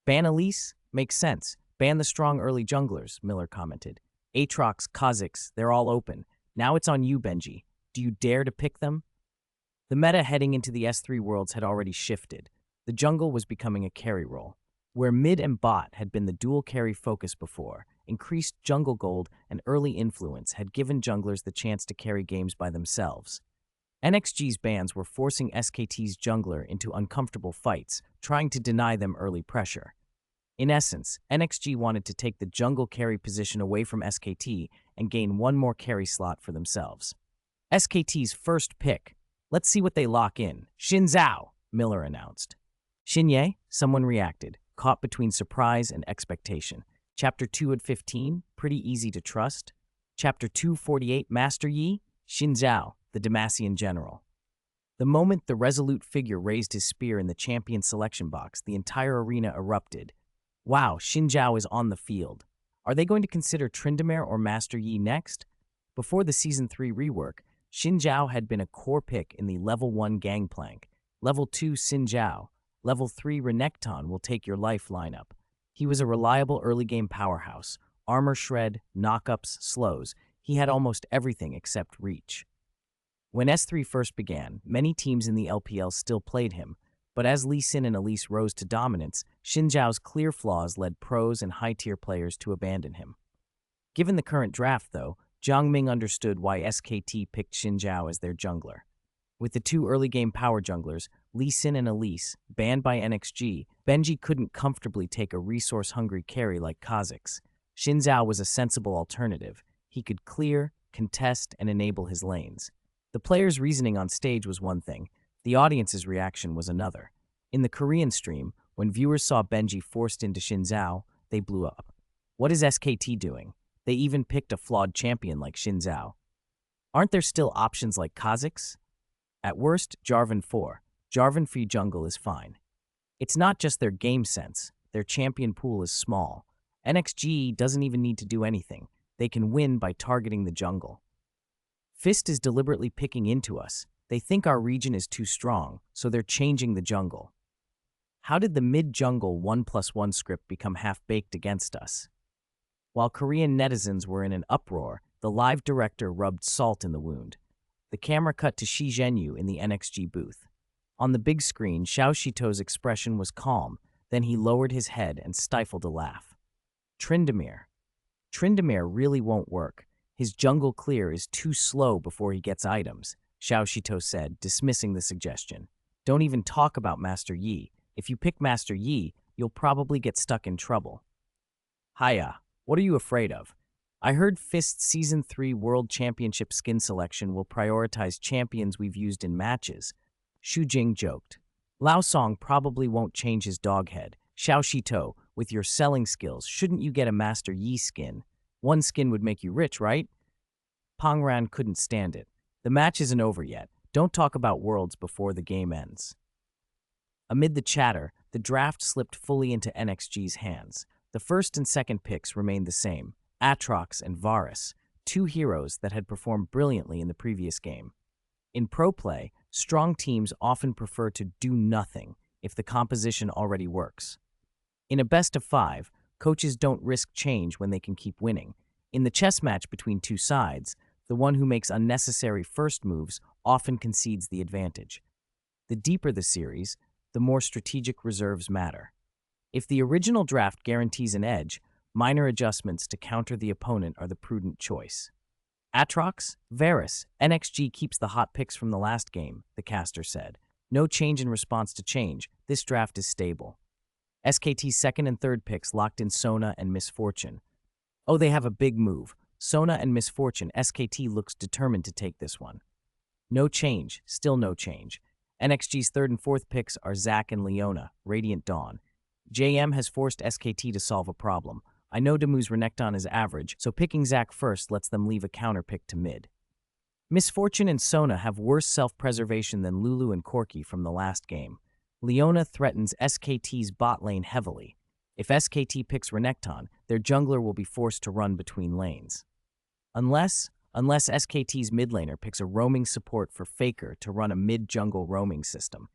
Ban Elise? Makes sense. Ban the strong early junglers, Miller commented. Aatrox, Kha'Zix, they're all open. Now it's on you, Benji. Do you dare to pick them? The meta heading into the S3 worlds had already shifted. The jungle was becoming a carry role. Where mid and bot had been the dual carry focus before, increased jungle gold and early influence had given junglers the chance to carry games by themselves. NXG's bans were forcing SKT's jungler into uncomfortable fights, trying to deny them early pressure. In essence, NXG wanted to take the jungle carry position away from SKT and gain one more carry slot for themselves. SKT's first pick. Let's see what they lock in. Xin Zhao, Miller announced. Xinye? Someone reacted, caught between surprise and expectation. Chapter 2 at 15, pretty easy to trust. Chapter 248, Master Yi? Xin Zhao, the Demacian general. The moment the resolute figure raised his spear in the champion selection box, the entire arena erupted. Wow, Xin Zhao is on the field. Are they going to consider Tryndamere or Master Yi next? Before the Season 3 rework, Xin Zhao had been a core pick in the Level 1 Gangplank. Level 2 Xin Zhao. Level 3 Renekton will take your life lineup. He was a reliable early-game powerhouse. Armor shred, knockups, slows. He had almost everything except reach. When S3 first began, many teams in the LPL still played him, but as Lee Sin and Elise rose to dominance, Xin Zhao's clear flaws led pros and high-tier players to abandon him. Given the current draft, though, Jiang Ming understood why SKT picked Xin Zhao as their jungler. With the two early-game power junglers, Lee Sin and Elise, banned by NXG, Benji couldn't comfortably take a resource-hungry carry like Kha'Zix. Xin Zhao was a sensible alternative. He could clear, contest, and enable his lanes. The player's reasoning on stage was one thing. The audience's reaction was another. In the Korean stream, when viewers saw Benji forced into Xin Zhao, they blew up. What is SKT doing? They even picked a flawed champion like Xin Zhao. Aren't there still options like Kha'Zix? At worst, Jarvan 4. Jarvan free jungle is fine. It's not just their game sense. Their champion pool is small. NXG doesn't even need to do anything. They can win by targeting the jungle. Fist is deliberately picking into us. They think our region is too strong, so they're changing the jungle. How did the mid-jungle 1+1 script become half-baked against us? While Korean netizens were in an uproar, the live director rubbed salt in the wound. The camera cut to Shi Zhenyu in the NXG booth. On the big screen, Xiao Shito's expression was calm, then he lowered his head and stifled a laugh. Tryndamere really won't work. His jungle clear is too slow before he gets items, Xiao Shito said, dismissing the suggestion. Don't even talk about Master Yi. If you pick Master Yi, you'll probably get stuck in trouble. Hiya, what are you afraid of? I heard Fist's Season 3 World Championship skin selection will prioritize champions we've used in matches. Xu Jing joked. Lao Song probably won't change his dog head. Xiao Shito, with your selling skills, shouldn't you get a Master Yi skin? One skin would make you rich, right? Pang Ran couldn't stand it. The match isn't over yet. Don't talk about worlds before the game ends. Amid the chatter, the draft slipped fully into NXG's hands. The first and second picks remained the same, Aatrox and Varus, two heroes that had performed brilliantly in the previous game. In pro play, strong teams often prefer to do nothing if the composition already works. In a best-of-5, coaches don't risk change when they can keep winning. In the chess match between two sides, the one who makes unnecessary first moves often concedes the advantage. The deeper the series, the more strategic reserves matter. If the original draft guarantees an edge, minor adjustments to counter the opponent are the prudent choice. Aatrox, Varus, NXG keeps the hot picks from the last game, the caster said. No change in response to change. This draft is stable. SKT's second and third picks locked in Sona and Misfortune. Oh, they have a big move. Sona and Misfortune. SKT looks determined to take this one. No change. Still no change. NXG's third and fourth picks are Zac and Leona, Radiant Dawn. JM has forced SKT to solve a problem. I know Damu's Renekton is average, so picking Zac first lets them leave a counter pick to mid. Misfortune and Sona have worse self-preservation than Lulu and Corki from the last game. Leona threatens SKT's bot lane heavily. If SKT picks Renekton, their jungler will be forced to run between lanes. Unless SKT's mid laner picks a roaming support for Faker to run a mid-jungle roaming system.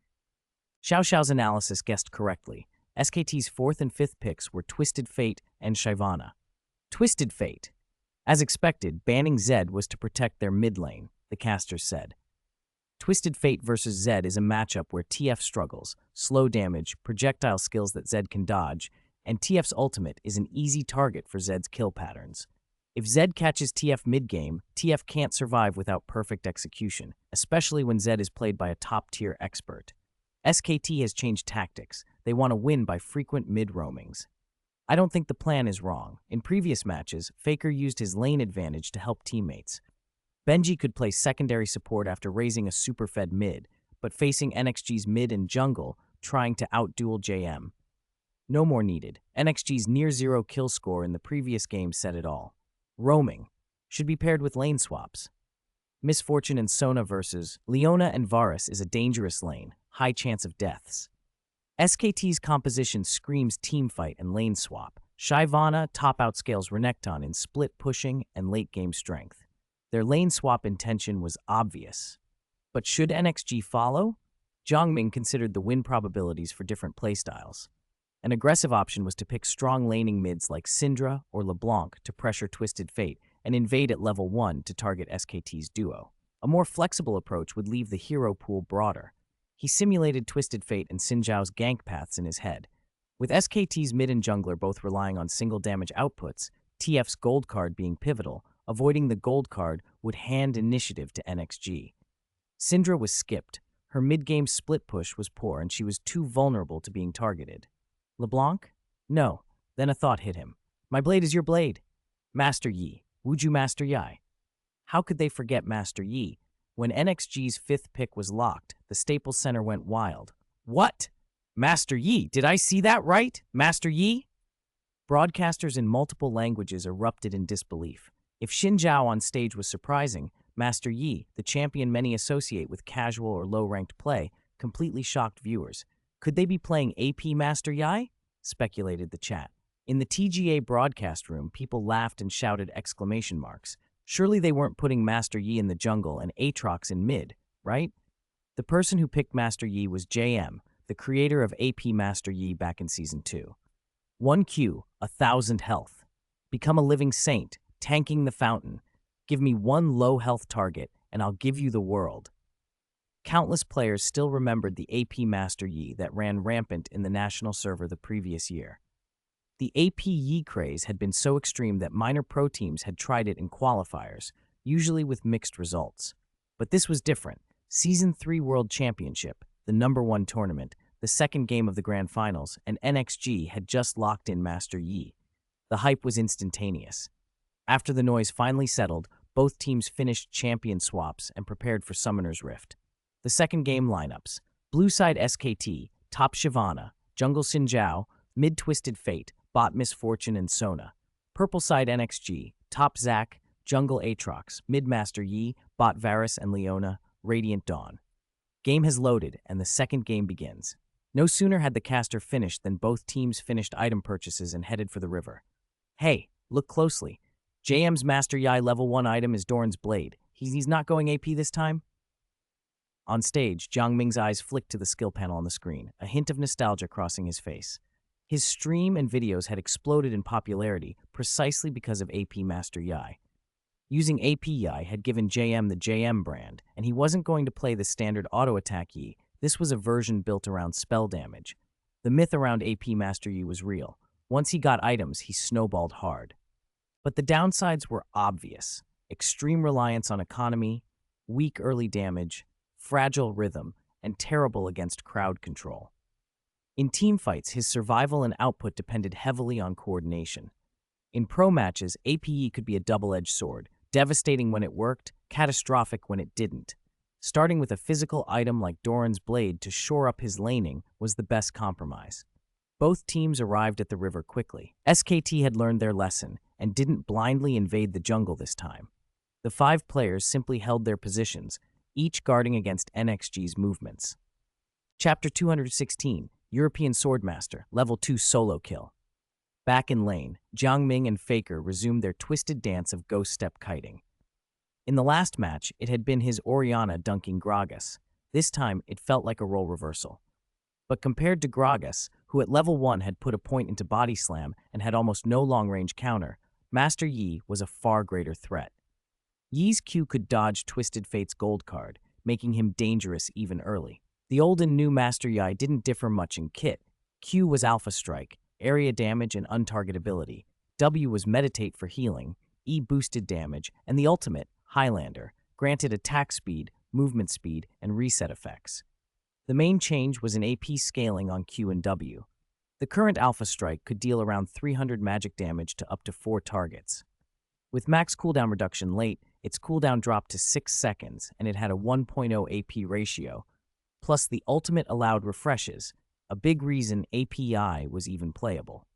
Xiao Xiao's analysis guessed correctly. SKT's fourth and fifth picks were Twisted Fate and Shyvana. Twisted Fate. As expected, banning Zed was to protect their mid lane, the caster said. Twisted Fate versus Zed is a matchup where TF struggles, slow damage, projectile skills that Zed can dodge, and TF's ultimate is an easy target for Zed's kill patterns. If Zed catches TF mid-game, TF can't survive without perfect execution, especially when Zed is played by a top-tier expert. SKT has changed tactics. They want to win by frequent mid-roamings. I don't think the plan is wrong. In previous matches, Faker used his lane advantage to help teammates. Benji could play secondary support after raising a super-fed mid, but facing NXG's mid and jungle, trying to outduel JM. No more needed. NXG's near-zero kill score in the previous game said it all. Roaming should be paired with lane swaps. Misfortune and Sona versus Leona and Varus is a dangerous lane, high chance of deaths. SKT's composition screams teamfight and lane swap. Shyvana top outscales Renekton in split pushing and late-game strength. Their lane swap intention was obvious. But should NXG follow? Zhongming considered the win probabilities for different playstyles. An aggressive option was to pick strong laning mids like Syndra or LeBlanc to pressure Twisted Fate and invade at level 1 to target SKT's duo. A more flexible approach would leave the hero pool broader. He simulated Twisted Fate and Xin Zhao's gank paths in his head. With SKT's mid and jungler both relying on single damage outputs, TF's gold card being pivotal, avoiding the gold card would hand initiative to NXG. Syndra was skipped. Her mid-game split push was poor and she was too vulnerable to being targeted. LeBlanc? No. Then a thought hit him. My blade is your blade. Master Yi. Would you Master Yi? How could they forget Master Yi? When NXG's fifth pick was locked, the Staples Center went wild. What? Master Yi? Did I see that right? Master Yi? Broadcasters in multiple languages erupted in disbelief. If Xin Zhao on stage was surprising, Master Yi, the champion many associate with casual or low-ranked play, completely shocked viewers. Could they be playing AP Master Yi? Speculated the chat. In the TGA broadcast room, people laughed and shouted exclamation marks. Surely they weren't putting Master Yi in the jungle and Aatrox in mid, right? The person who picked Master Yi was JM, the creator of AP Master Yi back in Season 2. 1Q, 1,000 health. Become a living saint, tanking the fountain. Give me one low health target, and I'll give you the world. Countless players still remembered the AP Master Yi that ran rampant in the national server the previous year. The AP Yi craze had been so extreme that minor pro teams had tried it in qualifiers, usually with mixed results. But this was different. Season 3 World Championship, the #1 tournament, the second game of the Grand Finals, and NXG had just locked in Master Yi. The hype was instantaneous. After the noise finally settled, both teams finished champion swaps and prepared for Summoner's Rift. The second game lineups: Blue side SKT, top Shyvana, jungle Xin Zhao, mid Twisted Fate, bot Misfortune and Sona. Purple side NXG, top Zac, jungle Aatrox, mid Master Yi, bot Varus and Leona, Radiant Dawn. Game has loaded and the second game begins. No sooner had the caster finished than both teams finished item purchases and headed for the river. Hey, look closely. JM's Master Yi level 1 item is Doran's Blade. He's not going AP this time? On stage, Jiang Ming's eyes flicked to the skill panel on the screen, a hint of nostalgia crossing his face. His stream and videos had exploded in popularity precisely because of AP Master Yi. Using AP Yi had given JM the JM brand, and he wasn't going to play the standard auto-attack Yi. This was a version built around spell damage. The myth around AP Master Yi was real. Once he got items, he snowballed hard. But the downsides were obvious: extreme reliance on economy, weak early damage, fragile rhythm, and terrible against crowd control. In teamfights, his survival and output depended heavily on coordination. In pro matches, APE could be a double-edged sword, devastating when it worked, catastrophic when it didn't. Starting with a physical item like Doran's Blade to shore up his laning was the best compromise. Both teams arrived at the river quickly. SKT had learned their lesson and didn't blindly invade the jungle this time. The 5 players simply held their positions, each guarding against NXG's movements. Chapter 216, European Swordmaster, Level 2 Solo Kill. Back in lane, Jiang Ming and Faker resumed their twisted dance of ghost step kiting. In the last match, it had been his Orianna dunking Gragas. This time, it felt like a role reversal. But compared to Gragas, who at level 1 had put a point into Body Slam and had almost no long-range counter, Master Yi was a far greater threat. Yi's Q could dodge Twisted Fate's gold card, making him dangerous even early. The old and new Master Yi didn't differ much in kit. Q was Alpha Strike, area damage and untargetability. W was Meditate for healing, E boosted damage, and the ultimate, Highlander, granted attack speed, movement speed, and reset effects. The main change was in AP scaling on Q and W. The current Alpha Strike could deal around 300 magic damage to up to 4 targets. With max cooldown reduction late, its cooldown dropped to 6 seconds, and it had a 1.0 AP ratio, plus the ultimate allowed refreshes, a big reason API was even playable.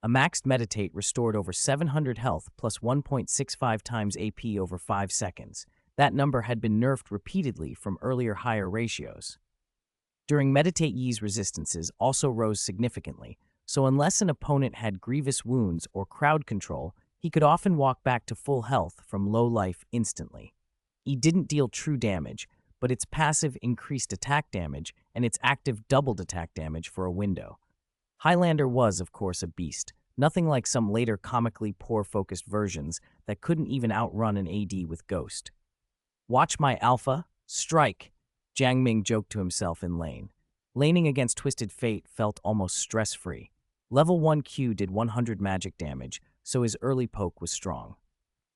A maxed Meditate restored over 700 health plus 1.65 times AP over 5 seconds. That number had been nerfed repeatedly from earlier higher ratios. During Meditate, Yi's resistances also rose significantly, so unless an opponent had grievous wounds or crowd control, he could often walk back to full health from low life instantly. He didn't deal true damage, but its passive increased attack damage and its active doubled attack damage for a window. Highlander was, of course, a beast, nothing like some later comically poor-focused versions that couldn't even outrun an AD with Ghost. "Watch my alpha, strike," Jiang Ming joked to himself in lane. Laning against Twisted Fate felt almost stress-free. Level 1 Q did 100 magic damage, so his early poke was strong.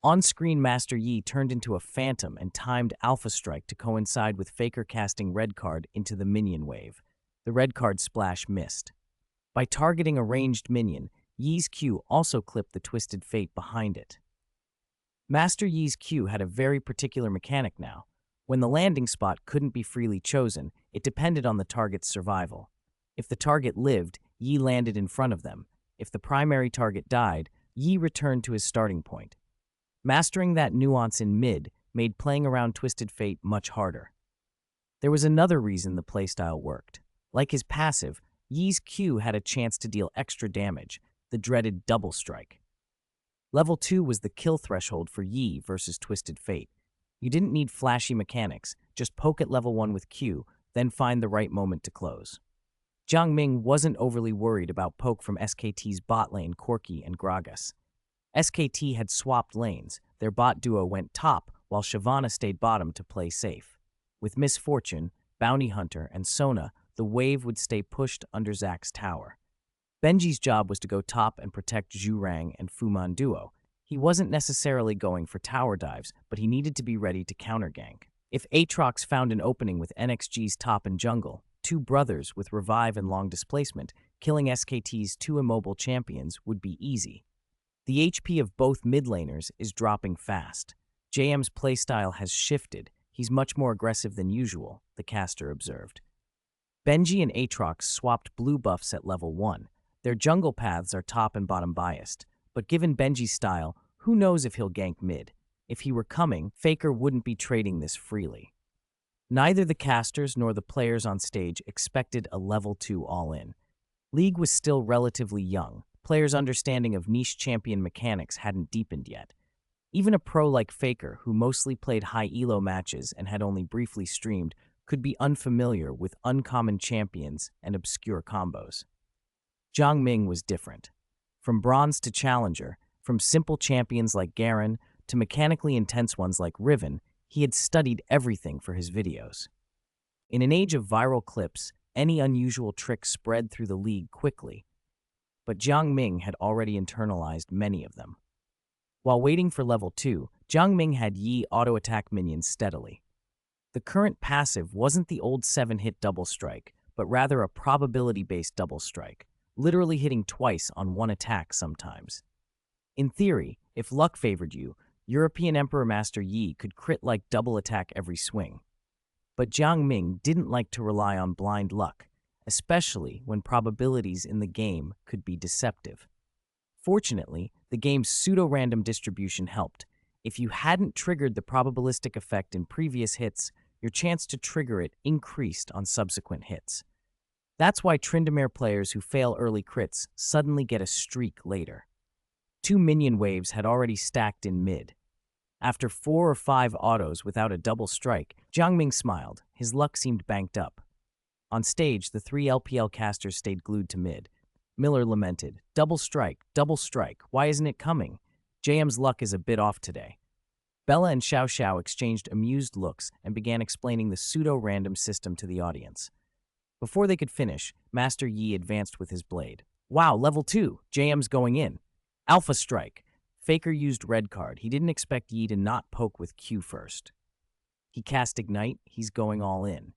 On-screen, Master Yi turned into a phantom and timed Alpha Strike to coincide with Faker casting Red Card into the minion wave. The Red Card splash missed. By targeting a ranged minion, Yi's Q also clipped the Twisted Fate behind it. Master Yi's Q had a very particular mechanic now. When the landing spot couldn't be freely chosen, it depended on the target's survival. If the target lived, Yi landed in front of them. If the primary target died, Yi returned to his starting point. Mastering that nuance in mid made playing around Twisted Fate much harder. There was another reason the playstyle worked. Like his passive, Yi's Q had a chance to deal extra damage, the dreaded double strike. Level 2 was the kill threshold for Yi versus Twisted Fate. You didn't need flashy mechanics, just poke at level 1 with Q, then find the right moment to close. Jiang Ming wasn't overly worried about poke from SKT's bot lane Corki and Gragas. SKT had swapped lanes, their bot duo went top while Shyvana stayed bottom to play safe. With Misfortune, Bounty Hunter, and Sona, the wave would stay pushed under Zack's tower. Benji's job was to go top and protect Zhurang and Fuman duo. He wasn't necessarily going for tower dives, but he needed to be ready to countergank. If Aatrox found an opening with NXG's top and jungle, two brothers with revive and long displacement, killing SKT's two immobile champions would be easy. The HP of both mid laners is dropping fast. JM's playstyle has shifted. He's much more aggressive than usual, the caster observed. Benji and Aatrox swapped blue buffs at level 1. Their jungle paths are top and bottom biased, but given Benji's style, who knows if he'll gank mid. If he were coming, Faker wouldn't be trading this freely. Neither the casters nor the players on stage expected a level 2 all-in. League was still relatively young. Players' understanding of niche champion mechanics hadn't deepened yet. Even a pro like Faker, who mostly played high elo matches and had only briefly streamed, could be unfamiliar with uncommon champions and obscure combos. Jiang Ming was different. From bronze to challenger, from simple champions like Garen to mechanically intense ones like Riven, he had studied everything for his videos. In an age of viral clips, any unusual trick spread through the league quickly, but Jiang Ming had already internalized many of them. While waiting for level 2, Jiang Ming had Yi auto-attack minions steadily. The current passive wasn't the old 7-hit double strike, but rather a probability-based double strike, literally hitting twice on one attack sometimes. In theory, if luck favored you, European Emperor Master Yi could crit like double attack every swing. But Jiang Ming didn't like to rely on blind luck, especially when probabilities in the game could be deceptive. Fortunately, the game's pseudo-random distribution helped. If you hadn't triggered the probabilistic effect in previous hits, your chance to trigger it increased on subsequent hits. That's why Tryndamere players who fail early crits suddenly get a streak later. 2 minion waves had already stacked in mid. After 4 or 5 autos without a double strike, Jiang Ming smiled. His luck seemed banked up. On stage, the 3 LPL casters stayed glued to mid. Miller lamented, double strike, why isn't it coming? JM's luck is a bit off today. Bella and Xiao Xiao exchanged amused looks and began explaining the pseudo-random system to the audience. Before they could finish, Master Yi advanced with his blade. Wow, level 2, JM's going in. Alpha strike. Faker used red card. He didn't expect Yi to not poke with Q first. He cast Ignite. He's going all in.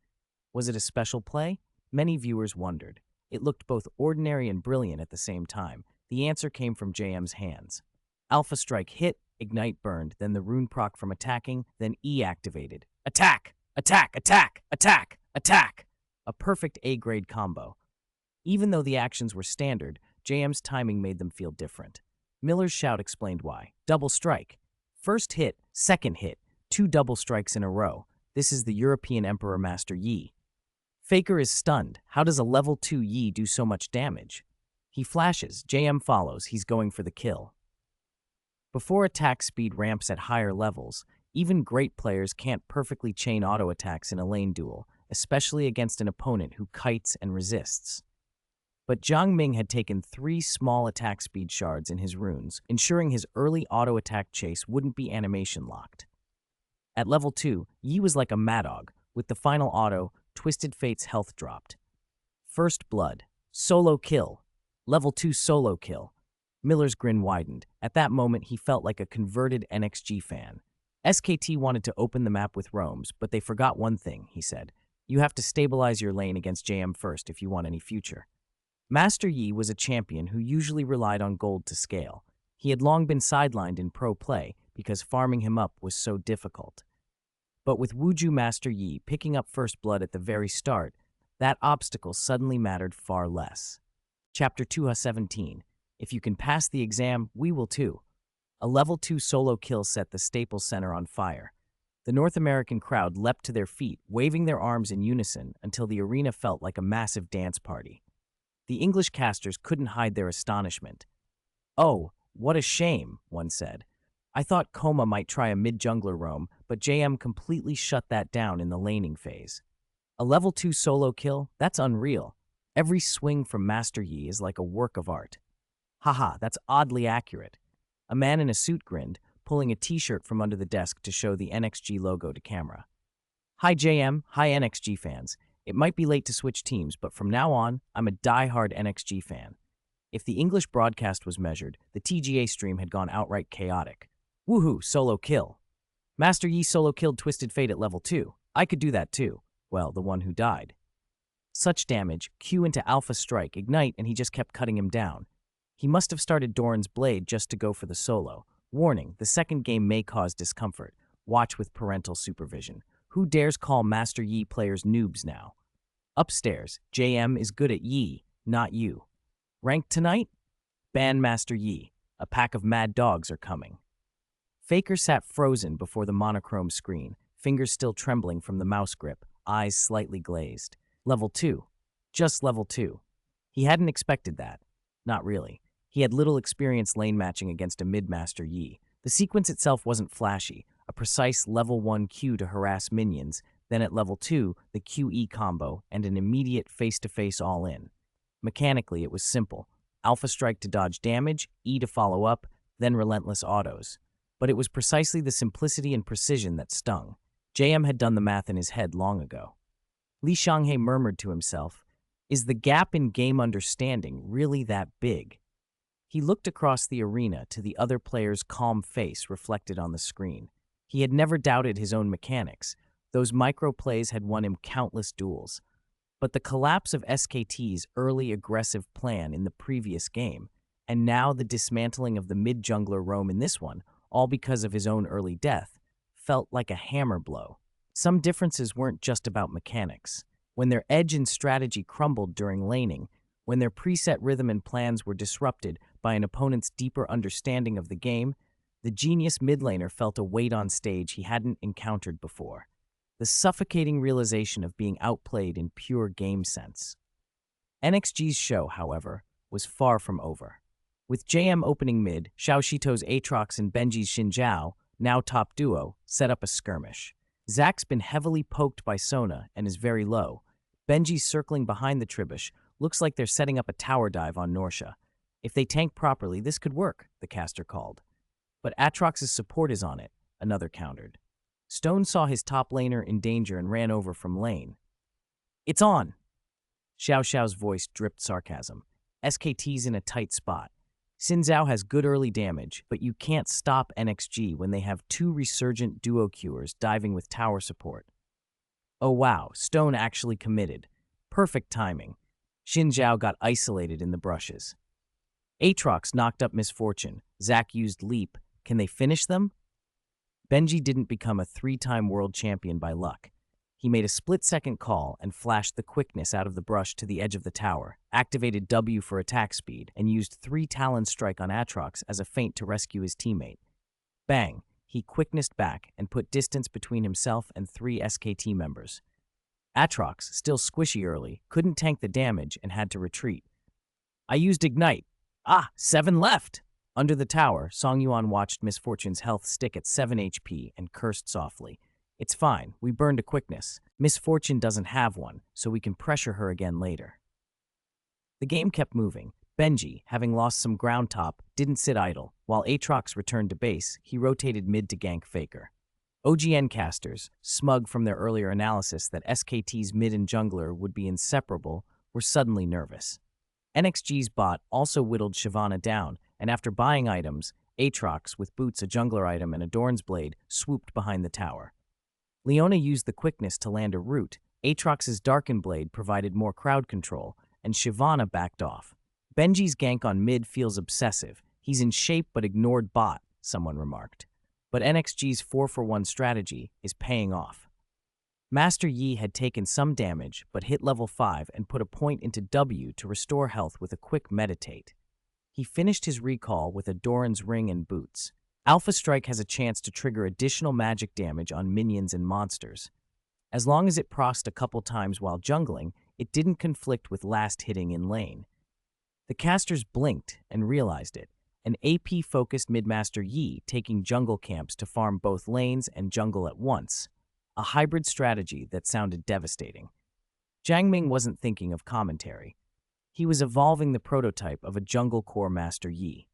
Was it a special play? Many viewers wondered. It looked both ordinary and brilliant at the same time. The answer came from JM's hands. Alpha strike hit, Ignite burned, then the rune proc from attacking, then E activated. Attack! Attack! Attack! Attack! Attack! A perfect A-grade combo. Even though the actions were standard, JM's timing made them feel different. Miller's shout explained why. Double strike. First hit, second hit, 2 double strikes in a row. This is the European Emperor Master Yi. Faker is stunned. How does a level 2 Yi do so much damage? He flashes. JM follows. He's going for the kill. Before attack speed ramps at higher levels, even great players can't perfectly chain auto attacks in a lane duel, especially against an opponent who kites and resists. But Jiang Ming had taken 3 small attack speed shards in his runes, ensuring his early auto-attack chase wouldn't be animation locked. At level 2, Yi was like a Madog. With the final auto, Twisted Fate's health dropped. First blood. Solo kill. Level 2 solo kill. Miller's grin widened. At that moment, he felt like a converted NXG fan. SKT wanted to open the map with roams, but they forgot one thing, he said. You have to stabilize your lane against JM first if you want any future. Master Yi was a champion who usually relied on gold to scale. He had long been sidelined in pro play because farming him up was so difficult. But with Wuju Master Yi picking up first blood at the very start, that obstacle suddenly mattered far less. Chapter 217. If you can pass the exam, we will too. A level 2 solo kill set the Staples Center on fire. The North American crowd leapt to their feet, waving their arms in unison until the arena felt like a massive dance party. The English casters couldn't hide their astonishment. "Oh, what a shame," one said. "I thought Coma might try a mid-jungler roam, but JM completely shut that down in the laning phase. A level 2 solo kill? That's unreal. Every swing from Master Yi is like a work of art." "Haha, that's oddly accurate." A man in a suit grinned, pulling a t-shirt from under the desk to show the NXG logo to camera. "Hi JM, hi NXG fans. It might be late to switch teams, but from now on, I'm a die-hard NXG fan." If the English broadcast was measured, the TGA stream had gone outright chaotic. "Woohoo, solo kill. Master Yi solo killed Twisted Fate at level 2. I could do that too." Well, the one who died. Such damage, Q into Alpha Strike, Ignite, and he just kept cutting him down. He must have started Doran's Blade just to go for the solo. Warning, the second game may cause discomfort. Watch with parental supervision. Who dares call Master Yi players noobs now? Upstairs, JM is good at Yi, not you. Ranked tonight? Ban Master Yi. A pack of mad dogs are coming. Faker sat frozen before the monochrome screen, fingers still trembling from the mouse grip, eyes slightly glazed. Level 2. Just level 2. He hadn't expected that. Not really. He had little experience lane matching against a mid-Master Yi. The sequence itself wasn't flashy, a precise level 1 Q to harass minions, then at level 2, the QE combo, and an immediate face-to-face all-in. Mechanically, it was simple. Alpha Strike to dodge damage, E to follow up, then relentless autos. But it was precisely the simplicity and precision that stung. JM had done the math in his head long ago. Li Xianghe murmured to himself, "Is the gap in game understanding really that big?" He looked across the arena to the other player's calm face reflected on the screen. He had never doubted his own mechanics. Those micro-plays had won him countless duels. But the collapse of SKT's early aggressive plan in the previous game, and now the dismantling of the mid-jungler roam in this one, all because of his own early death, felt like a hammer blow. Some differences weren't just about mechanics. When their edge and strategy crumbled during laning, when their preset rhythm and plans were disrupted by an opponent's deeper understanding of the game, the genius mid laner felt a weight on stage he hadn't encountered before. The suffocating realization of being outplayed in pure game sense. NXG's show, however, was far from over. With JM opening mid, Xiao Shito's Aatrox and Benji's Xinjiao, now top duo, set up a skirmish. Zack's been heavily poked by Sona and is very low. Benji's circling behind the Tribush. Looks like they're setting up a tower dive on Norsha. If they tank properly, this could work, the caster called. But Aatrox's support is on it, another countered. Stone saw his top laner in danger and ran over from lane. "It's on!" Xiao Xiao's voice dripped sarcasm. "SKT's in a tight spot. Xin Zhao has good early damage, but you can't stop NXG when they have two resurgent duo queuers diving with tower support." Oh wow, Stone actually committed. Perfect timing. Xin Zhao got isolated in the brushes. Aatrox knocked up Misfortune. Zack used Leap. Can they finish them? Benji didn't become a 3-time world champion by luck. He made a split-second call and flashed the quickness out of the brush to the edge of the tower, activated W for attack speed, and used 3 Talon Strike on Aatrox as a feint to rescue his teammate. Bang! He quicknessed back and put distance between himself and 3 SKT members. Aatrox, still squishy early, couldn't tank the damage and had to retreat. "I used Ignite. 7 left!" Under the tower, Song Yuan watched Misfortune's health stick at 7 HP and cursed softly. "It's fine, we burned a quickness. Misfortune doesn't have one, so we can pressure her again later." The game kept moving. Benji, having lost some ground top, didn't sit idle. While Aatrox returned to base, he rotated mid to gank Faker. OGN casters, smug from their earlier analysis that SKT's mid and jungler would be inseparable, were suddenly nervous. NXG's bot also whittled Shyvana down, and after buying items, Aatrox, with boots, a jungler item, and a Dorn's Blade, swooped behind the tower. Leona used the quickness to land a root. Aatrox's Darken Blade provided more crowd control, and Shyvana backed off. Benji's gank on mid feels obsessive. He's in shape but ignored bot, someone remarked. But NXG's 4-for-1 strategy is paying off. Master Yi had taken some damage, but hit level 5 and put a point into W to restore health with a quick meditate. He finished his recall with a Doran's ring and boots. Alpha Strike has a chance to trigger additional magic damage on minions and monsters. As long as it procced a couple times while jungling, it didn't conflict with last hitting in lane. The casters blinked and realized it. An AP-focused Midmaster Yi taking jungle camps to farm both lanes and jungle at once. A hybrid strategy that sounded devastating. Jiang Ming wasn't thinking of commentary. He was evolving the prototype of a jungle core Master Yi.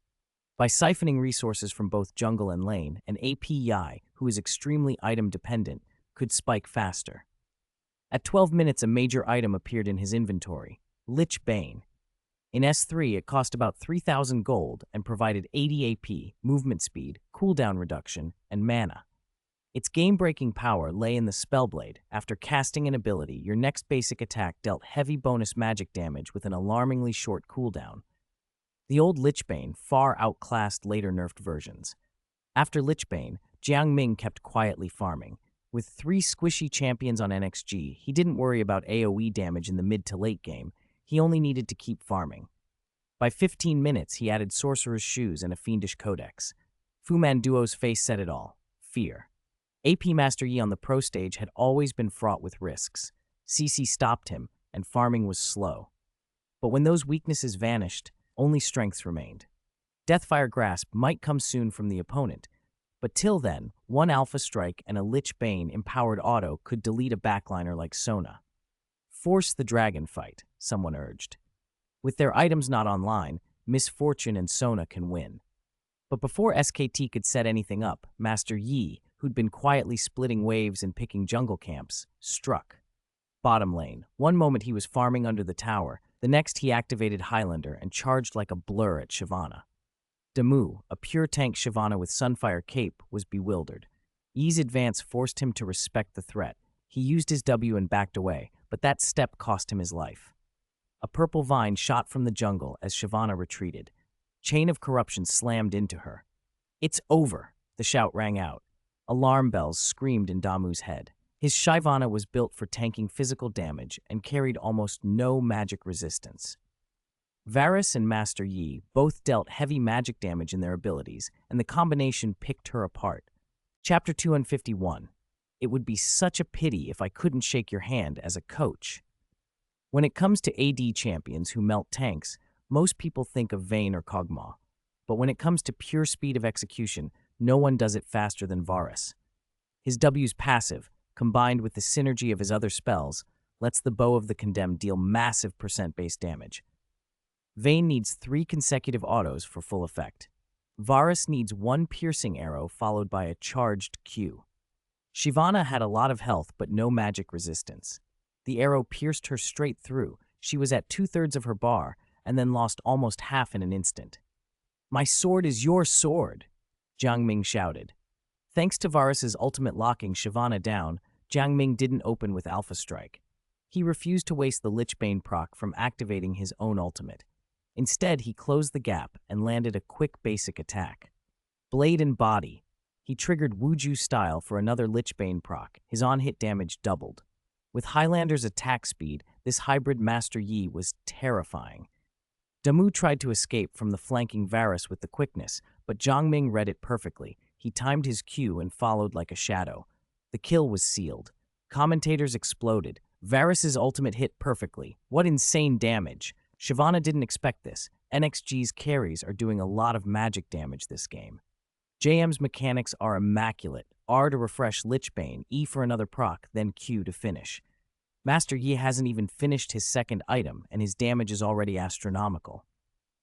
By siphoning resources from both jungle and lane, an AP Yi, who is extremely item-dependent, could spike faster. At 12 minutes, a major item appeared in his inventory, Lich Bane. In S3, it cost about 3,000 gold and provided 80 AP, movement speed, cooldown reduction, and mana. Its game-breaking power lay in the Spellblade. After casting an ability, your next basic attack dealt heavy bonus magic damage with an alarmingly short cooldown. The old Lichbane far outclassed later nerfed versions. After Lichbane, Jiang Ming kept quietly farming. With 3 squishy champions on NXG, he didn't worry about AoE damage in the mid to late game. He only needed to keep farming. By 15 minutes, he added Sorcerer's Shoes and a Fiendish Codex. Fu Manduo's face said it all: fear. AP Master Yi on the pro stage had always been fraught with risks. CC stopped him, and farming was slow. But when those weaknesses vanished, only strengths remained. Deathfire Grasp might come soon from the opponent, but till then, one Alpha Strike and a Lich Bane empowered auto could delete a backliner like Sona. Force the dragon fight, someone urged. With their items not online, Misfortune and Sona can win. But before SKT could set anything up, Master Yi, who'd been quietly splitting waves and picking jungle camps, struck. Bottom lane. One moment he was farming under the tower, the next he activated Highlander and charged like a blur at Shyvana. Damu, a pure tank Shyvana with Sunfire Cape, was bewildered. Yi's advance forced him to respect the threat. He used his W and backed away, but that step cost him his life. A purple vine shot from the jungle as Shyvana retreated. Chain of Corruption slammed into her. "It's over," the shout rang out. Alarm bells screamed in Damu's head. His Shyvana was built for tanking physical damage and carried almost no magic resistance. Varus and Master Yi both dealt heavy magic damage in their abilities, and the combination picked her apart. Chapter 251. It would be such a pity if I couldn't shake your hand as a coach. When it comes to AD champions who melt tanks, most people think of Vayne or Kog'Maw. But when it comes to pure speed of execution, no one does it faster than Varus. His W's passive, combined with the synergy of his other spells, lets the Bow of the Condemned deal massive percent-based damage. Vayne needs 3 consecutive autos for full effect. Varus needs 1 piercing arrow followed by a charged Q. Shyvana had a lot of health but no magic resistance. The arrow pierced her straight through. She was at 2/3 of her bar and then lost almost half in an instant. "My sword is your sword," Jiang Ming shouted. Thanks to Varus's ultimate locking Shyvana down, Jiang Ming didn't open with Alpha Strike. He refused to waste the Lich Bane proc from activating his own ultimate. Instead, he closed the gap and landed a quick basic attack. Blade and Body. He triggered Wuju style for another Lich Bane proc. His on-hit damage doubled. With Highlander's attack speed, this hybrid Master Yi was terrifying. Damu tried to escape from the flanking Varus with the quickness, but Jiang Ming read it perfectly. He timed his Q and followed like a shadow. The kill was sealed. Commentators exploded. Varus's ultimate hit perfectly. What insane damage! Shyvana didn't expect this. NXG's carries are doing a lot of magic damage this game. JM's mechanics are immaculate. R to refresh Lich Bane, E for another proc, then Q to finish. Master Yi hasn't even finished his second item, and his damage is already astronomical.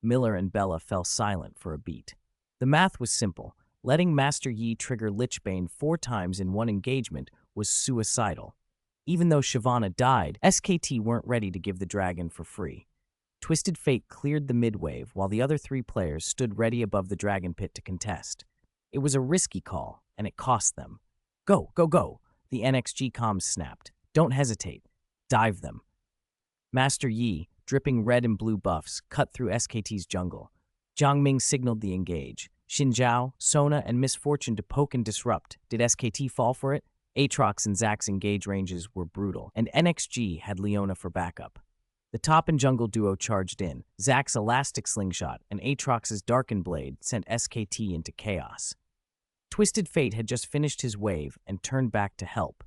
Miller and Bella fell silent for a beat. The math was simple. Letting Master Yi trigger Lich Bane 4 times in one engagement was suicidal. Even though Shyvana died, SKT weren't ready to give the dragon for free. Twisted Fate cleared the mid-wave while the other 3 players stood ready above the dragon pit to contest. It was a risky call, and it cost them. "Go, go, go!" The NXG comms snapped. "Don't hesitate. Dive them." Master Yi, dripping red and blue buffs, cut through SKT's jungle. Jiang Ming signaled the engage. Xinjiao, Sona, and Misfortune to poke and disrupt. Did SKT fall for it? Aatrox and Zax's engage ranges were brutal, and NXG had Leona for backup. The top and jungle duo charged in. Zack's elastic slingshot and Aatrox's darkened blade sent SKT into chaos. Twisted Fate had just finished his wave and turned back to help.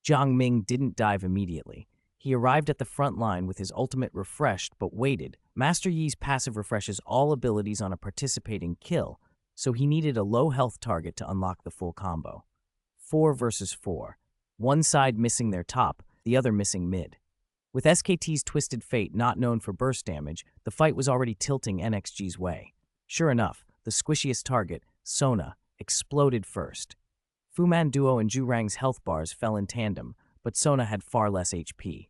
Jiang Ming didn't dive immediately. He arrived at the front line with his ultimate refreshed but waited. Master Yi's passive refreshes all abilities on a participating kill, so he needed a low health target to unlock the full combo. 4 versus 4. One side missing their top, the other missing mid. With SKT's Twisted Fate not known for burst damage, the fight was already tilting NXG's way. Sure enough, the squishiest target, Sona, exploded first. Fuman Duo and Zhurang's health bars fell in tandem, but Sona had far less HP.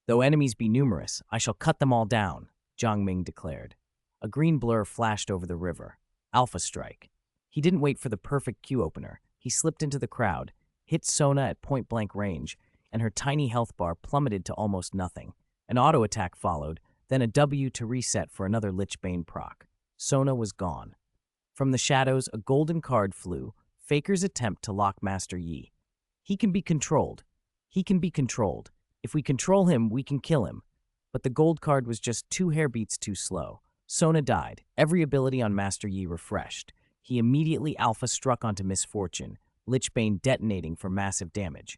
Though enemies be numerous, I shall cut them all down, Jiang Ming declared. A green blur flashed over the river. Alpha Strike. He didn't wait for the perfect Q opener. He slipped into the crowd, hit Sona at point-blank range, and her tiny health bar plummeted to almost nothing. An auto attack followed, then a W to reset for another Lichbane proc. Sona was gone. From the shadows, a golden card flew, Faker's attempt to lock Master Yi. He can be controlled. He can be controlled. If we control him, we can kill him. But the gold card was just 2 hairbeats too slow. Sona died, every ability on Master Yi refreshed. He immediately alpha struck onto Misfortune, Lichbane detonating for massive damage.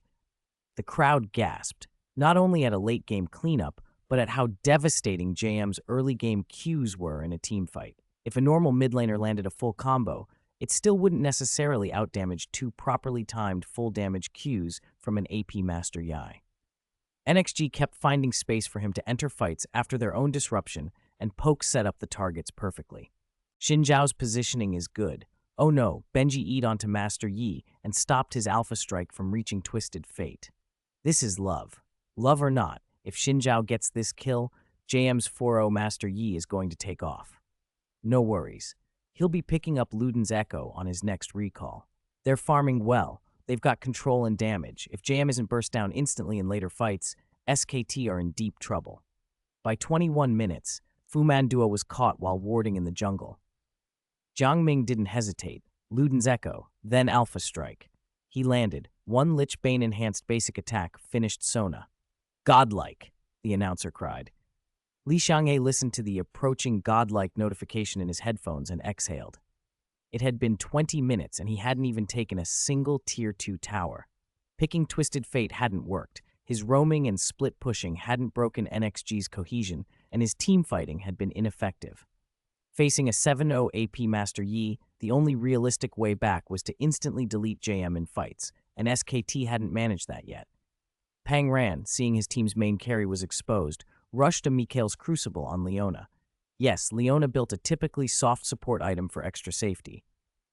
The crowd gasped, not only at a late-game cleanup, but at how devastating JM's early-game Qs were in a teamfight. If a normal mid laner landed a full combo, it still wouldn't necessarily outdamage 2 properly timed full-damage Qs from an AP Master Yi. NXG kept finding space for him to enter fights after their own disruption, and Poke set up the targets perfectly. Xin Zhao's positioning is good. Oh no, Benji E'd onto Master Yi and stopped his Alpha Strike from reaching Twisted Fate. This is love. Love or not, if Xin Zhao gets this kill, JM's 4-0 Master Yi is going to take off. No worries. He'll be picking up Luden's Echo on his next recall. They're farming well. They've got control and damage. If JM isn't burst down instantly in later fights, SKT are in deep trouble. By 21 minutes, Fuman Duo was caught while warding in the jungle. Jiang Ming didn't hesitate. Luden's Echo, then Alpha Strike. He landed. One Lichbane enhanced basic attack finished Sona. Godlike, the announcer cried. Li Xianghe listened to the approaching godlike notification in his headphones and exhaled. It had been 20 minutes and he hadn't even taken a single Tier 2 tower. Picking Twisted Fate hadn't worked. His roaming and split pushing hadn't broken NXG's cohesion, and his team fighting had been ineffective. Facing a 7-0 AP Master Yi, the only realistic way back was to instantly delete JM in fights, and SKT hadn't managed that yet. Pang Ran, seeing his team's main carry was exposed, rushed a Mikhail's Crucible on Leona. Yes, Leona built a typically soft support item for extra safety.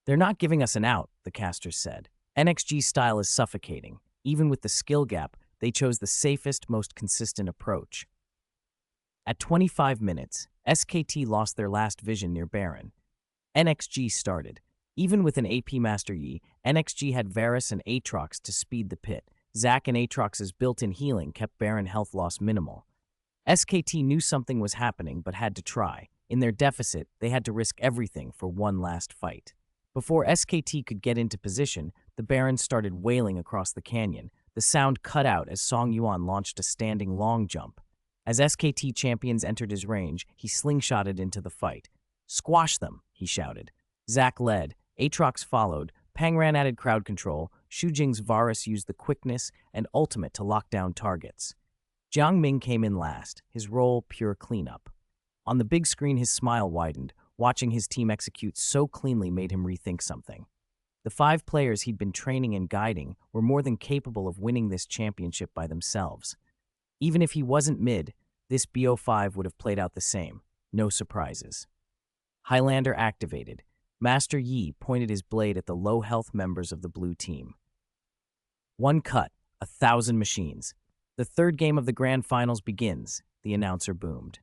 They're not giving us an out, the casters said. NXG's style is suffocating. Even with the skill gap, they chose the safest, most consistent approach. At 25 minutes, SKT lost their last vision near Baron. NXG started. Even with an AP Master Yi, NXG had Varus and Aatrox to speed the pit. Zack and Aatrox's built-in healing kept Baron health loss minimal. SKT knew something was happening but had to try. In their deficit, they had to risk everything for one last fight. Before SKT could get into position, the Baron started wailing across the canyon. The sound cut out as Song Yuan launched a standing long jump. As SKT champions entered his range, he slingshotted into the fight. "Squash them," he shouted. Zack led, Aatrox followed, Pang Ran added crowd control, Xu Jing's Varus used the quickness and ultimate to lock down targets. Jiang Ming came in last, his role pure cleanup. On the big screen his smile widened. Watching his team execute so cleanly made him rethink something. The 5 players he'd been training and guiding were more than capable of winning this championship by themselves. Even if he wasn't mid, this BO5 would have played out the same. No surprises. Highlander activated. Master Yi pointed his blade at the low-health members of the blue team. One cut, 1,000 machines. The third game of the grand finals begins, the announcer boomed.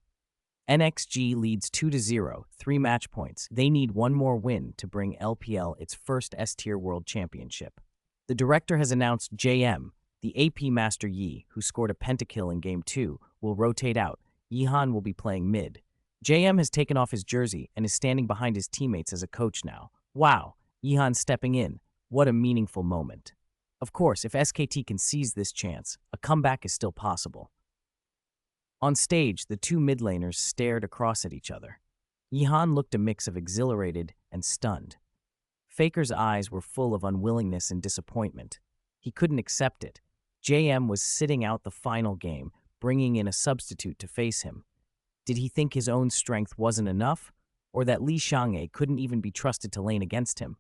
NXG leads 2-0, 3 match points. They need one more win to bring LPL its first S-tier world championship. The director has announced JM, the AP Master Yi, who scored a pentakill in Game 2, will rotate out. Yihan will be playing mid. JM has taken off his jersey and is standing behind his teammates as a coach now. Wow, Yihan stepping in. What a meaningful moment. Of course, if SKT can seize this chance, a comeback is still possible. On stage, the two mid laners stared across at each other. Yihan looked a mix of exhilarated and stunned. Faker's eyes were full of unwillingness and disappointment. He couldn't accept it. JM was sitting out the final game, bringing in a substitute to face him. Did he think his own strength wasn't enough, or that Li Xiangye couldn't even be trusted to lane against him?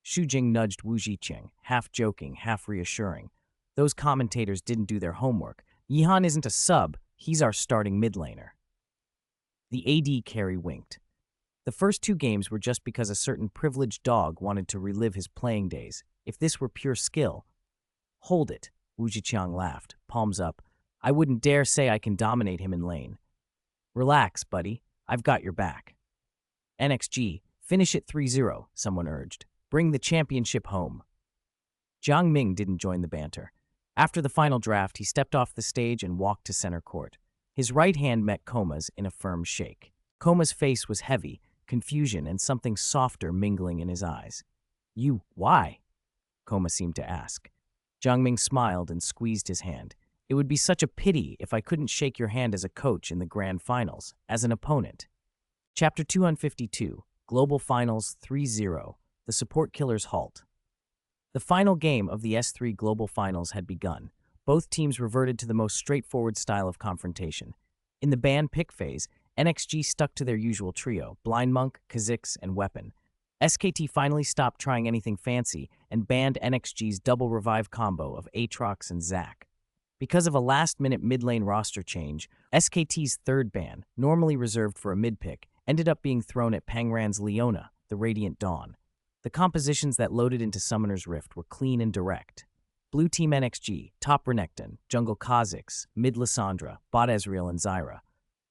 Xu Jing nudged Wu Jiqing, half joking, half reassuring. Those commentators didn't do their homework. Yihan isn't a sub, he's our starting mid laner. The AD carry winked. The first two games were just because a certain privileged dog wanted to relive his playing days. If this were pure skill... Hold it, Wu Jiqiang laughed, palms up. I wouldn't dare say I can dominate him in lane. Relax, buddy. I've got your back. NXG, finish it 3-0, someone urged. Bring the championship home. Jiang Ming didn't join the banter. After the final draft, he stepped off the stage and walked to center court. His right hand met Koma's in a firm shake. Koma's face was heavy, confusion and something softer mingling in his eyes. You, why? Koma seemed to ask. Jiang Ming smiled and squeezed his hand. It would be such a pity if I couldn't shake your hand as a coach in the grand finals, as an opponent. Chapter 252, Global Finals 3-0, The Support Killers Halt. The final game of the S3 Global Finals had begun. Both teams reverted to the most straightforward style of confrontation. In the ban pick phase, NXG stuck to their usual trio, Blind Monk, Kha'Zix, and Weapon. SKT finally stopped trying anything fancy and banned NXG's double revive combo of Aatrox and Zac. Because of a last-minute mid-lane roster change, SKT's third ban, normally reserved for a mid-pick, ended up being thrown at Pangran's Leona, the Radiant Dawn. The compositions that loaded into Summoner's Rift were clean and direct. Blue Team NXG, top Renekton, jungle Kha'Zix, mid Lissandra, bot Ezreal and Zyra.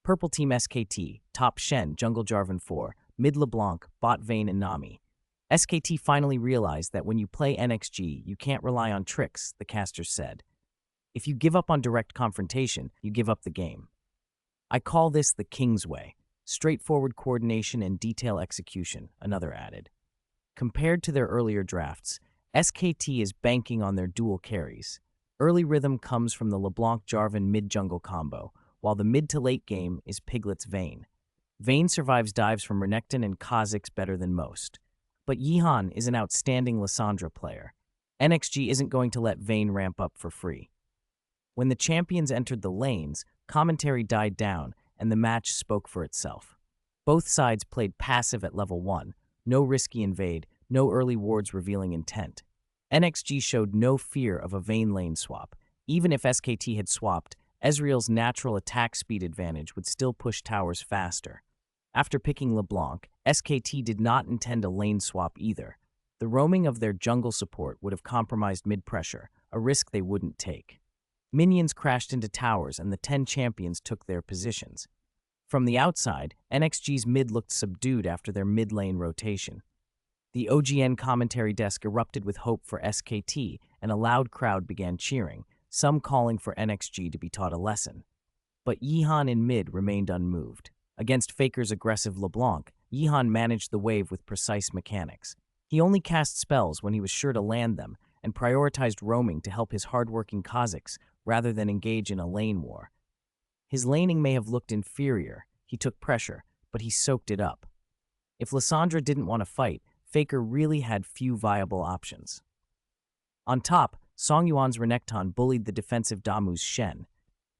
Purple Team SKT, top Shen, jungle Jarvan 4, mid LeBlanc, bot Vayne and Nami. SKT finally realized that when you play NXG, you can't rely on tricks, the casters said. If you give up on direct confrontation, you give up the game. I call this the King's Way. Straightforward coordination and detail execution, another added. Compared to their earlier drafts, SKT is banking on their dual carries. Early rhythm comes from the LeBlanc-Jarvan mid-jungle combo, while the mid-to-late game is Piglet's Vayne. Vayne survives dives from Renekton and Kha'Zix better than most. But Yihan is an outstanding Lissandra player. NXG isn't going to let Vayne ramp up for free. When the champions entered the lanes, commentary died down and the match spoke for itself. Both sides played passive at level 1, no risky invade, no early wards revealing intent. NXG showed no fear of a Vayne lane swap. Even if SKT had swapped, Ezreal's natural attack speed advantage would still push towers faster. After picking LeBlanc, SKT did not intend a lane swap either. The roaming of their jungle support would have compromised mid-pressure, a risk they wouldn't take. Minions crashed into towers and the 10 champions took their positions. From the outside, NXG's mid looked subdued after their mid-lane rotation. The OGN commentary desk erupted with hope for SKT and a loud crowd began cheering, some calling for NXG to be taught a lesson. But Yihan in mid remained unmoved. Against Faker's aggressive LeBlanc, Yihan managed the wave with precise mechanics. He only cast spells when he was sure to land them and prioritized roaming to help his hardworking Kha'Zix rather than engage in a lane war. His laning may have looked inferior, he took pressure, but he soaked it up. If Lissandra didn't want to fight, Faker really had few viable options. On top, Songyuan's Renekton bullied the defensive Damu's Shen.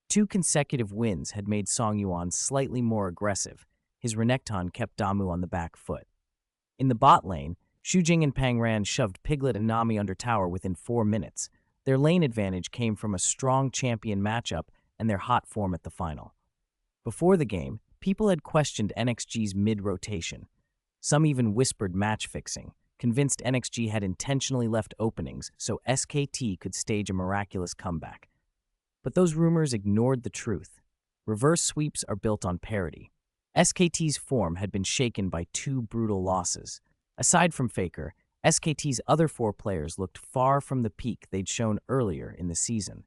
2 consecutive wins had made Songyuan slightly more aggressive. His Renekton kept Damu on the back foot. In the bot lane, Xu Jing and Pangran shoved Piglet and Nami under tower within 4 minutes. Their lane advantage came from a strong champion matchup and their hot form at the final. Before the game, people had questioned NXG's mid-rotation. Some even whispered match fixing, convinced NXG had intentionally left openings so SKT could stage a miraculous comeback. But those rumors ignored the truth. Reverse sweeps are built on parity. SKT's form had been shaken by 2 brutal losses. Aside from Faker, SKT's other 4 players looked far from the peak they'd shown earlier in the season.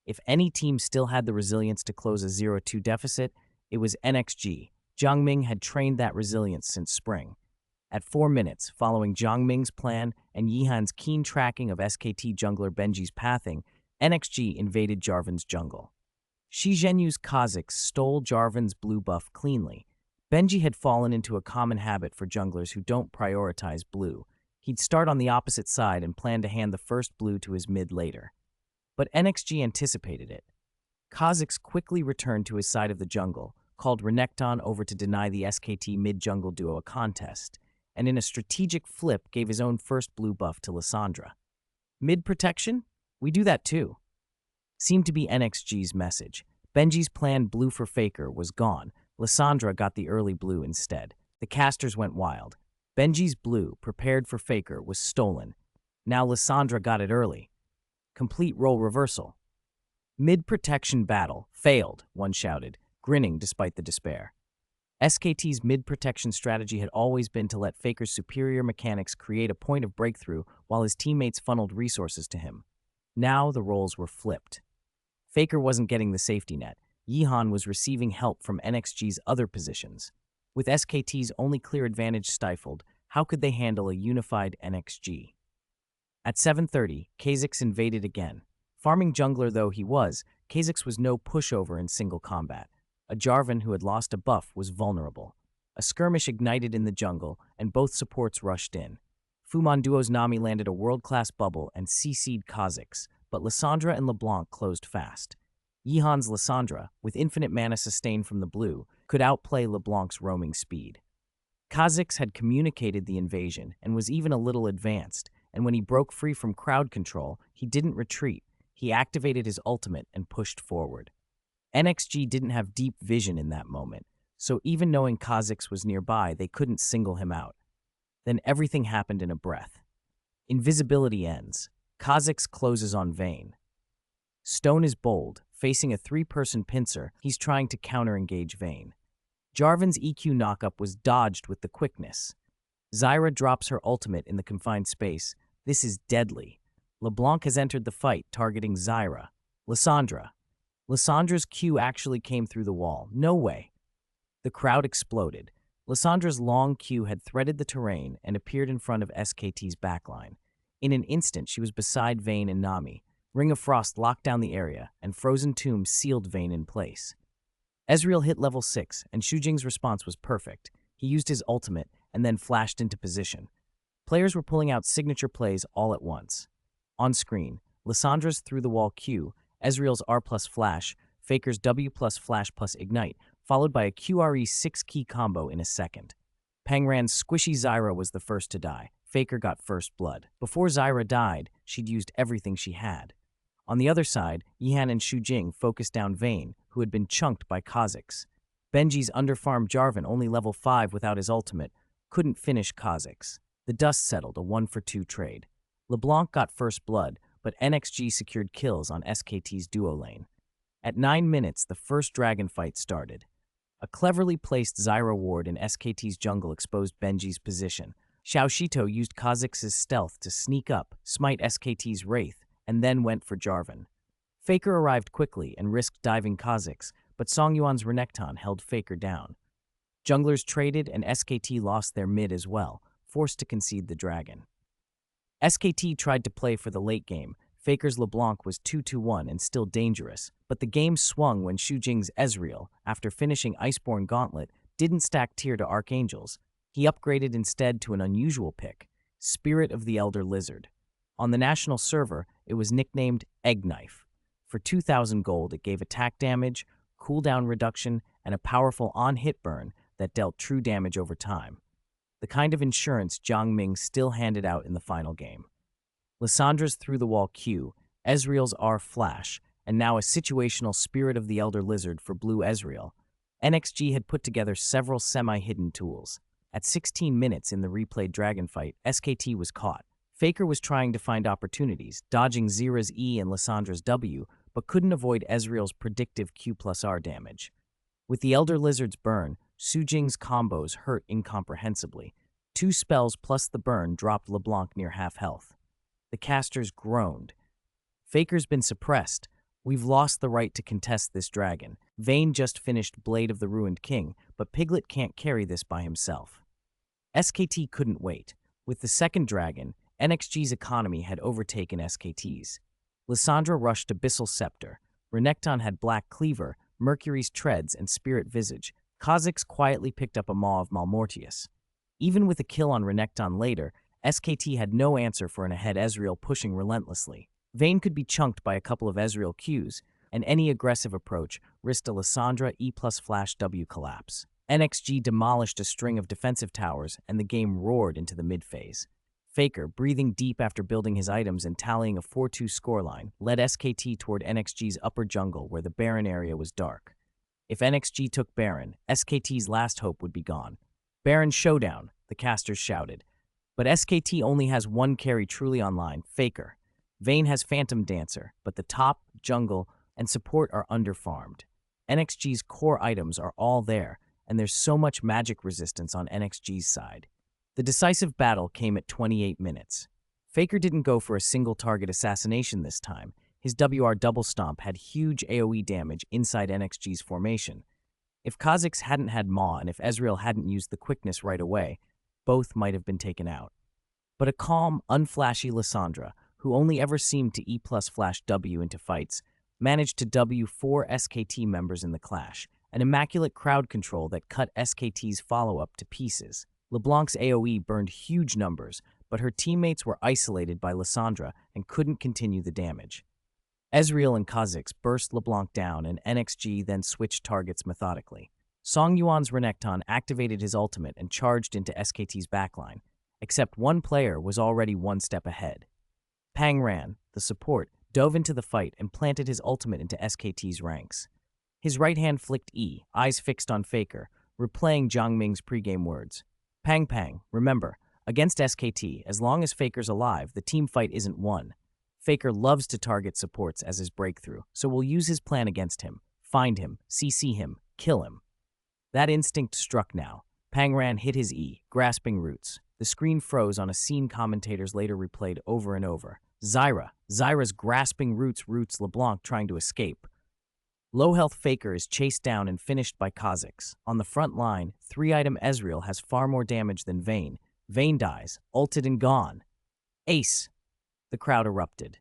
If any team still had the resilience to close a 0-2 deficit, it was NXG. Jiang Ming had trained that resilience since spring. At 4 minutes, following Jiang Ming's plan and Yihan's keen tracking of SKT jungler Benji's pathing, NXG invaded Jarvan's jungle. Shigenu's Kha'Zix stole Jarvan's blue buff cleanly. Benji had fallen into a common habit for junglers who don't prioritize blue. He'd start on the opposite side and plan to hand the first blue to his mid later. But NXG anticipated it. Kha'Zix quickly returned to his side of the jungle, called Renekton over to deny the SKT mid-jungle duo a contest, and in a strategic flip gave his own first blue buff to Lissandra. Mid-protection? We do that too. Seemed to be NXG's message. Benji's plan blue for Faker was gone. Lissandra got the early blue instead. The casters went wild. Benji's blue, prepared for Faker, was stolen. Now Lissandra got it early. Complete role reversal. Mid-protection battle. Failed, one shouted, grinning despite the despair. SKT's mid-protection strategy had always been to let Faker's superior mechanics create a point of breakthrough while his teammates funneled resources to him. Now the roles were flipped. Faker wasn't getting the safety net. Yihan was receiving help from NXG's other positions. With SKT's only clear advantage stifled, how could they handle a unified NXG? At 7:30, Kha'Zix invaded again. Farming jungler though he was, Kha'Zix was no pushover in single combat. A Jarvan who had lost a buff was vulnerable. A skirmish ignited in the jungle, and both supports rushed in. Fuman Duo's Nami landed a world-class bubble and CC'd Kha'Zix, but Lissandra and LeBlanc closed fast. Yihan's Lissandra, with infinite mana sustained from the blue, could outplay LeBlanc's roaming speed. Kha'Zix had communicated the invasion and was even a little advanced, and when he broke free from crowd control, he didn't retreat. He activated his ultimate and pushed forward. NXG didn't have deep vision in that moment, so even knowing Kha'Zix was nearby, they couldn't single him out. Then everything happened in a breath. Invisibility ends. Kha'Zix closes on Vayne. Stone is bold. Facing a three-person pincer, he's trying to counter-engage Vayne. Jarvan's EQ knockup was dodged with the quickness. Zyra drops her ultimate in the confined space. This is deadly. LeBlanc has entered the fight, targeting Zyra. Lissandra. Lissandra's Q actually came through the wall. No way. The crowd exploded. Lissandra's long Q had threaded the terrain and appeared in front of SKT's backline. In an instant, she was beside Vayne and Nami. Ring of Frost locked down the area, and Frozen Tomb sealed Vayne in place. Ezreal hit level 6, and Xu Jing's response was perfect. He used his ultimate, and then flashed into position. Players were pulling out signature plays all at once. On screen, Lissandra's through-the-wall Q, Ezreal's R plus Flash, Faker's W plus Flash plus Ignite, followed by a QRE 6-key combo in a second. Pangran's squishy Zyra was the first to die. Faker got first blood. Before Zyra died, she'd used everything she had. On the other side, Yihan and Xu Jing focused down Vayne, who had been chunked by Kha'Zix. Benji's underfarmed Jarvan, only level 5 without his ultimate, couldn't finish Kha'Zix. The dust settled, a 1-for-2 trade. LeBlanc got first blood, but NXG secured kills on SKT's duo lane. At 9 minutes, the first dragon fight started. A cleverly placed Zyra ward in SKT's jungle exposed Benji's position. Xiao Shito used Kha'Zix's stealth to sneak up, smite SKT's Wraith, and then went for Jarvan. Faker arrived quickly and risked diving Kha'Zix, but Songyuan's Renekton held Faker down. Junglers traded and SKT lost their mid as well, forced to concede the dragon. SKT tried to play for the late game. Faker's LeBlanc was 2-1 and still dangerous, but the game swung when Xu Jing's Ezreal, after finishing Iceborne Gauntlet, didn't stack tier to Archangels. He upgraded instead to an unusual pick, Spirit of the Elder Lizard. On the national server, it was nicknamed Egg Knife. For 2,000 gold, it gave attack damage, cooldown reduction, and a powerful on-hit burn that dealt true damage over time. The kind of insurance Jiang Ming still handed out in the final game. Lissandra's through-the-wall Q, Ezreal's R Flash, and now a situational Spirit of the Elder Lizard for blue Ezreal. NXG had put together several semi-hidden tools. At 16 minutes in the replayed dragon fight, SKT was caught. Faker was trying to find opportunities, dodging Zyra's E and Lissandra's W, but couldn't avoid Ezreal's predictive Q plus R damage. With the Elder Lizard's burn, Xu Jing's combos hurt incomprehensibly. 2 spells plus the burn dropped LeBlanc near half health. The casters groaned. Faker's been suppressed. We've lost the right to contest this dragon. Vayne just finished Blade of the Ruined King, but Piglet can't carry this by himself. SKT couldn't wait. With the second dragon, NXG's economy had overtaken SKT's. Lissandra rushed Abyssal Scepter. Renekton had Black Cleaver, Mercury's Treads, and Spirit Visage. Kha'Zix quietly picked up a Maw of Malmortius. Even with a kill on Renekton later, SKT had no answer for an ahead Ezreal pushing relentlessly. Vayne could be chunked by a couple of Ezreal Qs, and any aggressive approach risked a Lissandra E plus Flash W collapse. NXG demolished a string of defensive towers, and the game roared into the mid-phase. Faker, breathing deep after building his items and tallying a 4-2 scoreline, led SKT toward NXG's upper jungle where the Baron area was dark. If NXG took Baron, SKT's last hope would be gone. Baron showdown, the casters shouted. But SKT only has one carry truly online, Faker. Vayne has Phantom Dancer, but the top, jungle, and support are underfarmed. NXG's core items are all there, and there's so much magic resistance on NXG's side. The decisive battle came at 28 minutes. Faker didn't go for a single target assassination this time. His WR double stomp had huge AoE damage inside NXG's formation. If Kha'Zix hadn't had Maw and if Ezreal hadn't used the quickness right away, both might have been taken out. But a calm, unflashy Lissandra, who only ever seemed to E plus Flash W into fights, managed to W 4 SKT members in the clash, an immaculate crowd control that cut SKT's follow-up to pieces. LeBlanc's AoE burned huge numbers, but her teammates were isolated by Lissandra and couldn't continue the damage. Ezreal and Kha'Zix burst LeBlanc down, and NXG then switched targets methodically. Song Yuan's Renekton activated his ultimate and charged into SKT's backline, except one player was already one step ahead. Pang Ran, the support, dove into the fight and planted his ultimate into SKT's ranks. His right hand flicked E, eyes fixed on Faker, replaying Jiang Ming's pregame words. Pang Pang, remember, against SKT, as long as Faker's alive, the team fight isn't won. Faker loves to target supports as his breakthrough, so we'll use his plan against him. Find him, CC him, kill him. That instinct struck now. Pang Ran hit his E, grasping roots. The screen froze on a scene commentators later replayed over and over. Zyra's grasping roots LeBlanc trying to escape. Low-health Faker is chased down and finished by Kha'Zix. On the front line, 3-item Ezreal has far more damage than Vayne. Vayne dies, ulted and gone. Ace! The crowd erupted.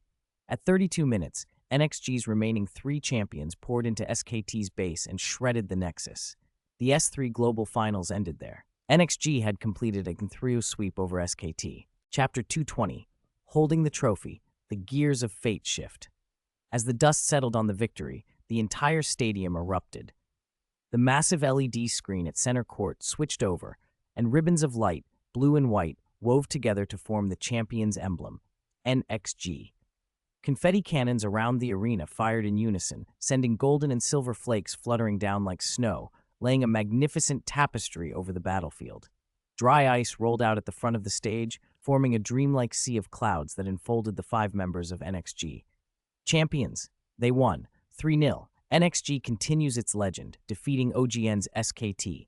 At 32 minutes, NXG's remaining 3 champions poured into SKT's base and shredded the Nexus. The S3 Global Finals ended there. NXG had completed a 3-0 sweep over SKT. Chapter 220, Holding the Trophy, the Gears of Fate Shift. As the dust settled on the victory, the entire stadium erupted. The massive LED screen at center court switched over, and ribbons of light, blue and white, wove together to form the champion's emblem, NXG. Confetti cannons around the arena fired in unison, sending golden and silver flakes fluttering down like snow, laying a magnificent tapestry over the battlefield. Dry ice rolled out at the front of the stage, forming a dreamlike sea of clouds that enfolded the 5 members of NXG. Champions, they won, 3-0. NXG continues its legend, defeating OGN's SKT.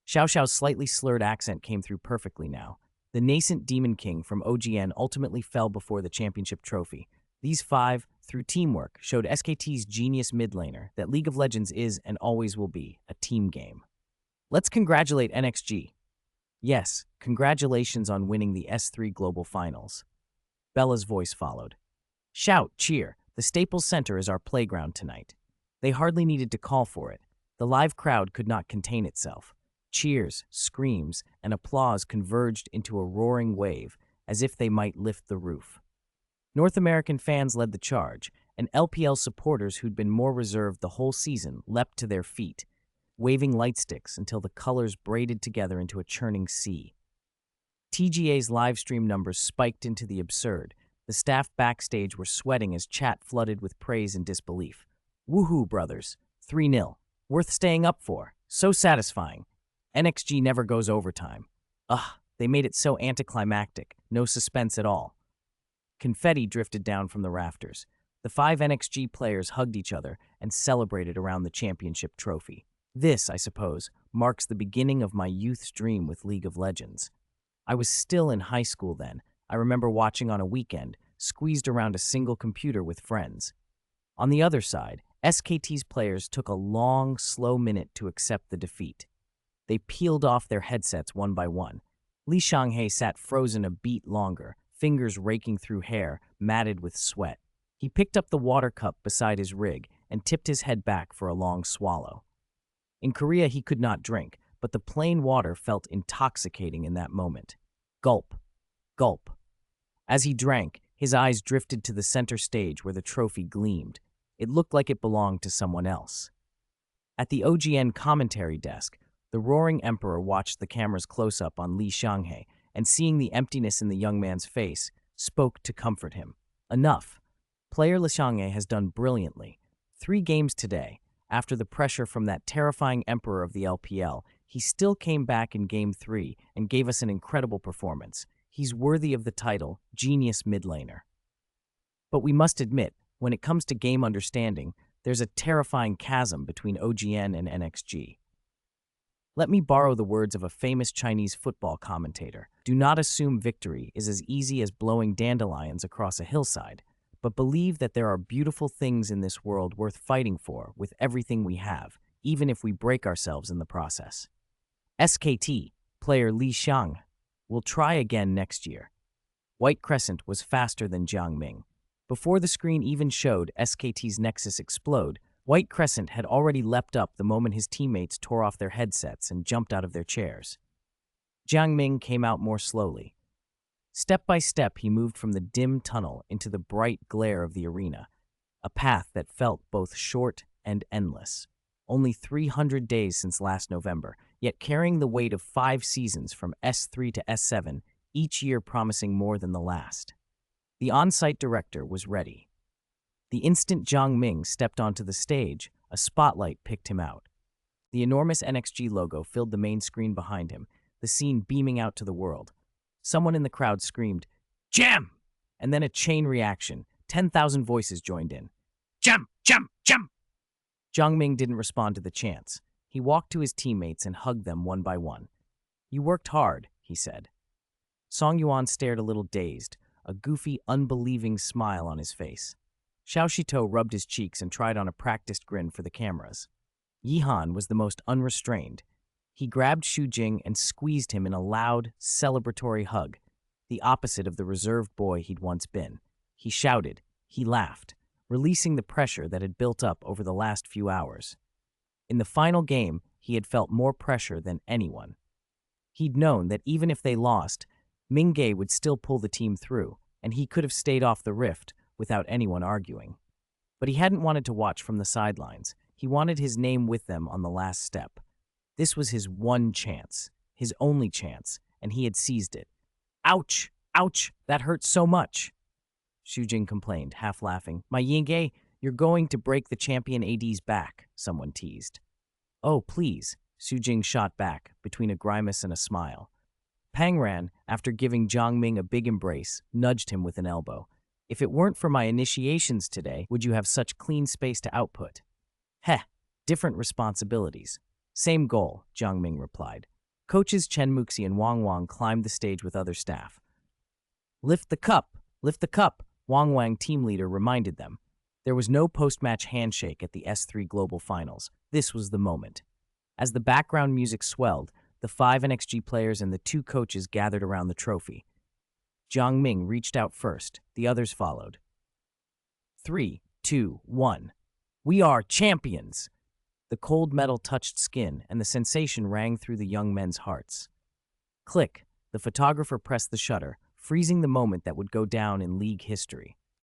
Xiao Xiao's slightly slurred accent came through perfectly now. The nascent Demon King from OGN ultimately fell before the championship trophy. These 5, through teamwork, showed SKT's genius mid laner that League of Legends is and always will be a team game. Let's congratulate NXG. Yes, congratulations on winning the S3 Global Finals. Bella's voice followed. Shout, cheer, the Staples Center is our playground tonight. They hardly needed to call for it. The live crowd could not contain itself. Cheers, screams, and applause converged into a roaring wave, as if they might lift the roof. North American fans led the charge, and LPL supporters who'd been more reserved the whole season leapt to their feet, waving light sticks until the colors braided together into a churning sea. TGA's livestream numbers spiked into the absurd. The staff backstage were sweating as chat flooded with praise and disbelief. Woohoo, brothers. 3-0. Worth staying up for. So satisfying. NXG never goes overtime. Ugh, they made it so anticlimactic. No suspense at all. Confetti drifted down from the rafters. The 5 NXG players hugged each other and celebrated around the championship trophy. This, I suppose, marks the beginning of my youth's dream with League of Legends. I was still in high school then. I remember watching on a weekend, squeezed around a single computer with friends. On the other side, SKT's players took a long, slow minute to accept the defeat. They peeled off their headsets one by one. Li Shanghe sat frozen a beat longer, fingers raking through hair, matted with sweat. He picked up the water cup beside his rig and tipped his head back for a long swallow. In Korea, he could not drink, but the plain water felt intoxicating in that moment. Gulp, gulp. As he drank, his eyes drifted to the center stage where the trophy gleamed. It looked like it belonged to someone else. At the OGN commentary desk, the roaring emperor watched the camera's close-up on Li Xianghe, and seeing the emptiness in the young man's face, spoke to comfort him. Enough. Player Li Xianghe has done brilliantly. 3 games today. After the pressure from that terrifying emperor of the LPL, he still came back in Game 3 and gave us an incredible performance. He's worthy of the title, Genius Midlaner. But we must admit, when it comes to game understanding, there's a terrifying chasm between OGN and NXG. Let me borrow the words of a famous Chinese football commentator. Do not assume victory is as easy as blowing dandelions across a hillside, but believe that there are beautiful things in this world worth fighting for with everything we have, even if we break ourselves in the process. SKT, player Li Xiang, will try again next year. White Crescent was faster than Jiang Ming. Before the screen even showed SKT's Nexus explode, White Crescent had already leapt up the moment his teammates tore off their headsets and jumped out of their chairs. Jiang Ming came out more slowly. Step by step, he moved from the dim tunnel into the bright glare of the arena, a path that felt both short and endless. Only 300 days since last November, yet carrying the weight of 5 seasons from S3 to S7, each year promising more than the last. The on-site director was ready. The instant Jiang Ming stepped onto the stage, a spotlight picked him out. The enormous NXG logo filled the main screen behind him, the scene beaming out to the world. Someone in the crowd screamed, "Jam!" And then a chain reaction. 10,000 voices joined in. "Jam! Jam! Jam!" Jiang Ming didn't respond to the chants. He walked to his teammates and hugged them one by one. "You worked hard," he said. Song Yuan stared a little dazed, a goofy, unbelieving smile on his face. Xiao Shito rubbed his cheeks and tried on a practiced grin for the cameras. Yihan was the most unrestrained. He grabbed Xu Jing and squeezed him in a loud, celebratory hug, the opposite of the reserved boy he'd once been. He shouted, he laughed, releasing the pressure that had built up over the last few hours. In the final game, he had felt more pressure than anyone. He'd known that even if they lost, Mingge would still pull the team through, and he could have stayed off the rift without anyone arguing. But he hadn't wanted to watch from the sidelines. He wanted his name with them on the last step. This was his one chance, his only chance, and he had seized it. "Ouch! Ouch! That hurts so much!" Xu Jing complained, half laughing. "My Yingge, you're going to break the champion AD's back," someone teased. "Oh, please," Xu Jing shot back, between a grimace and a smile. Pangran, after giving Jiang Ming a big embrace, nudged him with an elbow. "If it weren't for my initiations today, would you have such clean space to output?" "Heh, different responsibilities. Same goal," Jiang Ming replied. Coaches Chen Muxi and Wang Wang climbed the stage with other staff. Lift the cup, Wang Wang, team leader, reminded them. There was no post-match handshake at the S3 Global Finals. This was the moment. As the background music swelled, the 5 NXG players and the 2 coaches gathered around the trophy. Jiang Ming reached out first. The others followed. 3, 2, 1. "We are champions!" The cold metal touched skin, and the sensation rang through the young men's hearts. Click. The photographer pressed the shutter, freezing the moment that would go down in league history.